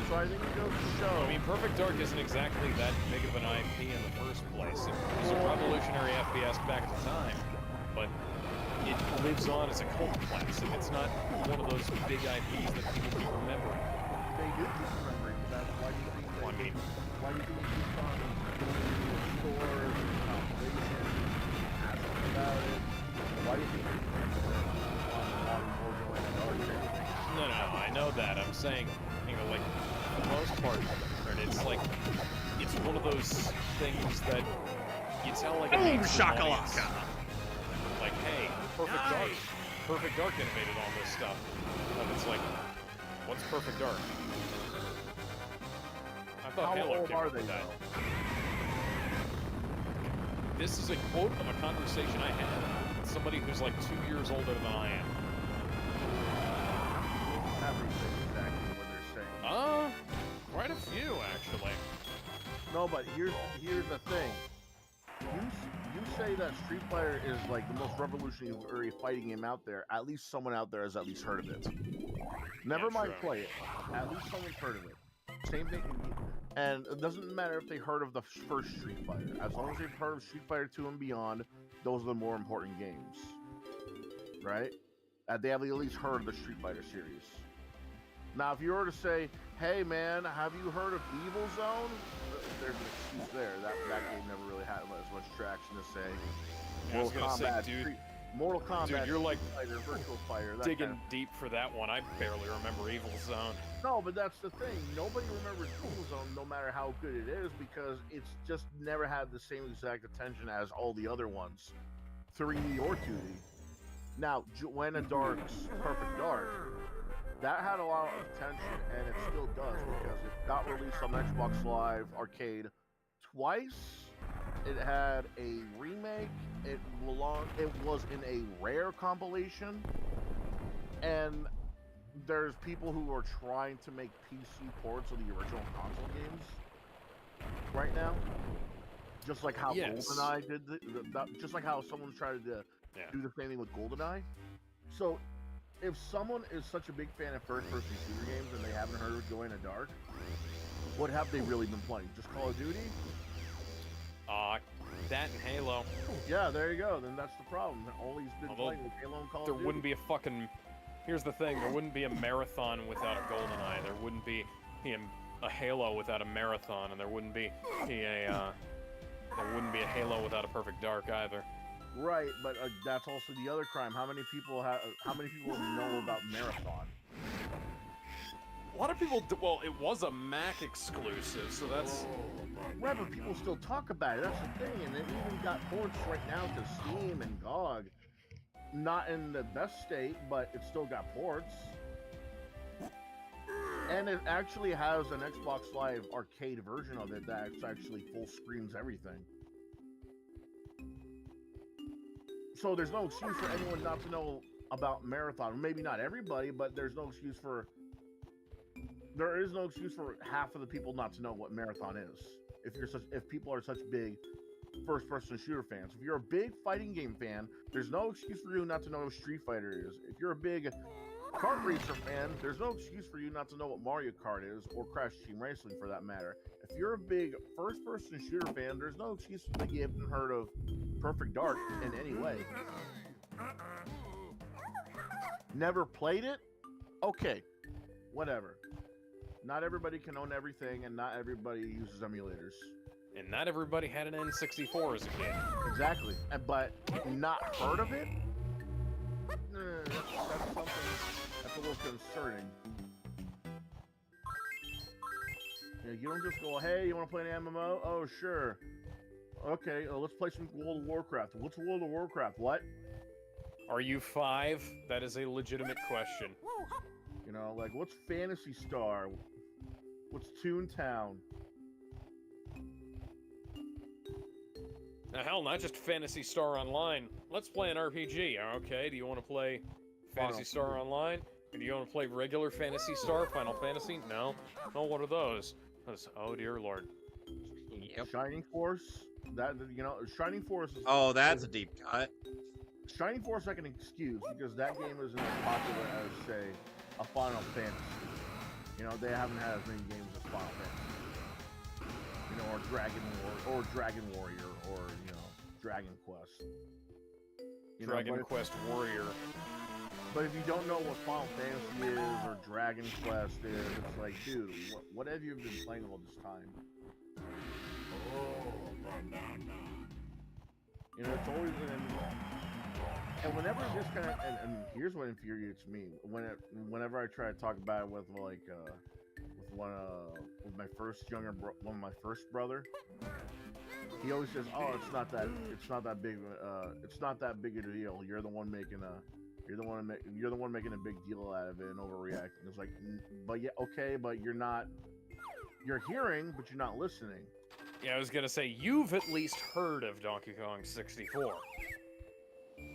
Speaker 3: So I think it goes to show.
Speaker 2: I mean, Perfect Dark isn't exactly that big of an IP in the first place. It was a revolutionary FPS back at the time, but it lives on as a cult classic. It's not one of those big IPs that people keep remembering.
Speaker 3: They do keep remembering that. Why do you think
Speaker 2: Well, I mean,
Speaker 3: why do you think you keep on stores, compilation, asking about it? Why do you think you keep on more going and everything?
Speaker 2: no, I know that. I'm saying, like, for the most part, it's like, it's one of those things that you tell, like, a
Speaker 1: Boom
Speaker 2: mainstream audience,
Speaker 1: shakalaka!
Speaker 2: like, hey, Perfect Dark innovated all this stuff. And it's like, what's Perfect Dark? I thought
Speaker 3: How
Speaker 2: Halo
Speaker 3: old
Speaker 2: came
Speaker 3: are
Speaker 2: up
Speaker 3: they,
Speaker 2: with that.
Speaker 3: though?
Speaker 2: This is a quote of a conversation I had with somebody who's like 2 years older than I am.
Speaker 3: Everything exactly what they're saying.
Speaker 2: Quite a few actually.
Speaker 3: No, but here's the thing. You say that Street Fighter is like the most revolutionary fighting game out there. At least someone out there has at least heard of it. Never mind
Speaker 2: true.
Speaker 3: play it. At least someone's heard of it. Same thing. And it doesn't matter if they heard of the first Street Fighter. As long as they've heard of Street Fighter 2 and beyond, those are the more important games. Right? They have at least heard of the Street Fighter series. Now, if you were to say, hey man, have you heard of Evil Zone? There's an excuse there. That game never really had as much traction to say.
Speaker 2: I was gonna say, dude,
Speaker 3: Mortal Kombat,
Speaker 2: dude, you're like
Speaker 3: Fighter, Virtual Fighter, that
Speaker 2: digging
Speaker 3: kind of...
Speaker 2: deep for that one. I barely remember Evil Zone.
Speaker 3: No, but that's the thing. Nobody remembers Evil Zone, no matter how good it is, because it's just never had the same exact attention as all the other ones, 3D or 2D. Now, Joanna Dark's Perfect Dark, that had a lot of attention, and it still does, because it got released on Xbox Live Arcade twice. It had a remake. It was in a Rare compilation, and there's people who are trying to make PC ports of the original console games right now. Just like how GoldenEye did, just like how someone's trying to do the same thing with GoldenEye. So, if someone is such a big fan of first-person shooter games and they haven't heard of Joanna Dark, what have they really been playing? Just Call of Duty?
Speaker 2: That and Halo.
Speaker 3: Yeah, there you go. Then that's the problem. All he's been playing with Halo and Call of Duty.
Speaker 2: There wouldn't be a fucking... Here's the thing, there wouldn't be a marathon without a GoldenEye. There wouldn't be a Halo without a marathon, and there wouldn't be a Halo without a Perfect Dark either.
Speaker 3: Right, but that's also the other crime. How many people know about Marathon?
Speaker 2: A lot of people well, it was a Mac exclusive, so that's...
Speaker 3: Right, but people still talk about it. That's the thing, and it even got ports right now to Steam and GOG. Not in the best state, but it still got ports. And it actually has an Xbox Live Arcade version of it that actually full screens everything. So there's no excuse for anyone not to know about Marathon. Maybe not everybody, but there is no excuse for half of the people not to know what Marathon is. If people are such big first-person shooter fans. If you're a big fighting game fan, there's no excuse for you not to know what Street Fighter is. If you're a big kart racer fan, there's no excuse for you not to know what Mario Kart is, or Crash Team Racing for that matter. If you're a big first-person shooter fan, there's no excuse that you haven't heard of Perfect Dark in any way. Never played it? Okay, whatever. Not everybody can own everything, and not everybody uses emulators.
Speaker 2: And not everybody had an N64 as a kid.
Speaker 3: Exactly, but not heard of it? That's something that's a little concerning. You don't just go, hey, you want to play an MMO? Oh, sure. Okay, let's play some World of Warcraft. What's World of Warcraft? What?
Speaker 2: Are you 5? That is a legitimate question.
Speaker 3: You know, like, what's Phantasy Star? What's Toontown?
Speaker 2: Now, hell, not just Phantasy Star Online. Let's play an RPG. Okay, do you want to play Phantasy Star Online? Or do you want to play regular Phantasy Star, Final Fantasy? No. No, what are those? Oh, dear Lord.
Speaker 1: Yep.
Speaker 3: Shining Force? Shining Force is...
Speaker 1: Oh, that's a deep cut.
Speaker 3: Shining Force I can excuse, because that game isn't as popular as, say, a Final Fantasy. You know, they haven't had as many games as Final Fantasy. You know, or Dragon Warrior, or, you know, Dragon Quest.
Speaker 2: Dragon Quest Warrior.
Speaker 3: But if you don't know what Final Fantasy is, or Dragon Quest is, it's like, dude, what have you been playing all this time? You know, it's always and whenever this kind of and here's what infuriates me whenever I try to talk about it with like with my first brother, he always says, "Oh, it's not that big a deal. You're the one making a big deal out of it and overreacting." It's like, but yeah, okay, but you're hearing, but you're not listening.
Speaker 2: Yeah, I was gonna say, you've at least heard of Donkey Kong 64.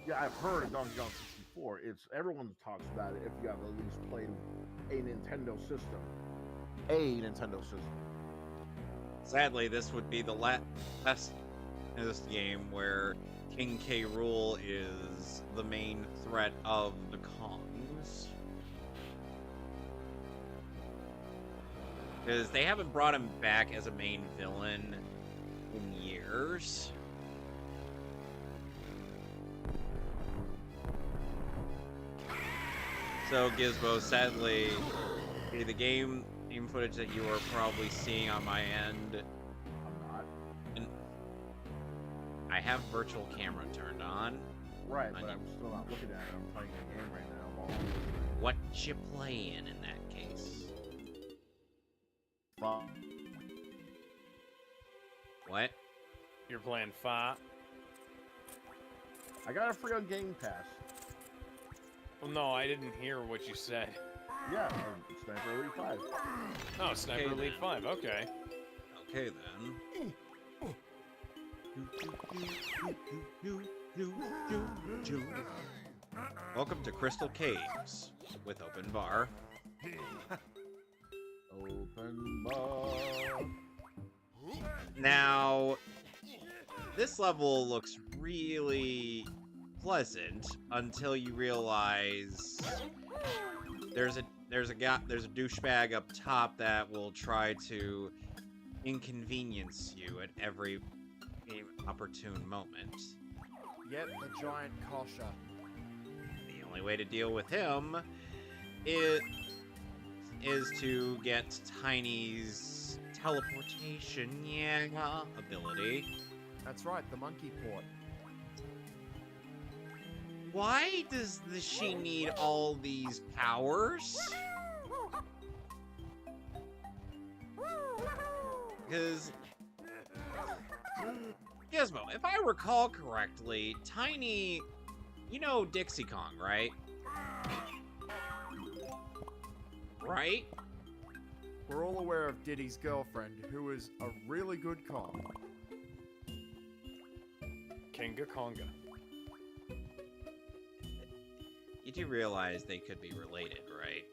Speaker 3: Yeah, I've heard of Donkey Kong 64. It's everyone talks about it if you have at least played a Nintendo system. A Nintendo system.
Speaker 1: Sadly, this would be the last in this game where King K. Rool is the main threat of the Kongs. Because they haven't brought him back as a main villain in years. So Gizmo, sadly, the game footage that you are probably seeing on my end,
Speaker 3: I'm not.
Speaker 1: and I have virtual camera turned on.
Speaker 3: Right, but I'm still not looking at it. I'm playing the game right now. While
Speaker 1: What you playing in that case?
Speaker 3: Fuck.
Speaker 1: What?
Speaker 2: You're playing Fa.
Speaker 3: I got a free on Game Pass.
Speaker 2: Well, no, I didn't hear what you said.
Speaker 3: Yeah, Sniper Elite 5.
Speaker 2: Oh, Sniper
Speaker 1: Okay,
Speaker 2: Elite
Speaker 1: then.
Speaker 2: 5, okay.
Speaker 1: Okay then. Welcome to Crystal Caves with Open Bar.
Speaker 3: Open bar.
Speaker 1: Now, this level looks really pleasant until you realize there's a douchebag up top that will try to inconvenience you at every opportune moment.
Speaker 5: Yep, the giant kosher.
Speaker 1: The only way to deal with him is to get Tiny's teleportation ability.
Speaker 5: That's right, the monkey port.
Speaker 1: Why does she need all these powers? Because Gizmo, if I recall correctly, Tiny, you know Dixie Kong, right? Right?
Speaker 5: We're all aware of Diddy's girlfriend, who is a really good Kong.
Speaker 2: Kinga Konga.
Speaker 1: You do realize they could be related, right?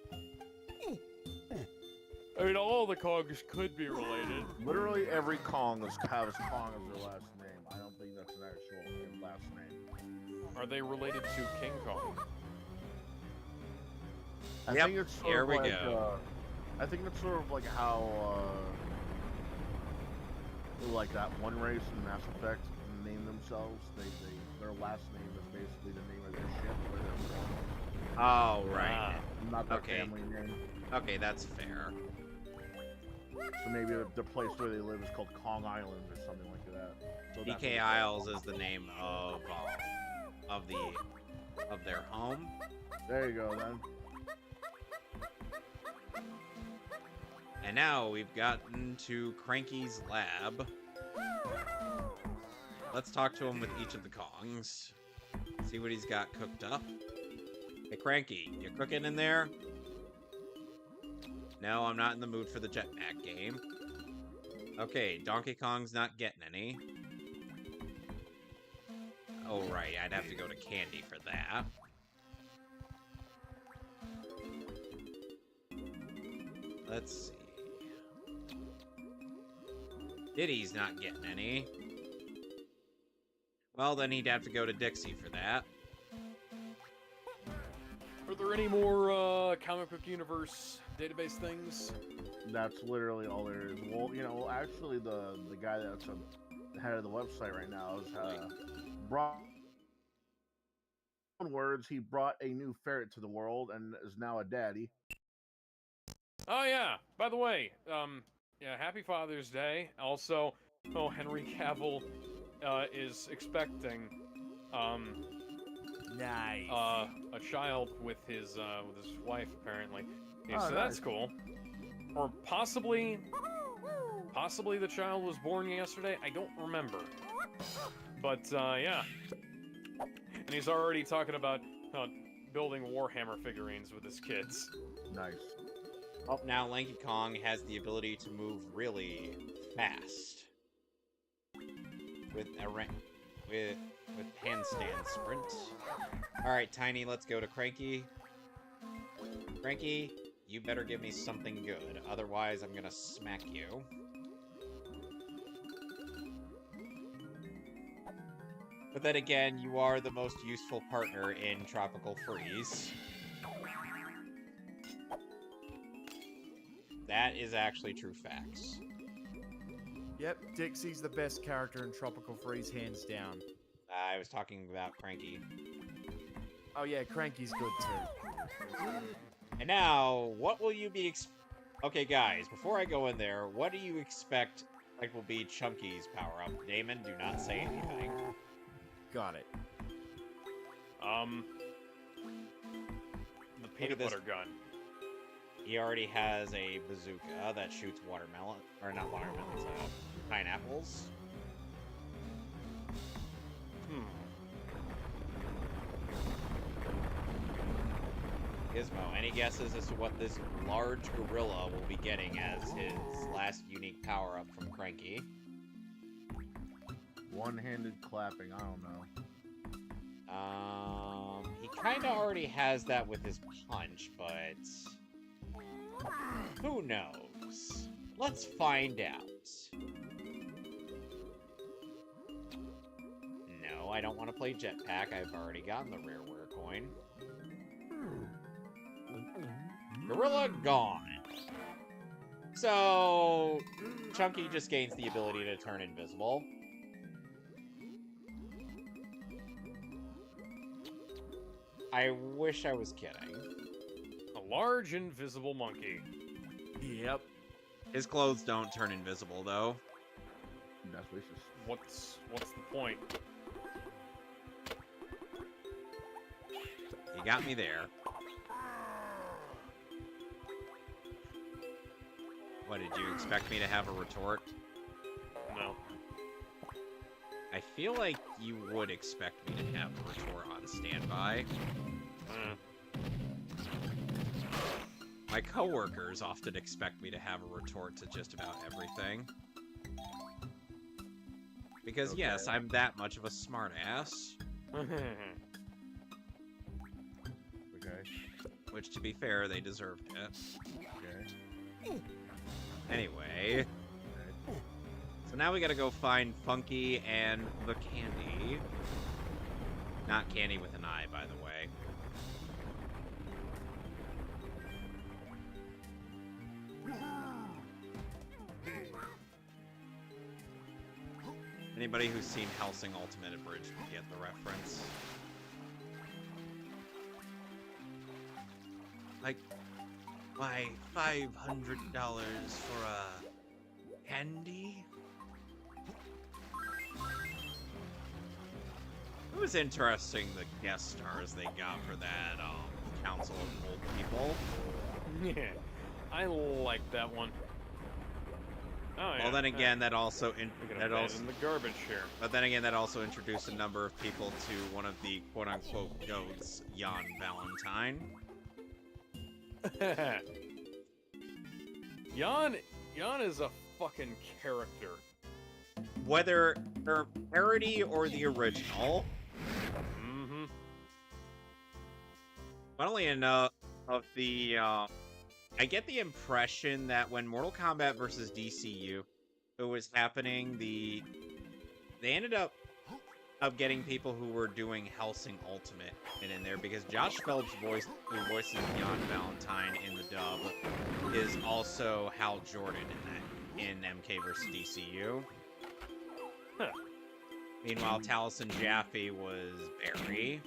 Speaker 2: I mean, all the Kongs could be related.
Speaker 3: Literally every Kong has Kong as their last name. I don't think that's an actual last name.
Speaker 2: Are they related to King Kong?
Speaker 3: I
Speaker 1: Yep,
Speaker 3: think it's sort
Speaker 1: here
Speaker 3: of
Speaker 1: we
Speaker 3: like,
Speaker 1: go.
Speaker 3: I think it's sort of like how, like that one race in Mass Effect name themselves. Their last name is basically the name of their ship where they're from.
Speaker 1: Oh, right.
Speaker 3: Not their
Speaker 1: Okay.
Speaker 3: family name.
Speaker 1: Okay, that's fair.
Speaker 3: So maybe the place where they live is called Kong Island or something like that. So that's
Speaker 1: DK
Speaker 3: what-
Speaker 1: Isles is the name of their home.
Speaker 3: There you go then.
Speaker 1: And now we've gotten to Cranky's lab. Let's talk to him with each of the Kongs. See what he's got cooked up. Hey, Cranky, you cooking in there? No, I'm not in the mood for the jetpack game. Okay, Donkey Kong's not getting any. Oh, right, I'd have to go to Candy for that. Let's see. Diddy's not getting any. Well, then he'd have to go to Dixie for that.
Speaker 2: Are there any more comic book universe database things?
Speaker 3: That's literally all there is. Well, actually, the guy that's the head of the website right now is brought. In words, he brought a new ferret to the world and is now a daddy.
Speaker 2: Oh yeah. By the way, yeah, Happy Father's Day. Also, Henry Cavill is expecting
Speaker 5: Nice.
Speaker 2: a child with his wife apparently. Yeah,
Speaker 3: Oh,
Speaker 2: so that's
Speaker 3: nice.
Speaker 2: cool. Or possibly the child was born yesterday. I don't remember. But yeah. And he's already talking about building Warhammer figurines with his kids.
Speaker 3: Nice.
Speaker 1: Oh, now Lanky Kong has the ability to move really fast. with a with handstand sprint. All right, Tiny, let's go to Cranky. Cranky, you better give me something good, otherwise I'm gonna smack you. But then again, you are the most useful partner in Tropical Freeze. That is actually true facts.
Speaker 5: Yep, Dixie's the best character in Tropical Freeze, hands down.
Speaker 1: I was talking about Cranky.
Speaker 5: Oh yeah, Cranky's good too.
Speaker 1: And now, what will you be okay, guys, before I go in there, what do you expect like will be Chunky's power-up? Damon, do not say anything.
Speaker 5: Got it.
Speaker 2: The peanut butter gun.
Speaker 1: He already has a bazooka that shoots watermelon, or not watermelons, pineapples. Gizmo, any guesses as to what this large gorilla will be getting as his last unique power-up from Cranky?
Speaker 3: One-handed clapping, I don't know.
Speaker 1: He kind of already has that with his punch, but who knows? Let's find out. No, I don't want to play Jetpack. I've already gotten the Rareware coin. Gorilla gone. So, Chunky just gains the ability to turn invisible. I wish I was kidding.
Speaker 2: A large invisible monkey.
Speaker 5: Yep.
Speaker 1: His clothes don't turn invisible, though.
Speaker 3: That's racist.
Speaker 2: What's the point?
Speaker 1: You got me there. What, did you expect me to have a retort?
Speaker 2: No.
Speaker 1: I feel like you would expect me to have a retort on standby. My coworkers often expect me to have a retort to just about everything. Because yes, I'm that much of a smartass.
Speaker 3: Okay.
Speaker 1: Which, to be fair, they deserved it.
Speaker 3: Okay.
Speaker 1: Anyway. So now we gotta go find Funky and the candy. Not candy with an I, by the way. Anybody who's seen Helsing Ultimate Abridged will get the reference. Like, why, $500 for a candy? It was interesting the guest stars they got for that Council of Old People.
Speaker 2: Yeah, I like that one. Oh, yeah.
Speaker 1: Well, then again, that also
Speaker 2: in the garbage here.
Speaker 1: But then again, that also introduced a number of people to one of the quote-unquote goats, Jan Valentine.
Speaker 2: Jan is a fucking character.
Speaker 1: Whether they're parody or the original.
Speaker 2: Mm-hmm.
Speaker 1: Funnily enough, of the I get the impression that when Mortal Kombat versus DCU it was happening, they ended up getting people who were doing Helsing Ultimate in there, because Josh Phelps' voice, who voices Jan Valentine in the dub, is also Hal Jordan in MK vs. DCU.
Speaker 2: Huh.
Speaker 1: Meanwhile, Taliesin Jaffe was Barry.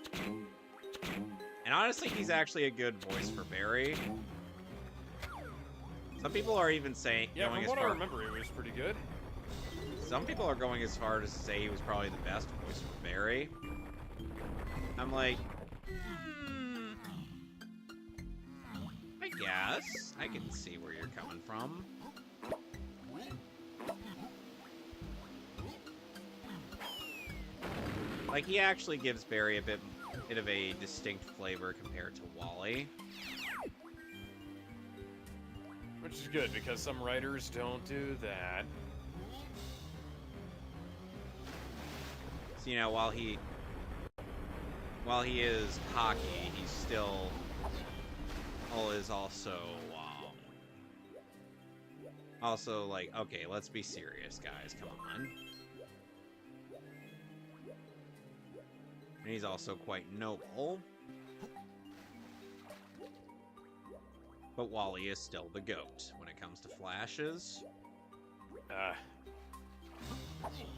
Speaker 1: And honestly, he's actually a good voice for Barry. Some people are even saying,
Speaker 2: yeah,
Speaker 1: going
Speaker 2: from
Speaker 1: as
Speaker 2: what
Speaker 1: far,
Speaker 2: I remember, it was pretty good.
Speaker 1: Some people are going as far as to say he was probably the best voice for Barry. I'm like, I guess I can see where you're coming from. Like, he actually gives Barry a bit of a distinct flavor compared to Wally.
Speaker 2: Which is good, because some writers don't do that.
Speaker 1: So, you know, while he is cocky, he's still also like, okay, let's be serious, guys. Come on. And he's also quite noble. But Wally is still the GOAT when it comes to flashes.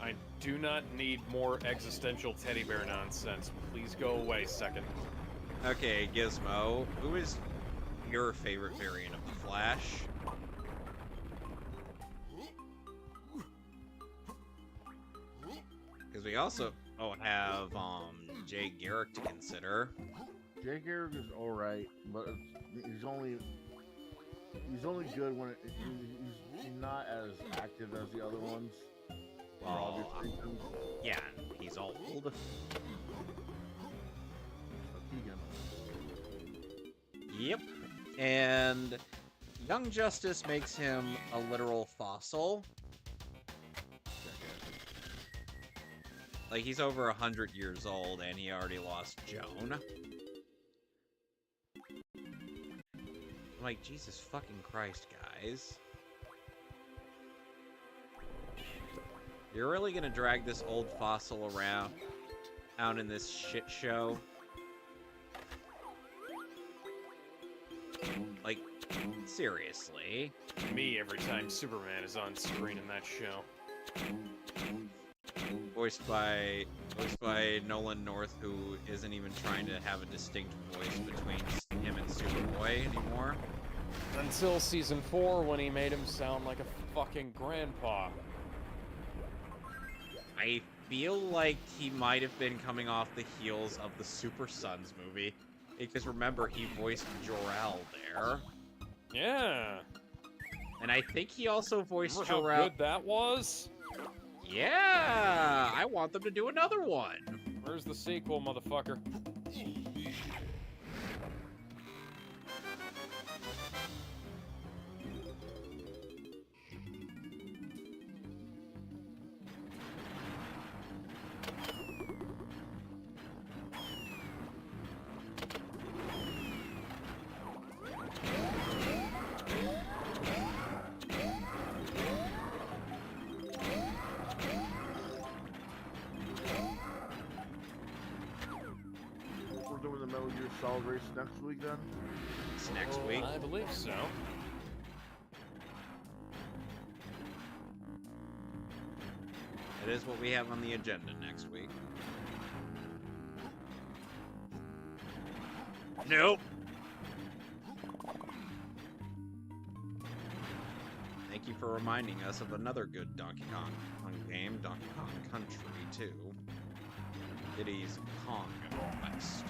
Speaker 2: I do not need more existential teddy bear nonsense. Please go away, second.
Speaker 1: Okay, Gizmo, who is your favorite variant of the Flash? Because we also have Jay Garrick to consider.
Speaker 3: Jay Garrick is alright, but he's only good when he's not as active as the other ones. For obvious reasons.
Speaker 1: Yeah, he's old. Yep. And Young Justice makes him a literal fossil. Like, he's over 100 years old, and he already lost Joan. I'm like, Jesus fucking Christ, guys. You're really gonna drag this old fossil around out in this shit show? Like, seriously?
Speaker 2: Me every time Superman is on screen in that show.
Speaker 1: Voiced by Nolan North, who isn't even trying to have a distinct voice between him and Superboy anymore.
Speaker 2: Until season 4, when he made him sound like a fucking grandpa.
Speaker 1: I feel like he might have been coming off the heels of the Super Sons movie. Because remember, he voiced Jor-El there.
Speaker 2: Yeah.
Speaker 1: And I think he also voiced
Speaker 2: Remember
Speaker 1: Jor-El.
Speaker 2: how good that was?
Speaker 1: Yeah! I want them to do another one.
Speaker 2: Where's the sequel, motherfucker?
Speaker 3: We're doing the Metal Gear Solid race next week then?
Speaker 1: It's next week.
Speaker 2: I believe so.
Speaker 1: It is what we have on the agenda next week. Nope. Thank you for reminding us of another good Donkey Kong game, Donkey Kong Country 2. Diddy's Kong Quest.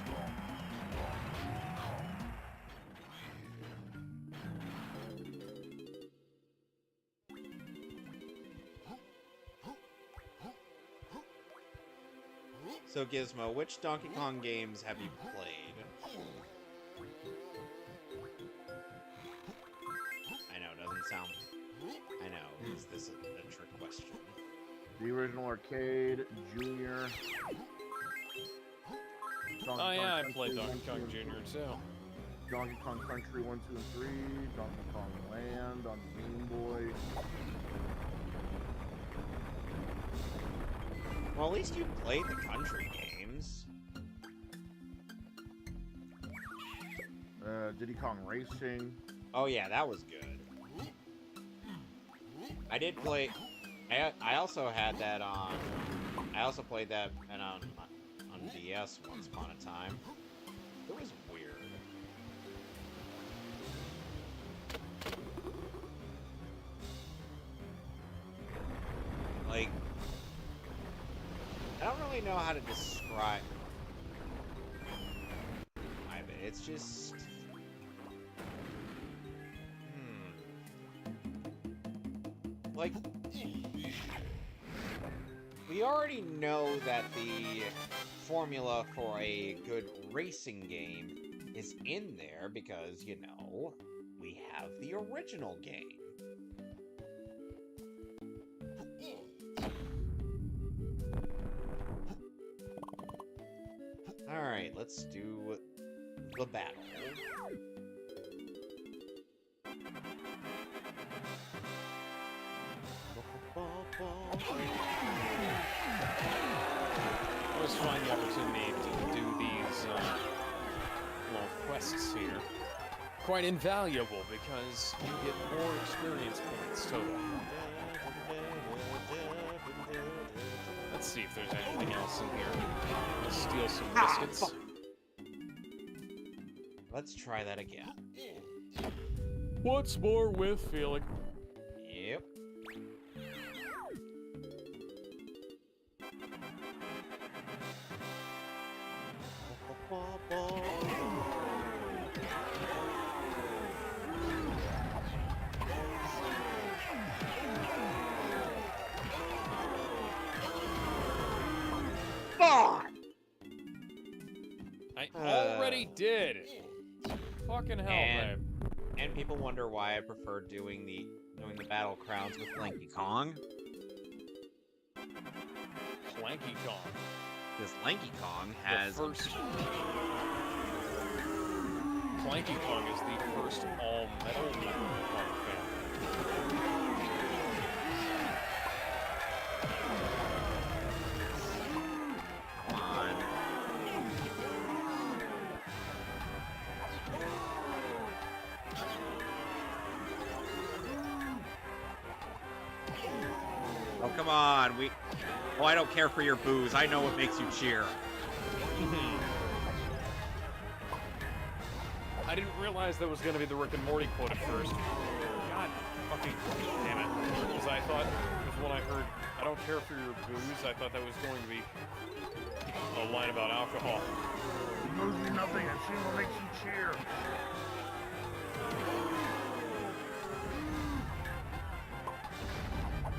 Speaker 1: So Gizmo, which Donkey Kong games have you played? I know, it doesn't sound... I know, is this a trick question?
Speaker 3: The original arcade, Junior.
Speaker 2: Oh yeah, I played Donkey Kong Jr. too.
Speaker 3: Donkey Kong Country 1, 2, and 3, Donkey Kong Land on the Game Boy.
Speaker 1: Well, at least you played the country games.
Speaker 3: Diddy Kong Racing.
Speaker 1: Oh yeah, that was good. I did play... I also had that on... I also played that on DS once upon a time. It was weird. Like... I don't really know how to describe... It's just... Like... We already know that the formula for a good racing game is in there because, you know, we have the original game. Alright, let's do the battle.
Speaker 2: I always find the opportunity to do these little quests here quite invaluable because you get more experience points total. Let's see if there's anything else in here. Let's steal some biscuits.
Speaker 1: Let's try that again.
Speaker 2: What's more with feeling?
Speaker 1: Yep.
Speaker 2: I already did. Fucking hell,
Speaker 1: And-
Speaker 2: babe.
Speaker 1: And people wonder why I prefer doing the battle crowns with Lanky Kong.
Speaker 2: Clanky Kong.
Speaker 1: Because Lanky Kong
Speaker 2: The
Speaker 1: has
Speaker 2: first. Clanky Kong is the first all-metal member of Kong family.
Speaker 1: Come on. Oh, come on. Oh, I don't care for your booze. I know what makes you cheer.
Speaker 2: I didn't realize that was going to be the Rick and Morty quote at first. God fucking damn it. Because I thought, because when I heard, I don't care for your booze, I thought that was going to be a line about alcohol.
Speaker 3: Booze mean nothing, and she will make you cheer.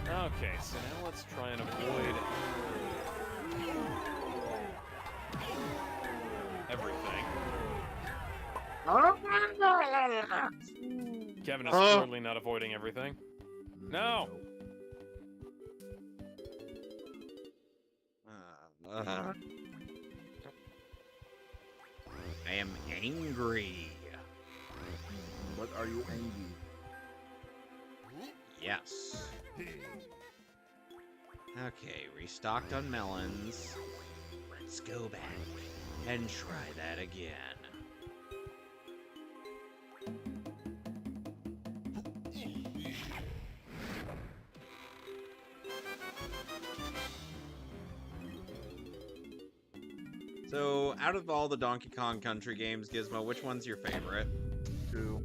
Speaker 2: Okay, so now let's try and avoid everything. Kevin is clearly not avoiding everything. No!
Speaker 1: I am angry.
Speaker 3: What are you angry?
Speaker 1: Yes. Okay, restocked on melons. Let's go back and try that again. So, out of all the Donkey Kong Country games, Gizmo, which one's your favorite?
Speaker 3: 2.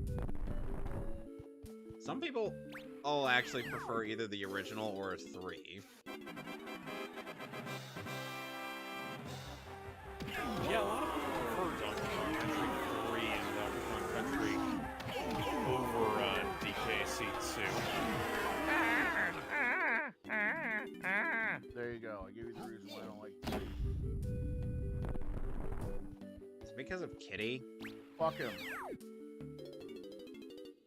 Speaker 1: Some people all actually prefer either the original or 3.
Speaker 2: Yeah, a lot of people prefer Donkey Kong Country 3 and Donkey Kong Country over DKC 2.
Speaker 3: There you go. I give you the reason why I don't like 3.
Speaker 1: Is it because of Kitty?
Speaker 3: Fuck him.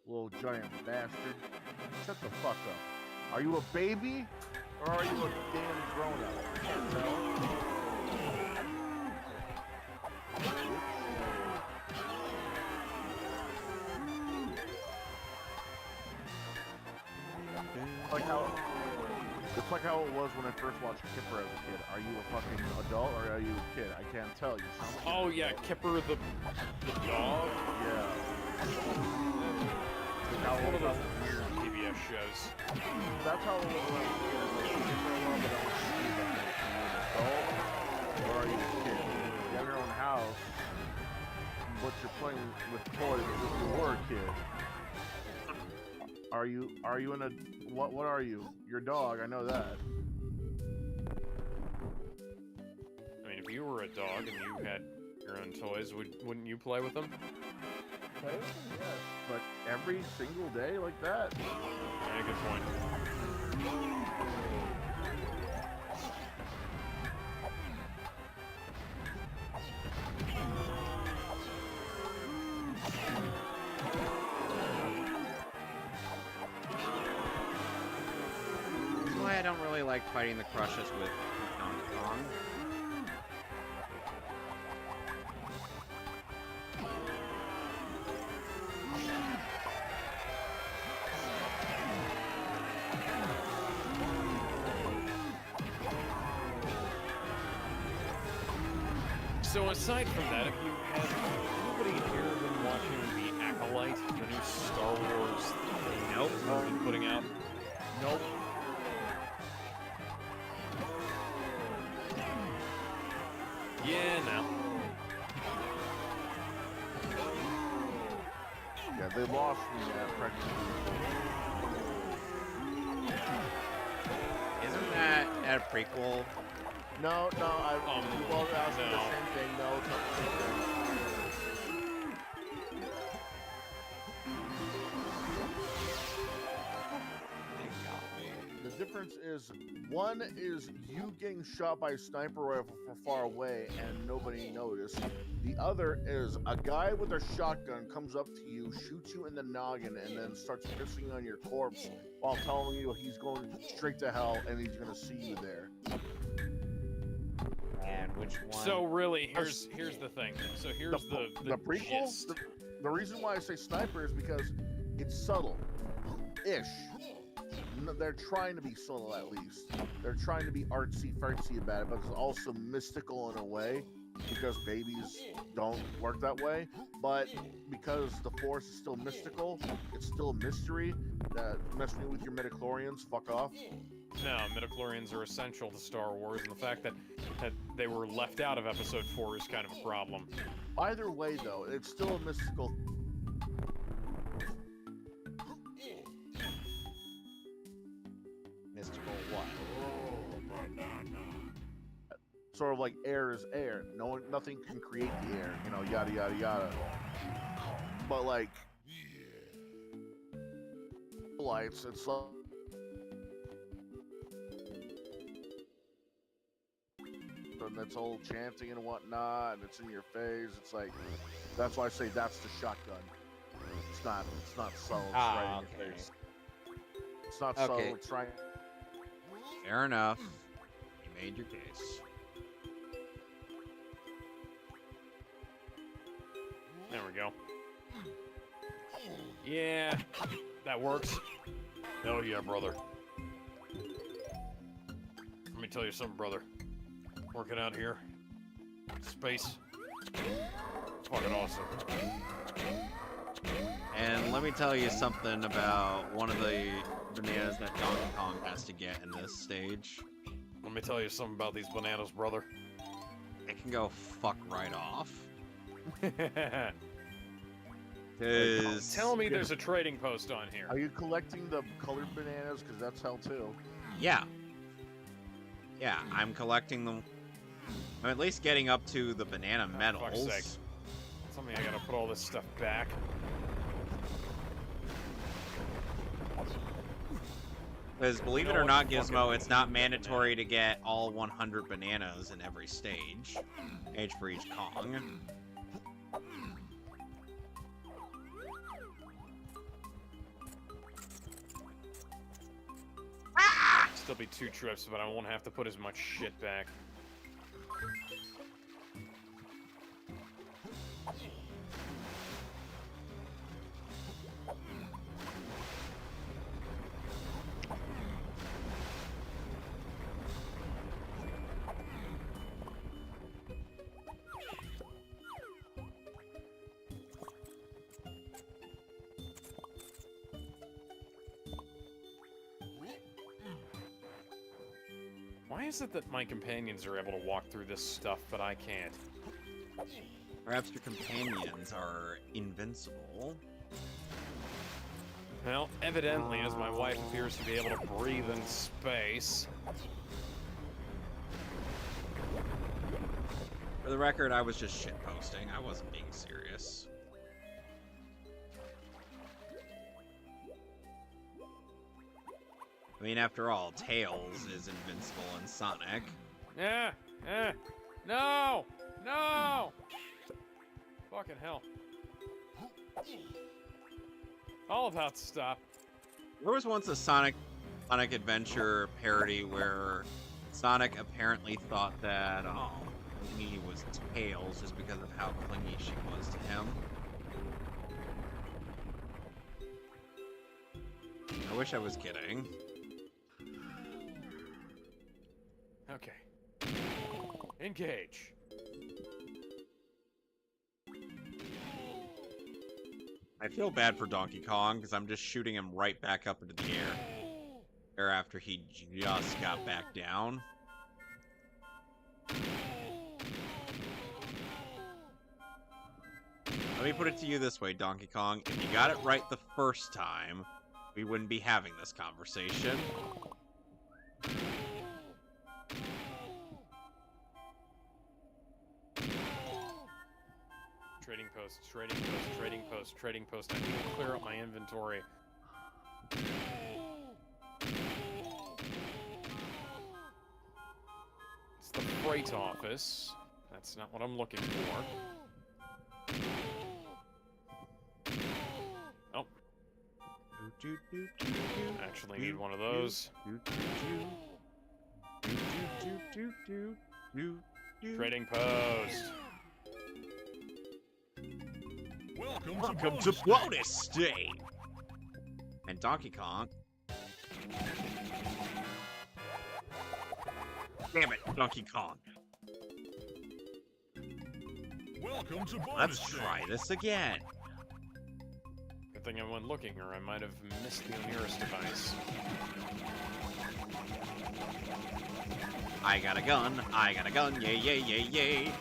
Speaker 3: Little giant bastard. Shut the fuck up. Are you a baby? Or are you a damn grown-up? I can't tell. It's like how it was when I first watched Kipper as a kid. Are you a fucking adult or are you a kid? I can't tell. You sound like
Speaker 2: Oh yeah, Kipper the dog.
Speaker 3: yeah.
Speaker 2: That's one of those weird PBS shows.
Speaker 3: That's how it was when I was a kid. I was like, Kipper alone, but I don't see them. Are you an adult or are you a kid? You have your own house, but you're playing with toys as if you were a kid. Are you in a what are you? Your dog, I know that.
Speaker 2: I mean, if you were a dog and you had your own toys, wouldn't you play with them?
Speaker 3: Yes, but every single day like that?
Speaker 2: Yeah, good point.
Speaker 1: That's why I don't really like fighting the crushes with Donkey Kong.
Speaker 2: So aside from that, if you have anybody here been watching The Acolyte, the new Star Wars thing
Speaker 1: Nope.
Speaker 2: they've been putting out?
Speaker 3: Nope.
Speaker 2: Yeah, no.
Speaker 3: Yeah, they lost me at practically.
Speaker 1: Isn't that a prequel?
Speaker 3: No, I well, that's
Speaker 2: no.
Speaker 3: the same thing. No, it's not the same thing. The difference is one is you getting shot by a sniper rifle from far away and nobody noticed. The other is a guy with a shotgun comes up to you, shoots you in the noggin, and then starts pissing on your corpse while telling you he's going straight to hell and he's going to see you there.
Speaker 1: And which one?
Speaker 2: So really, here's the thing. So here's the
Speaker 3: prequel.
Speaker 2: gist.
Speaker 3: The reason why I say sniper is because it's subtle-ish. They're trying to be subtle, at least. They're trying to be artsy-fartsy about it, but it's also mystical in a way, because babies don't work that way. But because the Force is still mystical, it's still a mystery. That messing with your midichlorians, fuck off.
Speaker 2: No, midichlorians are essential to Star Wars, and the fact that they were left out of Episode 4 is kind of a problem.
Speaker 3: Either way, though, it's still a mystical.
Speaker 1: Mystical what?
Speaker 3: Sort of like air is air. Nothing can create the air. You know, yada yada yada. But like, lights. It's like. And that's all chanting and whatnot, and it's in your face. It's like, that's why I say that's the shotgun. It's not subtle. It's right in your face. It's not subtle.
Speaker 1: Okay.
Speaker 3: It's right.
Speaker 1: Fair enough. You made your case.
Speaker 2: There we go. Yeah, that works. Hell yeah, brother. Let me tell you something, brother. Working out here. Space. It's fucking awesome.
Speaker 1: And let me tell you something about one of the bananas that Donkey Kong has to get in this stage.
Speaker 2: Let me tell you something about these bananas, brother.
Speaker 1: It can go fuck right off. Cause
Speaker 2: Tell me there's a trading post on here.
Speaker 3: Are you collecting the colored bananas? Because that's hell too.
Speaker 1: yeah, I'm collecting them. I'm at least getting up to the banana
Speaker 2: fuck's
Speaker 1: medals.
Speaker 2: sake. Tell me I gotta put all this stuff back.
Speaker 1: Because believe
Speaker 2: You
Speaker 1: it
Speaker 2: know
Speaker 1: or
Speaker 2: what?
Speaker 1: not,
Speaker 2: Fuck it,
Speaker 1: Gizmo,
Speaker 2: I'm
Speaker 1: it's not
Speaker 2: gonna get
Speaker 1: mandatory to get all 100 bananas in every stage. For each Kong.
Speaker 2: Still be 2 trips, but I won't have to put as much shit back. Why is it that my companions are able to walk through this stuff, but I can't?
Speaker 1: Perhaps your companions are invincible.
Speaker 2: Well, evidently, as my wife appears to be able to breathe in space.
Speaker 1: For the record, I was just shitposting. I wasn't being serious. I mean, after all, Tails is invincible in Sonic.
Speaker 2: No! No! Fucking hell. All about to stop.
Speaker 1: There was once a Sonic Adventure parody where Sonic apparently thought that Clingy was Tails just because of how clingy she was to him. I wish I was kidding.
Speaker 2: Okay. Engage.
Speaker 1: I feel bad for Donkey Kong because I'm just shooting him right back up into the air after he just got back down. Let me put it to you this way, Donkey Kong. If you got it right the first time, we wouldn't be having this conversation.
Speaker 2: Trading post, trading post, trading post, trading post. I need to clear up my inventory. It's the freight office. That's not what I'm looking for. Oh. Actually need one of those. Trading post.
Speaker 1: Welcome to bonus state. And Donkey Kong. Damn it, Donkey Kong.
Speaker 6: Welcome to bonus
Speaker 1: Let's
Speaker 6: state.
Speaker 1: try this again.
Speaker 2: Good thing I went looking, or I might have missed the nearest device.
Speaker 1: I got a gun, yay, yay, yay, yay.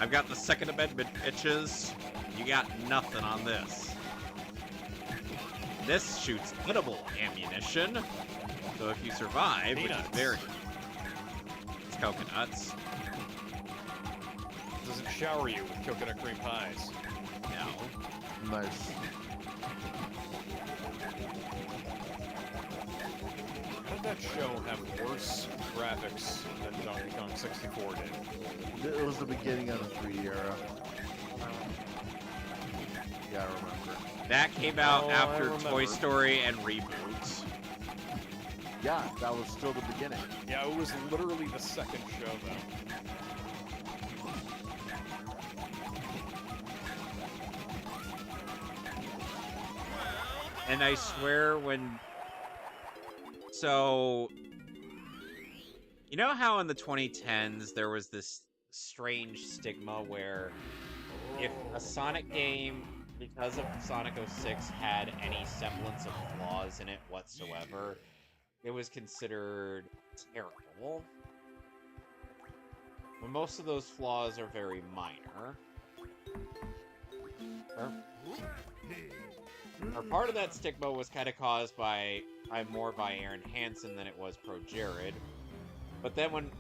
Speaker 1: I've got the Second Amendment, bitches. You got nothing on this. This shoots edible ammunition. So if you survive, which is very... It's coconuts.
Speaker 2: Does it shower you with coconut cream pies?
Speaker 1: No.
Speaker 3: Nice.
Speaker 2: How did that show have worse graphics than Donkey Kong 64 did?
Speaker 3: It was the beginning of the 3D era. Yeah, I remember.
Speaker 1: That came out
Speaker 2: Oh, I
Speaker 1: after
Speaker 2: remember.
Speaker 1: Toy Story and reboots.
Speaker 3: Yeah, that was still the beginning.
Speaker 2: Yeah, it was literally the second show, though.
Speaker 1: And I swear when... So... You know how in the 2010s there was this strange stigma where if a Sonic game, because of Sonic 06, had any semblance of flaws in it whatsoever, it was considered terrible. But most of those flaws are very minor. Or part of that stigma was kind of caused by more by Aaron Hansen than it was pro Jared. But then when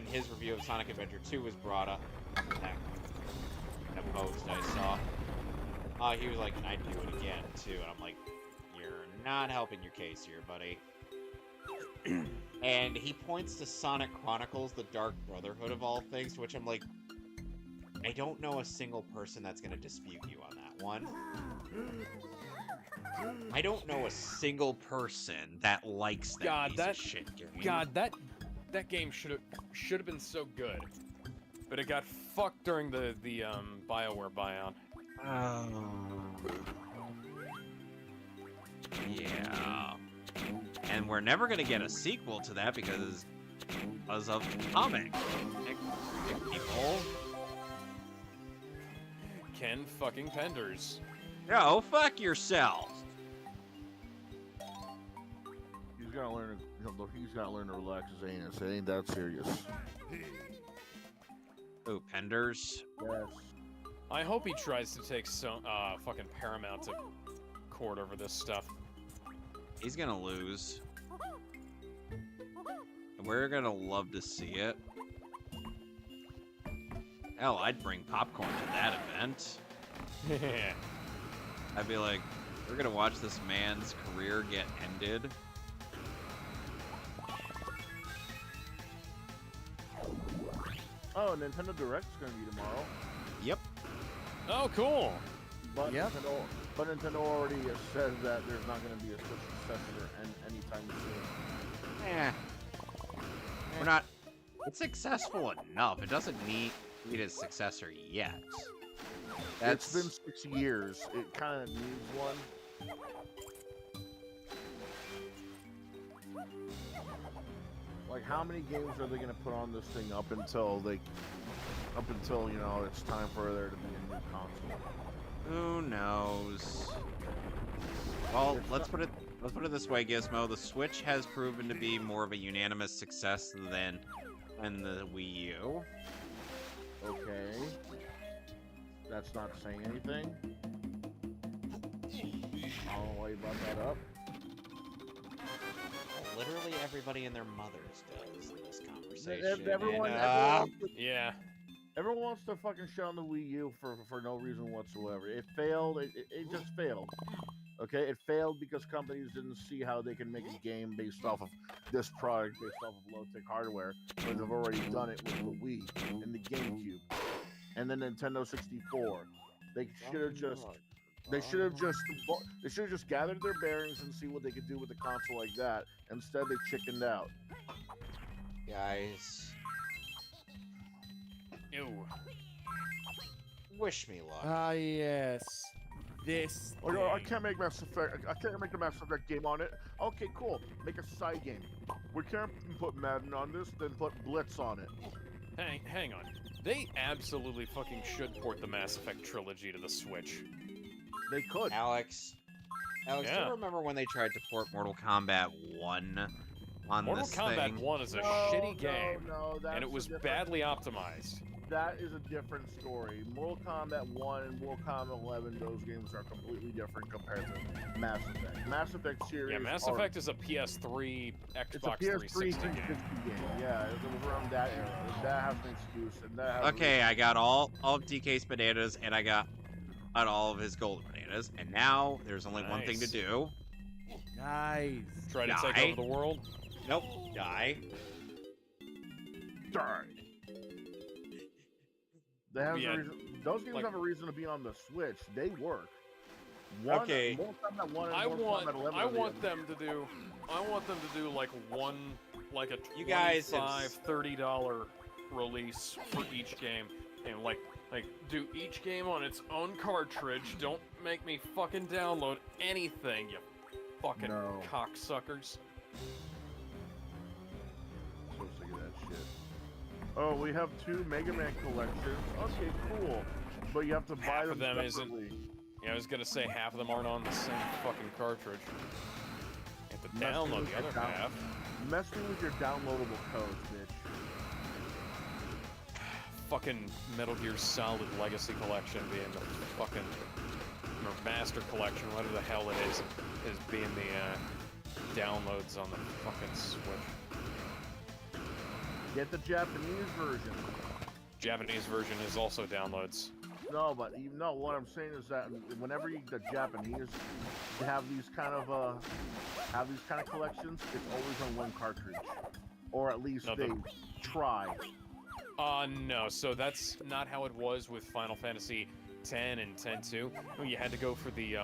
Speaker 1: his review of Sonic Adventure 2 was brought up in a post I saw, he was like, I'd do it again too, and I'm like, you're not helping your case here, buddy. And he points to Sonic Chronicles, the Dark Brotherhood of all things, to which I'm like, I don't know a single person that's going to dispute you on that one. I don't know a single person that likes that
Speaker 2: God,
Speaker 1: piece
Speaker 2: that
Speaker 1: of shit game.
Speaker 2: God, that game should have been so good, but it got fucked during the BioWare buyout.
Speaker 1: Yeah. And we're never gonna get a sequel to that because of comic people.
Speaker 2: Ken fucking Penders.
Speaker 1: No, fuck yourself.
Speaker 3: He's gotta learn. He's gotta learn to relax his anus. It ain't that serious.
Speaker 1: Ooh, Penders.
Speaker 3: Yes.
Speaker 2: I hope he tries to take some fucking Paramount to court over this stuff.
Speaker 1: He's gonna lose. And we're gonna love to see it. Hell, I'd bring popcorn to that event. I'd be like, we're gonna watch this man's career get ended.
Speaker 3: Oh, Nintendo Direct's gonna be tomorrow.
Speaker 1: Yep.
Speaker 2: Oh, cool.
Speaker 3: But
Speaker 5: Yep.
Speaker 3: Nintendo already has said that there's not gonna be a Switch successor anytime soon.
Speaker 1: We're not... It's successful enough. It doesn't need a successor yet.
Speaker 3: It's been 6 years. It kind of needs one. Like, how many games are they going to put on this thing up until you know it's time for there to be a new console?
Speaker 1: Who knows? Well, let's put it this way, Gizmo. The Switch has proven to be more of a unanimous success than the Wii U.
Speaker 3: Okay. That's not saying anything. I don't know why you brought that up.
Speaker 1: Literally everybody and their mothers does in this conversation.
Speaker 3: Everyone,
Speaker 2: Yeah.
Speaker 3: everyone wants to fucking shit on the Wii U for no reason whatsoever. It failed. It just failed. Okay, it failed because companies didn't see how they can make a game based off of this product, based off of low-tech hardware, when they've already done it with the Wii and the GameCube and the Nintendo 64. They should have just gathered their bearings and see what they could do with a console like that. Instead, they chickened out.
Speaker 1: Guys,
Speaker 2: Ew.
Speaker 1: wish me luck.
Speaker 5: Ah, yes. This.
Speaker 3: Oh, no, I can't make Mass Effect. I can't make the Mass Effect game on it. Okay, cool. Make a side game. We can't put Madden on this, then put Blitz on it.
Speaker 2: Hang on. They absolutely fucking should port the Mass Effect trilogy to the Switch.
Speaker 3: They could.
Speaker 1: Alex, do
Speaker 2: Yeah.
Speaker 1: you remember when they tried to port Mortal Kombat 1 on
Speaker 2: Mortal
Speaker 1: this
Speaker 2: Kombat
Speaker 1: thing?
Speaker 2: 1 is a
Speaker 3: No,
Speaker 2: shitty game,
Speaker 3: No, that's
Speaker 2: and it
Speaker 3: a
Speaker 2: was
Speaker 3: different-
Speaker 2: badly optimized.
Speaker 3: That is a different story. Mortal Kombat 1 and Mortal Kombat 11, those games are completely different compared to Mass Effect. Mass Effect series.
Speaker 2: Yeah, Mass Effect is a PS3,
Speaker 3: It's a
Speaker 2: Xbox
Speaker 3: PS3
Speaker 2: 360 game.
Speaker 3: game. Yeah, it was around that era. That has an excuse, and that has
Speaker 1: Okay, I got all of DK's bananas, and I got all of his golden bananas, and now there's only one thing to
Speaker 2: Nice.
Speaker 1: do.
Speaker 5: Nice.
Speaker 2: Try to take
Speaker 1: Die.
Speaker 2: over the world.
Speaker 1: Nope, die.
Speaker 3: Darn. They have
Speaker 2: Yeah,
Speaker 3: a reason, those games
Speaker 2: like-
Speaker 3: have a reason to be on the Switch. They work. One,
Speaker 1: Okay.
Speaker 3: Mortal Kombat 1 and
Speaker 2: I
Speaker 3: Mortal
Speaker 2: want
Speaker 3: Kombat 11
Speaker 2: I
Speaker 3: are the-
Speaker 2: want them to do like one, like a
Speaker 1: You guys have
Speaker 2: $25, $30 release for each game, and like do each game on its own cartridge. Don't make me fucking download anything, you fucking
Speaker 3: No.
Speaker 2: cocksuckers.
Speaker 3: So sick of that shit. Oh, we have 2 Mega Man collections. Okay, cool. But you have to buy
Speaker 2: Half
Speaker 3: them
Speaker 2: of them isn't-
Speaker 3: separately.
Speaker 2: Yeah, I was gonna say half of them aren't on the same fucking cartridge. You have to
Speaker 3: Messing
Speaker 2: download
Speaker 3: with
Speaker 2: the
Speaker 3: your
Speaker 2: other half.
Speaker 3: Mess me with your downloadable codes, bitch.
Speaker 2: Fucking Metal Gear Solid Legacy Collection being the fucking or Master Collection, whatever the hell it is being the downloads on the fucking Switch.
Speaker 3: Get the Japanese version.
Speaker 2: Japanese version is also downloads.
Speaker 3: No, but what I'm saying is that whenever you the Japanese have these kind of collections, it's always on one cartridge, or at least
Speaker 2: No,
Speaker 3: they try.
Speaker 2: No, so that's not how it was with Final Fantasy X and X-2. You had to go for the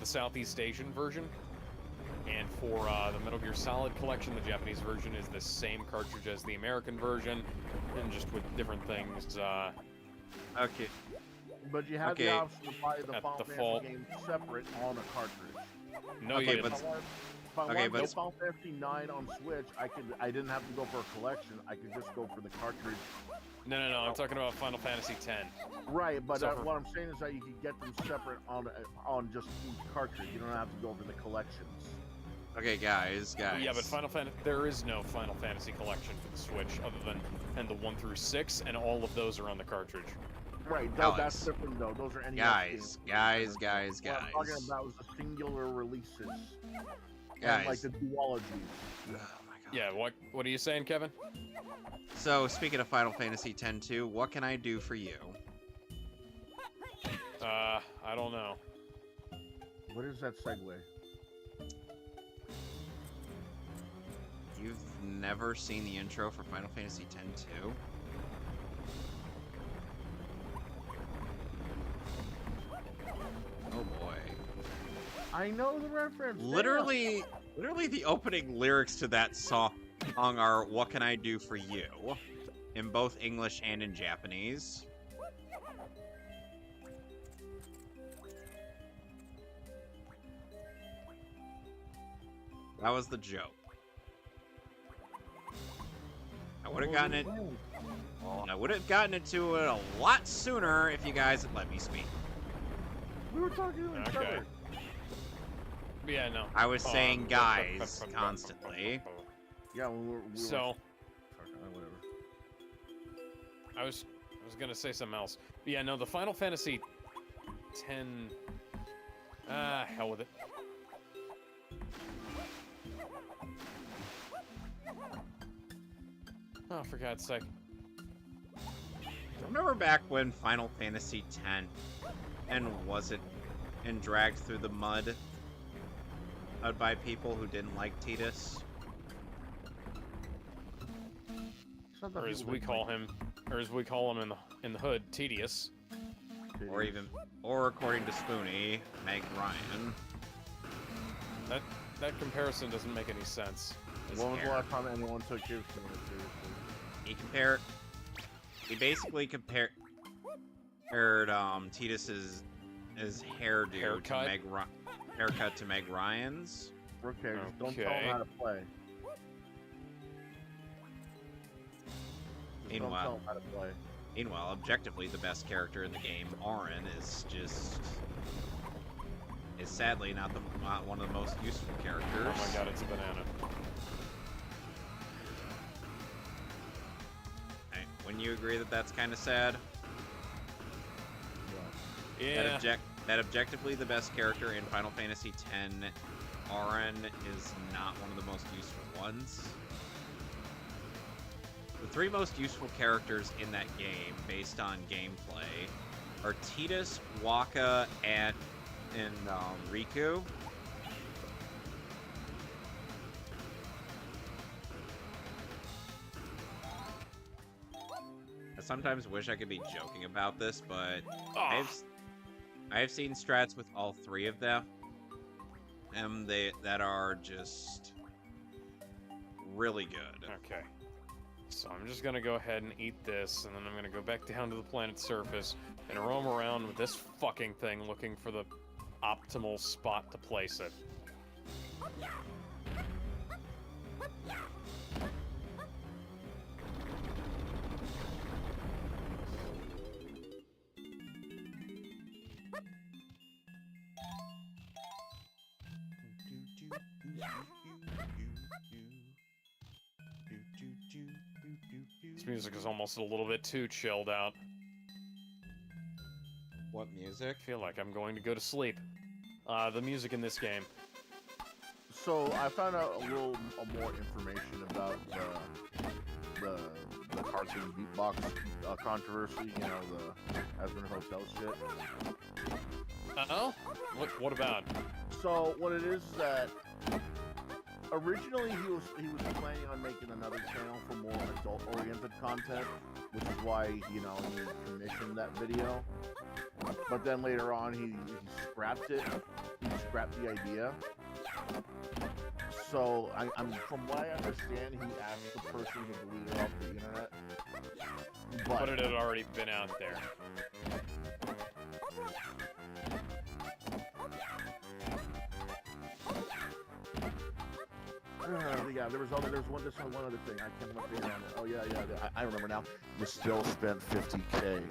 Speaker 2: Southeast Asian version. And for the Metal Gear Solid collection, the Japanese version is the same cartridge as the American version, and just with different things.
Speaker 1: Okay.
Speaker 3: But you have
Speaker 1: Okay.
Speaker 3: the option to buy the
Speaker 2: At
Speaker 3: Final
Speaker 2: default.
Speaker 3: Fantasy game separate on a cartridge.
Speaker 2: No,
Speaker 1: Okay,
Speaker 2: you
Speaker 1: but-
Speaker 2: didn't.
Speaker 3: If I
Speaker 1: Okay,
Speaker 3: wanted
Speaker 1: but-
Speaker 3: to get Final Fantasy 9 on Switch, I didn't have to go for a collection. I could just go for the cartridge.
Speaker 2: No, I'm talking about Final Fantasy X.
Speaker 3: Right, but
Speaker 2: So for-
Speaker 3: what I'm saying is that you could get them separate on just each cartridge. You don't have to go for the collections.
Speaker 1: Okay, guys.
Speaker 2: Yeah, but there is no Final Fantasy collection for the Switch other than the 1 through 6, and all of those are on the cartridge.
Speaker 3: Right,
Speaker 1: Alex.
Speaker 3: that's different though. Those are NES
Speaker 1: Guys,
Speaker 3: games.
Speaker 1: guys.
Speaker 3: What I'm talking about is the singular releases. And
Speaker 1: Guys.
Speaker 3: like the duologies.
Speaker 1: Oh my god.
Speaker 2: Yeah, what are you saying, Kevin?
Speaker 1: So, speaking of Final Fantasy X-2, what can I do for you?
Speaker 2: I don't know.
Speaker 3: What is that segue?
Speaker 1: You've never seen the intro for Final Fantasy X-2? Oh boy.
Speaker 3: I know the reference.
Speaker 1: Literally the opening lyrics to that song are "What can I do for you?" in both English and in Japanese. That was the joke. I would have gotten it. Well, I would have gotten into it a lot sooner if you guys had let me speak.
Speaker 3: We were talking to each
Speaker 2: Okay.
Speaker 3: other.
Speaker 2: Yeah, no.
Speaker 1: I was saying guys constantly.
Speaker 3: Yeah, we were
Speaker 2: So,
Speaker 3: whatever.
Speaker 2: I was gonna say something else. But yeah, no, the Final Fantasy 10. Hell with it. Oh, for God's sake.
Speaker 1: Remember back when Final Fantasy X and wasn't and dragged through the mud by people who didn't like Tidus?
Speaker 3: It's not that
Speaker 2: Or as
Speaker 3: people
Speaker 2: we
Speaker 3: didn't
Speaker 2: call
Speaker 3: like
Speaker 2: him, or as we call him in the hood, Tedious.
Speaker 3: it.
Speaker 1: Or according to Spoonie, Meg Ryan.
Speaker 2: That comparison doesn't make any sense.
Speaker 1: His
Speaker 3: When was the
Speaker 1: hair.
Speaker 3: last time anyone took his seriously?
Speaker 1: He basically compared Tidus's his hairdo
Speaker 2: Haircut?
Speaker 1: haircut to Meg Ryan's.
Speaker 3: Okay, just don't tell
Speaker 2: Okay.
Speaker 3: him how to play. Just don't
Speaker 1: Meanwhile-
Speaker 3: tell him how to play.
Speaker 1: Meanwhile, objectively, the best character in the game, Auron, is sadly not one of the most useful characters.
Speaker 2: Oh my God, it's a banana.
Speaker 1: Wouldn't you agree that that's kind of sad?
Speaker 2: Yeah.
Speaker 1: That objectively the best character in Final Fantasy X, Auron, is not one of the most useful ones. The three most useful characters in that game, based on gameplay, are Tidus, Wakka, and Riku. I sometimes wish I could be joking about this, but
Speaker 2: Oh,
Speaker 1: I've seen strats with all three of them, and that are just really good.
Speaker 2: okay. So I'm just gonna go ahead and eat this, and then I'm gonna go back down to the planet's surface and roam around with this fucking thing looking for the optimal spot to place it. This music is almost a little bit too chilled out.
Speaker 1: What music?
Speaker 2: I feel like I'm going to go to sleep. The music in this game.
Speaker 3: So I found out a little more information about the cartoon beatbox controversy. You know, the Aspen Hotel shit.
Speaker 2: Oh? What about?
Speaker 3: So what it is that originally he was planning on making another channel for more adult-oriented content, which is why he commissioned that video. But then later on he scrapped it. He scrapped the idea. So I'm from what I understand, he asked the person who deleted it off the internet.
Speaker 2: But it had already been out there.
Speaker 3: Yeah, there's one other thing. I can't remember on it. Oh yeah, I remember now. You still spent $50K.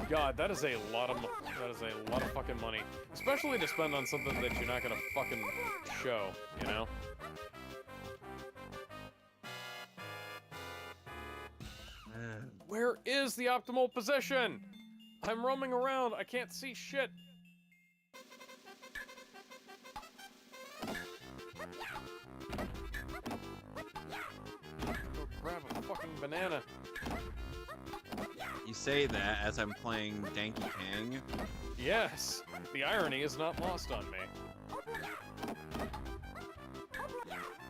Speaker 2: God, that is a lot of fucking money, especially to spend on something that you're not gonna fucking show, you know? Where is the optimal position? I'm roaming around. I can't see shit. Go grab a fucking banana.
Speaker 1: You say that as I'm playing Danky Kang.
Speaker 2: Yes, the irony is not lost on me.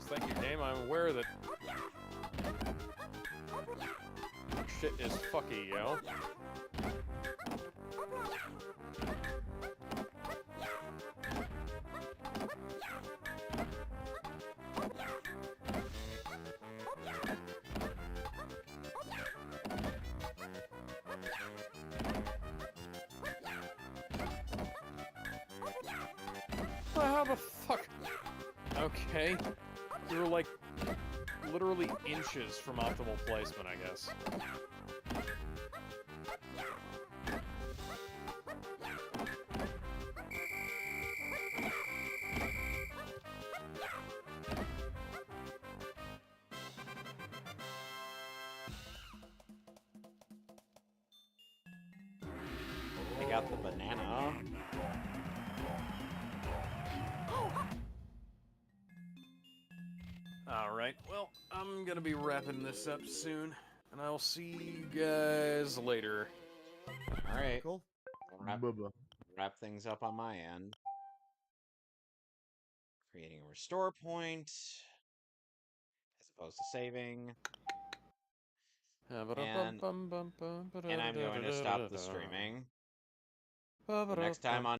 Speaker 2: Thank you, game. I'm aware that shit is fucky, yo. Well, how the fuck? Okay. You're like literally inches from optimal placement, I guess.
Speaker 1: Take out the banana.
Speaker 2: Alright, well, I'm gonna be wrapping this up soon, and I'll see you guys later.
Speaker 1: Alright.
Speaker 5: Cool.
Speaker 1: Wrap things up on my end. Creating a restore point. As opposed to saving. And I'm going to stop the streaming. The next time on